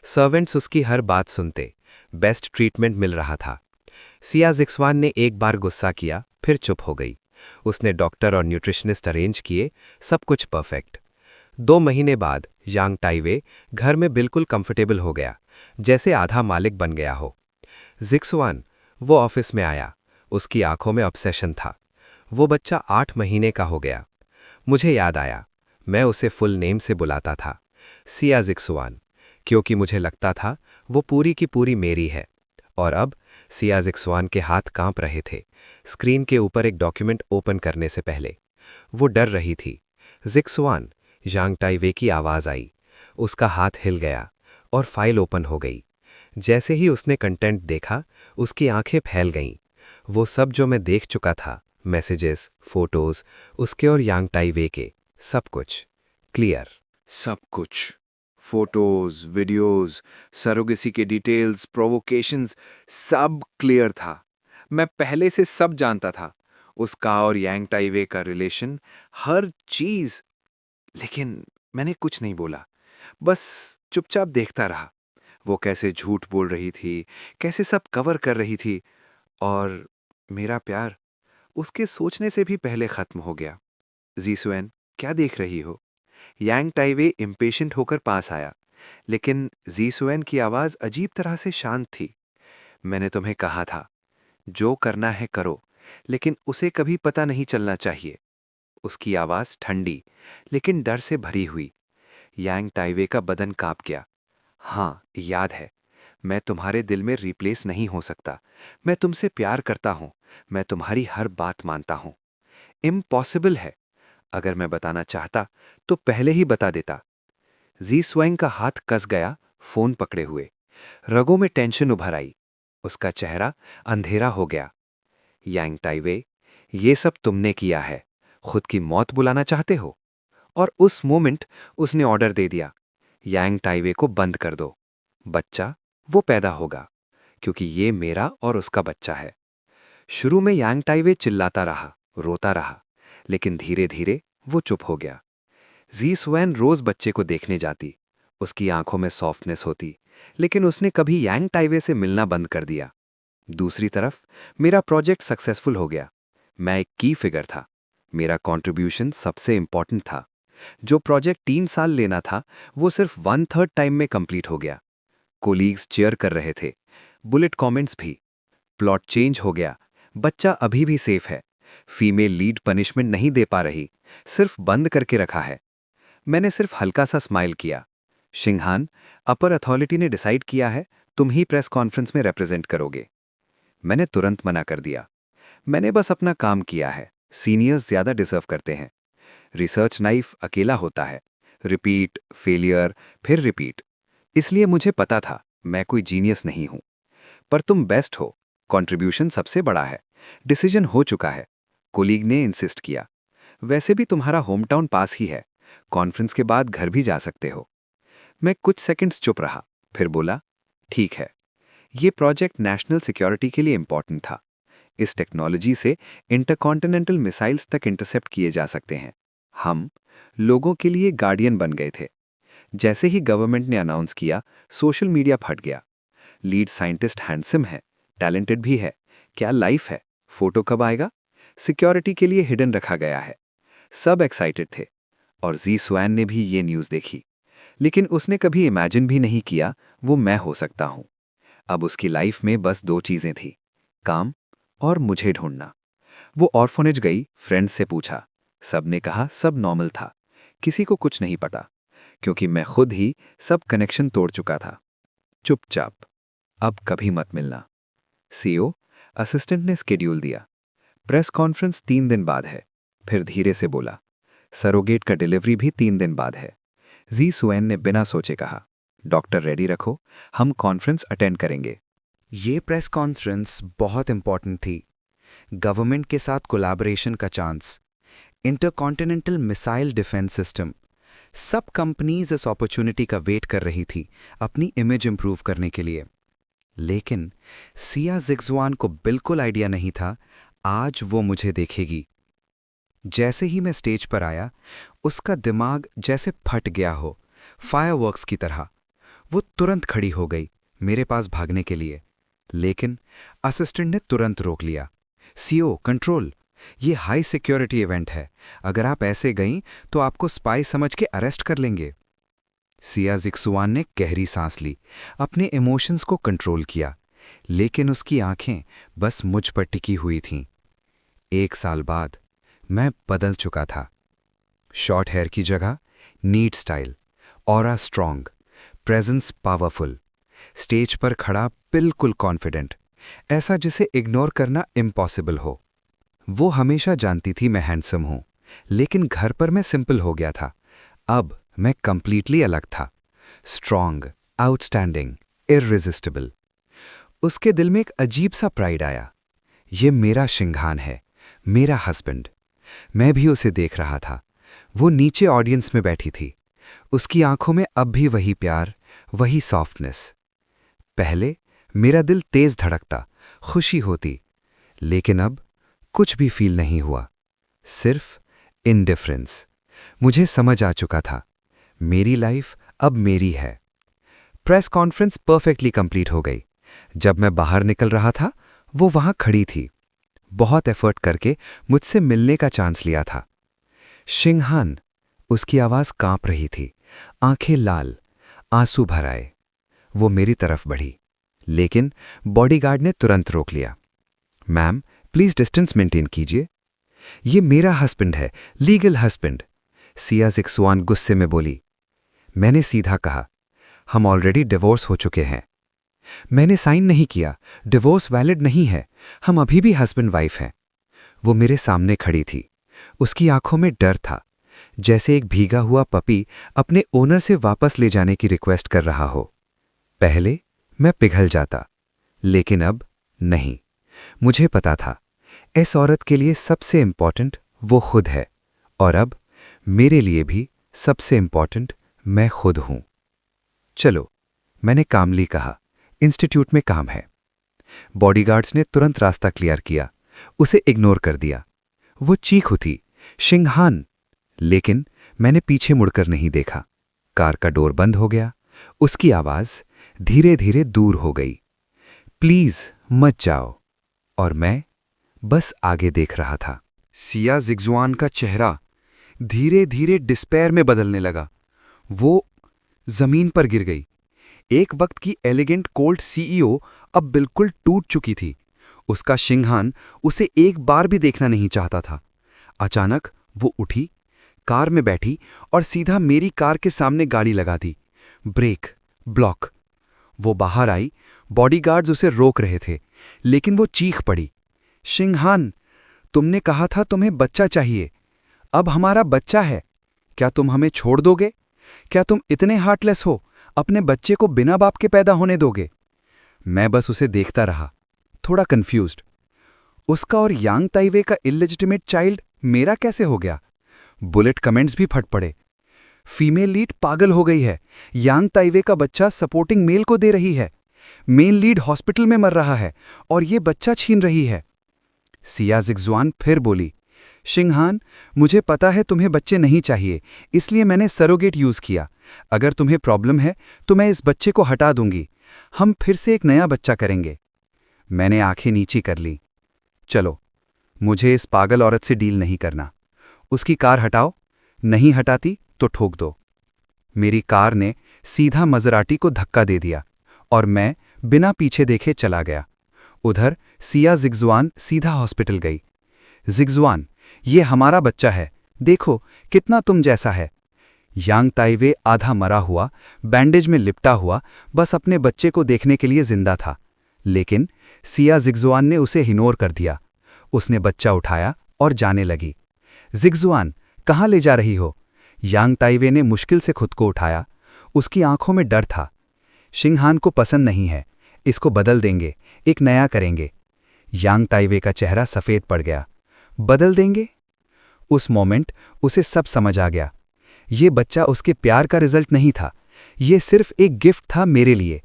सर्वेंट्स उसकी हर बात सुनते। बेस्ट ट्रीटमेंट मिल रहा था। सिया जिक्सवान ने एक बार गुस्सा किया, फिर चुप हो गई। उसने डॉक्टर और न्यूट्रिशनिस्ट अरेंज किए, सब कुछ परफेक्ट। 2 महीने बाद यांग टाइवे घर में बिल्कुल कंफर्टेबल हो गया, जैसे आधा मालिक बन गया हो। जिक्सवान, वो ऑफिस में आया। उसकी आंखों में ऑब्सेशन था। वो बच्चा 8 महीने का हो गया। मुझे याद आया, मैं उसे फुल नेम से बुलाता था, सिया जिक्सवान, क्योंकि मुझे लगता था वो पूरी की पूरी मेरी है। और अब सिया जिक्सवान के हाथ कांप रहे थे स्क्रीन के ऊपर एक डॉक्यूमेंट ओपन करने से पहले। वो डर रही थी। जिक्सवान, यांग टाइवे की आवाज़ आई। उसका हाथ हिल गया और फाइल ओपन हो गई। जैसे ही उसने कंटेंट देखा, उसकी आंखें फैल गईं। वो सब जो मैं देख चुका था, मैसेजेस, फोटोज, उसके और यांग टाइवे के, सब कुछ क्लियर। सब कुछ, फोटोज, वीडियोस, सरोगेसी के डिटेल्स, प्रोवोकेशंस, सब क्लियर था। मैं पहले से सब जानता था, उसका और यांग टाइवे का रिलेशन, हर चीज। लेकिन मैंने कुछ नहीं बोला, बस चुपचाप देखता रहा। वो कैसे झूठ बोल रही थी, कैसे सब कवर कर रही थी, और मेरा प्यार उसके सोचने से भी पहले खत्म हो गया। जीसुएन, क्या देख रही हो? यांग टाइवे इम्पेशेंट होकर पास आया, लेकिन जीसुएन की आवाज अजीब तरह से शांत थी। मैंने तुम्हें कहा था, जो करना है करो, लेकिन उसे कभी पता नहीं चलना चाहिए। उसकी आवाज ठंडी, लेकिन डर से भरी हुई। यांग टाइवे का बदन कांप गया। हाँ, याद है। मैं तुम्हारे दिल में रिप्लेस नहीं हो सकता। मैं तुमसे प्यार करता हूं। मैं तुम्हारी हर बात मानता हूं। इम्पॉसिबल है। अगर मैं बताना चाहता तो पहले ही बता देता। जी स्वैंग का हाथ कस गया, फोन पकड़े हुए। रगों में टेंशन उभर आई। उसका चेहरा अंधेरा हो गया। यांग टाइवे, ये सब तुमने किया है। खुद की मौत बुलाना चाहते हो? और उस मोमेंट उसने ऑर्डर दे दिया, यांग टाइवे को बंद कर दो। बच्चा वो पैदा होगा, क्योंकि ये मेरा और उसका बच्चा है। शुरू में यांग टाइवे चिल्लाता रहा, रोता रहा, लेकिन धीरे धीरे वो चुप हो गया। जी स्वैन रोज बच्चे को देखने जाती। उसकी आंखों में सॉफ्टनेस होती, लेकिन उसने कभी यांग टाइवे से मिलना बंद कर दिया। दूसरी तरफ मेरा प्रोजेक्ट सक्सेसफुल हो गया। मैं एक की फिगर था। मेरा कंट्रीब्यूशन सबसे इंपॉर्टेंट था। जो प्रोजेक्ट 3 साल लेना था, वो सिर्फ 1/3 टाइम में कंप्लीट हो गया। कोलीग्स चेयर कर रहे थे, बुलेट कमेंट्स भी। प्लॉट चेंज हो गया। बच्चा अभी भी सेफ है। फीमेल लीड पनिशमेंट नहीं दे पा रही, सिर्फ बंद करके रखा है। मैंने सिर्फ हल्का सा स्माइल किया। शिंगहान, अपर अथॉरिटी ने डिसाइड किया है, तुम ही प्रेस कॉन्फ्रेंस में रिप्रेजेंट करोगे। मैंने तुरंत मना कर दिया। मैंने बस अपना काम किया है। सीनियर्स ज्यादा डिजर्व करते हैं। रिसर्च नाइफ अकेला होता है। रिपीट, फेलियर, फिर रिपीट। इसलिए मुझे पता था मैं कोई जीनियस नहीं हूं। पर तुम बेस्ट हो। कंट्रीब्यूशन सबसे बड़ा है। डिसीजन हो चुका है। कोलीग ने इंसिस्ट किया। वैसे भी तुम्हारा होम टाउन पास ही है। कॉन्फ्रेंस के बाद घर भी जा सकते हो। मैं कुछ सेकंड्स चुप रहा, फिर बोला, ठीक है। ये प्रोजेक्ट नेशनल सिक्योरिटी के लिए इंपॉर्टेंट था। इस टेक्नोलॉजी से इंटरकॉन्टिनेंटल मिसाइल्स तक इंटरसेप्ट किए जा सकते हैं। हम लोगों के लिए गार्डियन बन गए थे। जैसे ही गवर्नमेंट ने अनाउंस किया, सोशल मीडिया फट गया। लीड साइंटिस्ट हैंडसम है, टैलेंटेड भी है। क्या लाइफ है? फोटो कब आएगा? सिक्योरिटी के लिए हिडन रखा गया है। सब एक्साइटेड थे। और जी स्वैन ने भी ये न्यूज़ देखी, लेकिन उसने कभी इमेजिन भी नहीं किया वो मैं हो सकता हूँ। अब उसकी लाइफ में बस 2 चीज़ें थी, काम और मुझे ढूंढना। वो ऑर्फनेज गई, फ्रेंड से पूछा। सब ने कहा सब नॉर्मल था, किसी को कुछ नहीं पता, क्योंकि मैं खुद ही सब कनेक्शन तोड़ चुका था। चुपचाप, अब कभी मत मिलना। सीईओ असिस्टेंट ने स्केड्यूल दिया। प्रेस कॉन्फ्रेंस 3 दिन बाद है। फिर धीरे से बोला, सरोगेट का डिलीवरी भी 3 दिन बाद है। जी सुएन ने बिना सोचे कहा, डॉक्टर रेडी रखो, हम कॉन्फ्रेंस अटेंड करेंगे। ये प्रेस कॉन्फ्रेंस बहुत इंपॉर्टेंट थी। गवर्नमेंट के साथ कोलैबोरेशन का chance, intercontinental missile defence system. सब कंपनीज इस अपॉर्चुनिटी का वेट कर रही थी अपनी इमेज इंप्रूव करने के लिए। लेकिन सिया जिग्जुआन को बिल्कुल आइडिया नहीं था आज वो मुझे देखेगी। जैसे ही मैं स्टेज पर आया, उसका दिमाग जैसे फट गया हो, फायरवर्क्स की तरह। वो तुरंत खड़ी हो गई मेरे पास भागने के लिए, लेकिन असिस्टेंट ने तुरंत रोक लिया। सीओ कंट्रोल, ये हाई सिक्योरिटी इवेंट है, अगर आप ऐसे गईं तो आपको स्पाई समझ के अरेस्ट कर लेंगे। सिया जिग्जुआन ने गहरी सांस ली, अपने इमोशंस को कंट्रोल किया, लेकिन उसकी आंखें बस मुझ पर टिकी हुई थीं। 1 साल बाद मैं बदल चुका था। शॉर्ट हेयर की जगह neat style, aura strong, presence powerful, stage पर खड़ा बिल्कुल कॉन्फिडेंट, ऐसा जिसे इग्नोर करना इम्पॉसिबल हो। वो हमेशा जानती थी मैं हैंडसम हूं, लेकिन घर पर मैं सिंपल हो गया था। अब मैं कंप्लीटली अलग था, स्ट्रॉन्ग, आउटस्टैंडिंग, इररेजिस्टिबल। उसके दिल में एक अजीब सा प्राइड आया। ये मेरा शिंघान है, मेरा हस्बैंड। मैं भी उसे देख रहा था। वो नीचे ऑडियंस में बैठी थी। उसकी आंखों में अब भी वही प्यार, वही सॉफ्टनेस। पहले मेरा दिल तेज धड़कता, खुशी होती, लेकिन अब कुछ भी फील नहीं हुआ, सिर्फ इंडिफरेंस। मुझे समझ आ चुका था, मेरी लाइफ अब मेरी है। प्रेस कॉन्फ्रेंस परफेक्टली कंप्लीट हो गई। जब मैं बाहर निकल रहा था, वो वहां खड़ी थी, बहुत एफर्ट करके मुझसे मिलने का चांस लिया था। शिंघान, उसकी आवाज कांप रही थी, आंखें लाल, आंसू भर आए। वो मेरी तरफ बढ़ी, लेकिन बॉडीगार्ड ने तुरंत रोक लिया। मैम, प्लीज डिस्टेंस मेंटेन कीजिए। ये मेरा हस्बैंड है, लीगल हस्बैंड। सिया जिग्जुआन गुस्से में बोली। मैंने सीधा कहा, हम ऑलरेडी डिवोर्स हो चुके हैं। मैंने साइन नहीं किया, डिवोर्स वैलिड नहीं है, हम अभी भी हस्बैंड वाइफ हैं। वो मेरे सामने खड़ी थी, उसकी आंखों में डर था, जैसे एक भीगा हुआ पपी अपने ओनर से वापस ले जाने की रिक्वेस्ट कर रहा हो। पहले मैं पिघल जाता, लेकिन अब नहीं। मुझे पता था, इस औरत के लिए सबसे इंपॉर्टेंट वो खुद है, और अब मेरे लिए भी सबसे इंपॉर्टेंट मैं खुद हूं। चलो, मैंने कामली कहा, इंस्टीट्यूट में काम है। बॉडीगार्ड्स ने तुरंत रास्ता क्लियर किया, उसे इग्नोर कर दिया। वो चीख उठी, शिंघान, लेकिन मैंने पीछे मुड़कर नहीं देखा। कार का डोर बंद हो गया, उसकी आवाज धीरे धीरे दूर हो गई, प्लीज मत जाओ। और मैं बस आगे देख रहा था। सिया जिग्जुआन का चेहरा धीरे धीरे डिस्पेयर में बदलने लगा। वो जमीन पर गिर गई। एक वक्त की एलिगेंट कोल्ड सीईओ अब बिल्कुल टूट चुकी थी। उसका शिंघान उसे एक बार भी देखना नहीं चाहता था। अचानक वो उठी, कार में बैठी और सीधा मेरी कार के सामने गाड़ी लगा दी। Break, block. वो बाहर आई, बॉडीगार्ड्स उसे रोक रहे थे, लेकिन वो चीख पड़ी, शिंघान, तुमने कहा था तुम्हें बच्चा चाहिए, अब हमारा बच्चा है, क्या तुम हमें छोड़ दोगे? क्या तुम इतने हार्टलेस हो, अपने बच्चे को बिना बाप के पैदा होने दोगे? मैं बस उसे देखता रहा, थोड़ा कंफ्यूज्ड। उसका और यांग ताइवे का इलेजिटिमेट चाइल्ड मेरा कैसे हो गया? बुलेट कमेंट्स भी फट पड़े। फीमेल लीड पागल हो गई है, यांग ताइवे का बच्चा सपोर्टिंग मेल को दे रही है, मेल लीड हॉस्पिटल में मर रहा है और ये बच्चा छीन रही है। सिया जिग्जुआन फिर बोली, शिंघान, मुझे पता है तुम्हें बच्चे नहीं चाहिए, इसलिए मैंने सरोगेट यूज किया। अगर तुम्हें प्रॉब्लम है तो मैं इस बच्चे को हटा दूंगी, हम फिर से एक नया बच्चा करेंगे। मैंने आंखें नीची कर ली। चलो, मुझे इस पागल औरत से डील नहीं करना। उसकी कार हटाओ, नहीं हटाती तो ठोक दो। मेरी कार ने सीधा मजराटी को धक्का दे दिया और मैं बिना पीछे देखे चला गया। उधर सिया जिग्जुआन सीधा हॉस्पिटल गई। जिग्जुआन, ये हमारा बच्चा है, देखो कितना तुम जैसा है। यांग ताइवे आधा मरा हुआ, बैंडेज में लिपटा हुआ, बस अपने बच्चे को देखने के लिए जिंदा था। लेकिन सिया जिग्जुआन ने उसे इग्नोर कर दिया। उसने बच्चा उठाया और जाने लगी। जिग्जुआन, कहाँ ले जा रही हो? यांग ताइवे ने मुश्किल से खुद को उठाया। उसकी आंखों में डर था। शिंगहान को पसंद नहीं है, इसको बदल देंगे, एक नया करेंगे। यांग ताइवे का चेहरा सफेद पड़ गया। बदल देंगे? उस मोमेंट उसे सब समझ आ गया। ये बच्चा उसके प्यार का रिजल्ट नहीं था, ये सिर्फ एक गिफ्ट था मेरे लिए।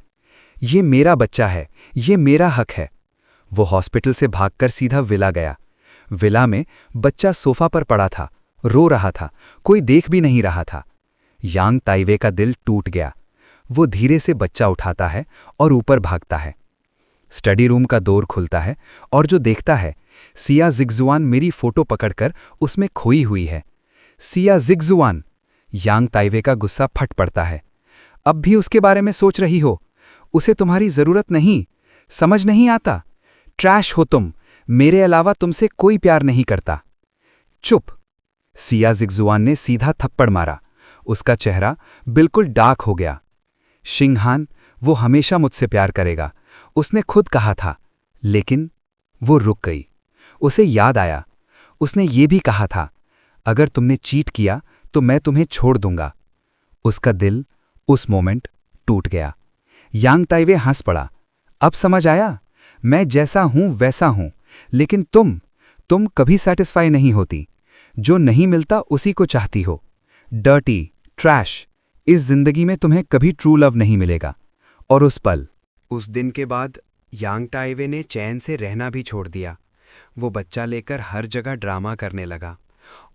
ये मेरा बच्चा है, ये मेरा हक है। वो हॉस्पिटल से भागकर सीधा विला गया। विला में बच्चा सोफा पर पड़ा था, रो रहा था, कोई देख भी नहीं रहा था। यांग ताइवे का दिल टूट गया। वो धीरे से बच्चा उठाता है और ऊपर भागता है। स्टडी रूम का डोर खुलता है और जो देखता है, सिया जिग्जुआन मेरी फोटो पकड़कर उसमें खोई हुई है। सिया जिग्जुआन! यांग ताइवे का गुस्सा फट पड़ता है। अब भी उसके बारे में सोच रही हो? उसे तुम्हारी जरूरत नहीं, समझ नहीं आता? ट्रैश हो तुम, मेरे अलावा तुमसे कोई प्यार नहीं करता। चुप! सिया जिग्जुआन ने सीधा थप्पड़ मारा। उसका चेहरा बिल्कुल डार्क हो गया। शिंगहान, वो हमेशा मुझसे प्यार करेगा, उसने खुद कहा था। लेकिन वो रुक गई। उसे याद आया, उसने ये भी कहा था, अगर तुमने चीट किया तो मैं तुम्हें छोड़ दूंगा। उसका दिल उस मोमेंट टूट गया। यांग ताइवे हंस पड़ा। अब समझ आया, मैं जैसा हूं वैसा हूं, लेकिन तुम कभी सेटिस्फाई नहीं होती। जो नहीं मिलता उसी को चाहती हो। डर्टी, ट्रैश, इस जिंदगी में तुम्हें कभी ट्रू लव नहीं मिलेगा। और उस दिन के बाद यांग ताइवे ने चैन से रहना भी छोड़ दिया। वो बच्चा लेकर हर जगह ड्रामा करने लगा।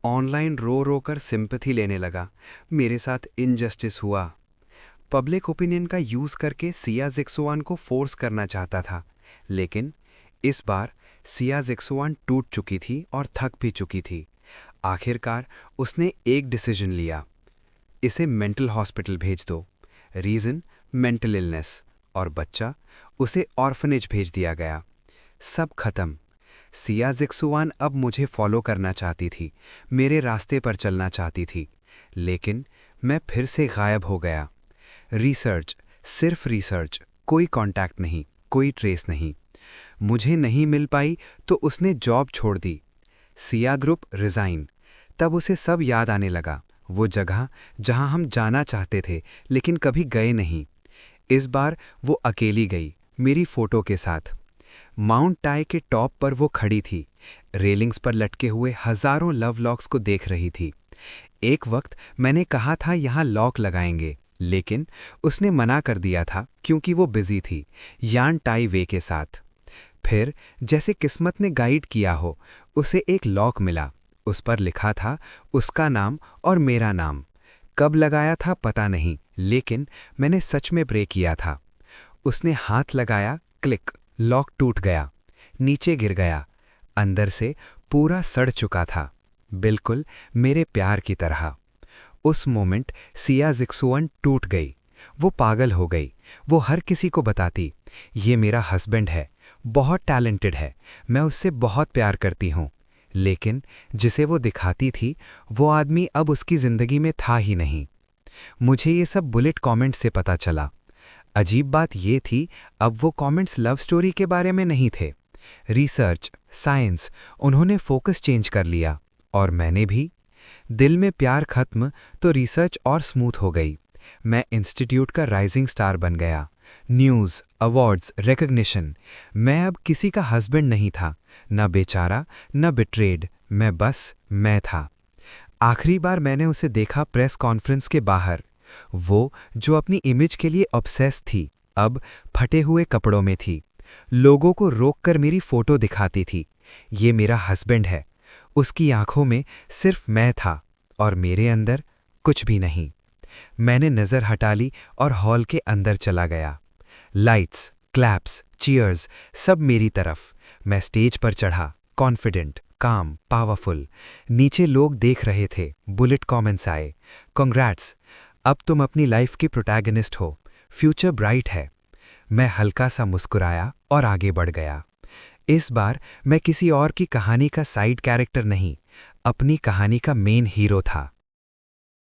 ऑनलाइन रो रो कर सिंपैथी लेने लगा। मेरे साथ इनजस्टिस हुआ। पब्लिक ओपिनियन का यूज़ करके सिया जिग्जुआन को फोर्स करना चाहता था। लेकिन इस बार सिया जिग्जुआन टूट चुकी थी और थक भी चुकी थी। आखिरकार उसने एक डिसीजन लिया, इसे मेंटल हॉस्पिटल भेज दो। रीज़न मेंटल इलनेस, और बच्चा उसे ऑर्फनेज भेज दिया गया। सब खत्म। सिया जिग्जुआन अब मुझे फॉलो करना चाहती थी, मेरे रास्ते पर चलना चाहती थी, लेकिन मैं फिर से गायब हो गया। रिसर्च, सिर्फ रिसर्च, कोई कांटेक्ट नहीं, कोई ट्रेस नहीं। मुझे नहीं मिल पाई तो उसने जॉब छोड़ दी। Siya group resign. तब उसे सब याद आने लगा, वो जगह जहां हम जाना चाहते थे लेकिन कभी गए नहीं। इस बार वो अकेली गई, मेरी फोटो के साथ। माउंट टाई के टॉप पर वो खड़ी थी, रेलिंग्स पर लटके हुए हजारों लव लॉक्स को देख रही थी। एक वक्त मैंने कहा था यहाँ लॉक लगाएंगे, लेकिन उसने मना कर दिया था क्योंकि वो बिजी थी यान टाई वे के साथ। फिर जैसे किस्मत ने गाइड किया हो, उसे एक लॉक मिला। उस पर लिखा था उसका नाम और मेरा नाम। कब लगाया था पता नहीं, लेकिन मैंने सच में प्रे किया था। उसने हाथ लगाया, क्लिक, लॉक टूट गया, नीचे गिर गया। अंदर से पूरा सड़ चुका था, बिल्कुल मेरे प्यार की तरह। उस मोमेंट सिया जिग्जुआन टूट गई। वो पागल हो गई। वो हर किसी को बताती, ये मेरा हस्बैंड है, बहुत टैलेंटेड है, मैं उससे बहुत प्यार करती हूँ। लेकिन जिसे वो दिखाती थी, वो आदमी अब उसकी जिंदगी में था ही नहीं। मुझे ये सब बुलेट कमेंट्स से पता चला। अजीब बात ये थी, अब वो कमेंट्स लव स्टोरी के बारे में नहीं थे। रिसर्च, साइंस, उन्होंने फोकस चेंज कर लिया। और मैंने भी। दिल में प्यार खत्म तो रिसर्च और स्मूथ हो गई। मैं इंस्टीट्यूट का राइजिंग स्टार बन गया। News, awards, recognition. मैं अब किसी का हस्बैंड नहीं था, न बेचारा न बिट्रेड, मैं था। आखिरी बार मैंने उसे देखा प्रेस कॉन्फ्रेंस के बाहर। वो जो अपनी इमेज के लिए ऑब्सेस थी, अब फटे हुए कपड़ों में थी। लोगों को रोककर मेरी फोटो दिखाती थी, ये मेरा हस्बैंड है। उसकी आंखों में सिर्फ मैं था और मेरे अंदर कुछ भी नहीं। मैंने नज़र हटा ली और हॉल के अंदर चला गया। लाइट्स, क्लैप्स, चीयर्स, सब मेरी तरफ। मैं स्टेज पर चढ़ा, कॉन्फिडेंट, काम, पावरफुल। नीचे लोग देख रहे थे, बुलेट कमेंट्स आए, कांग्रेट्स, अब तुम अपनी लाइफ की प्रोटैगनिस्ट हो, फ्यूचर ब्राइट है। मैं हल्का सा मुस्कुराया और आगे बढ़ गया। इस बार मैं किसी और की कहानी का साइड कैरेक्टर नहीं, अपनी कहानी का मेन हीरो था।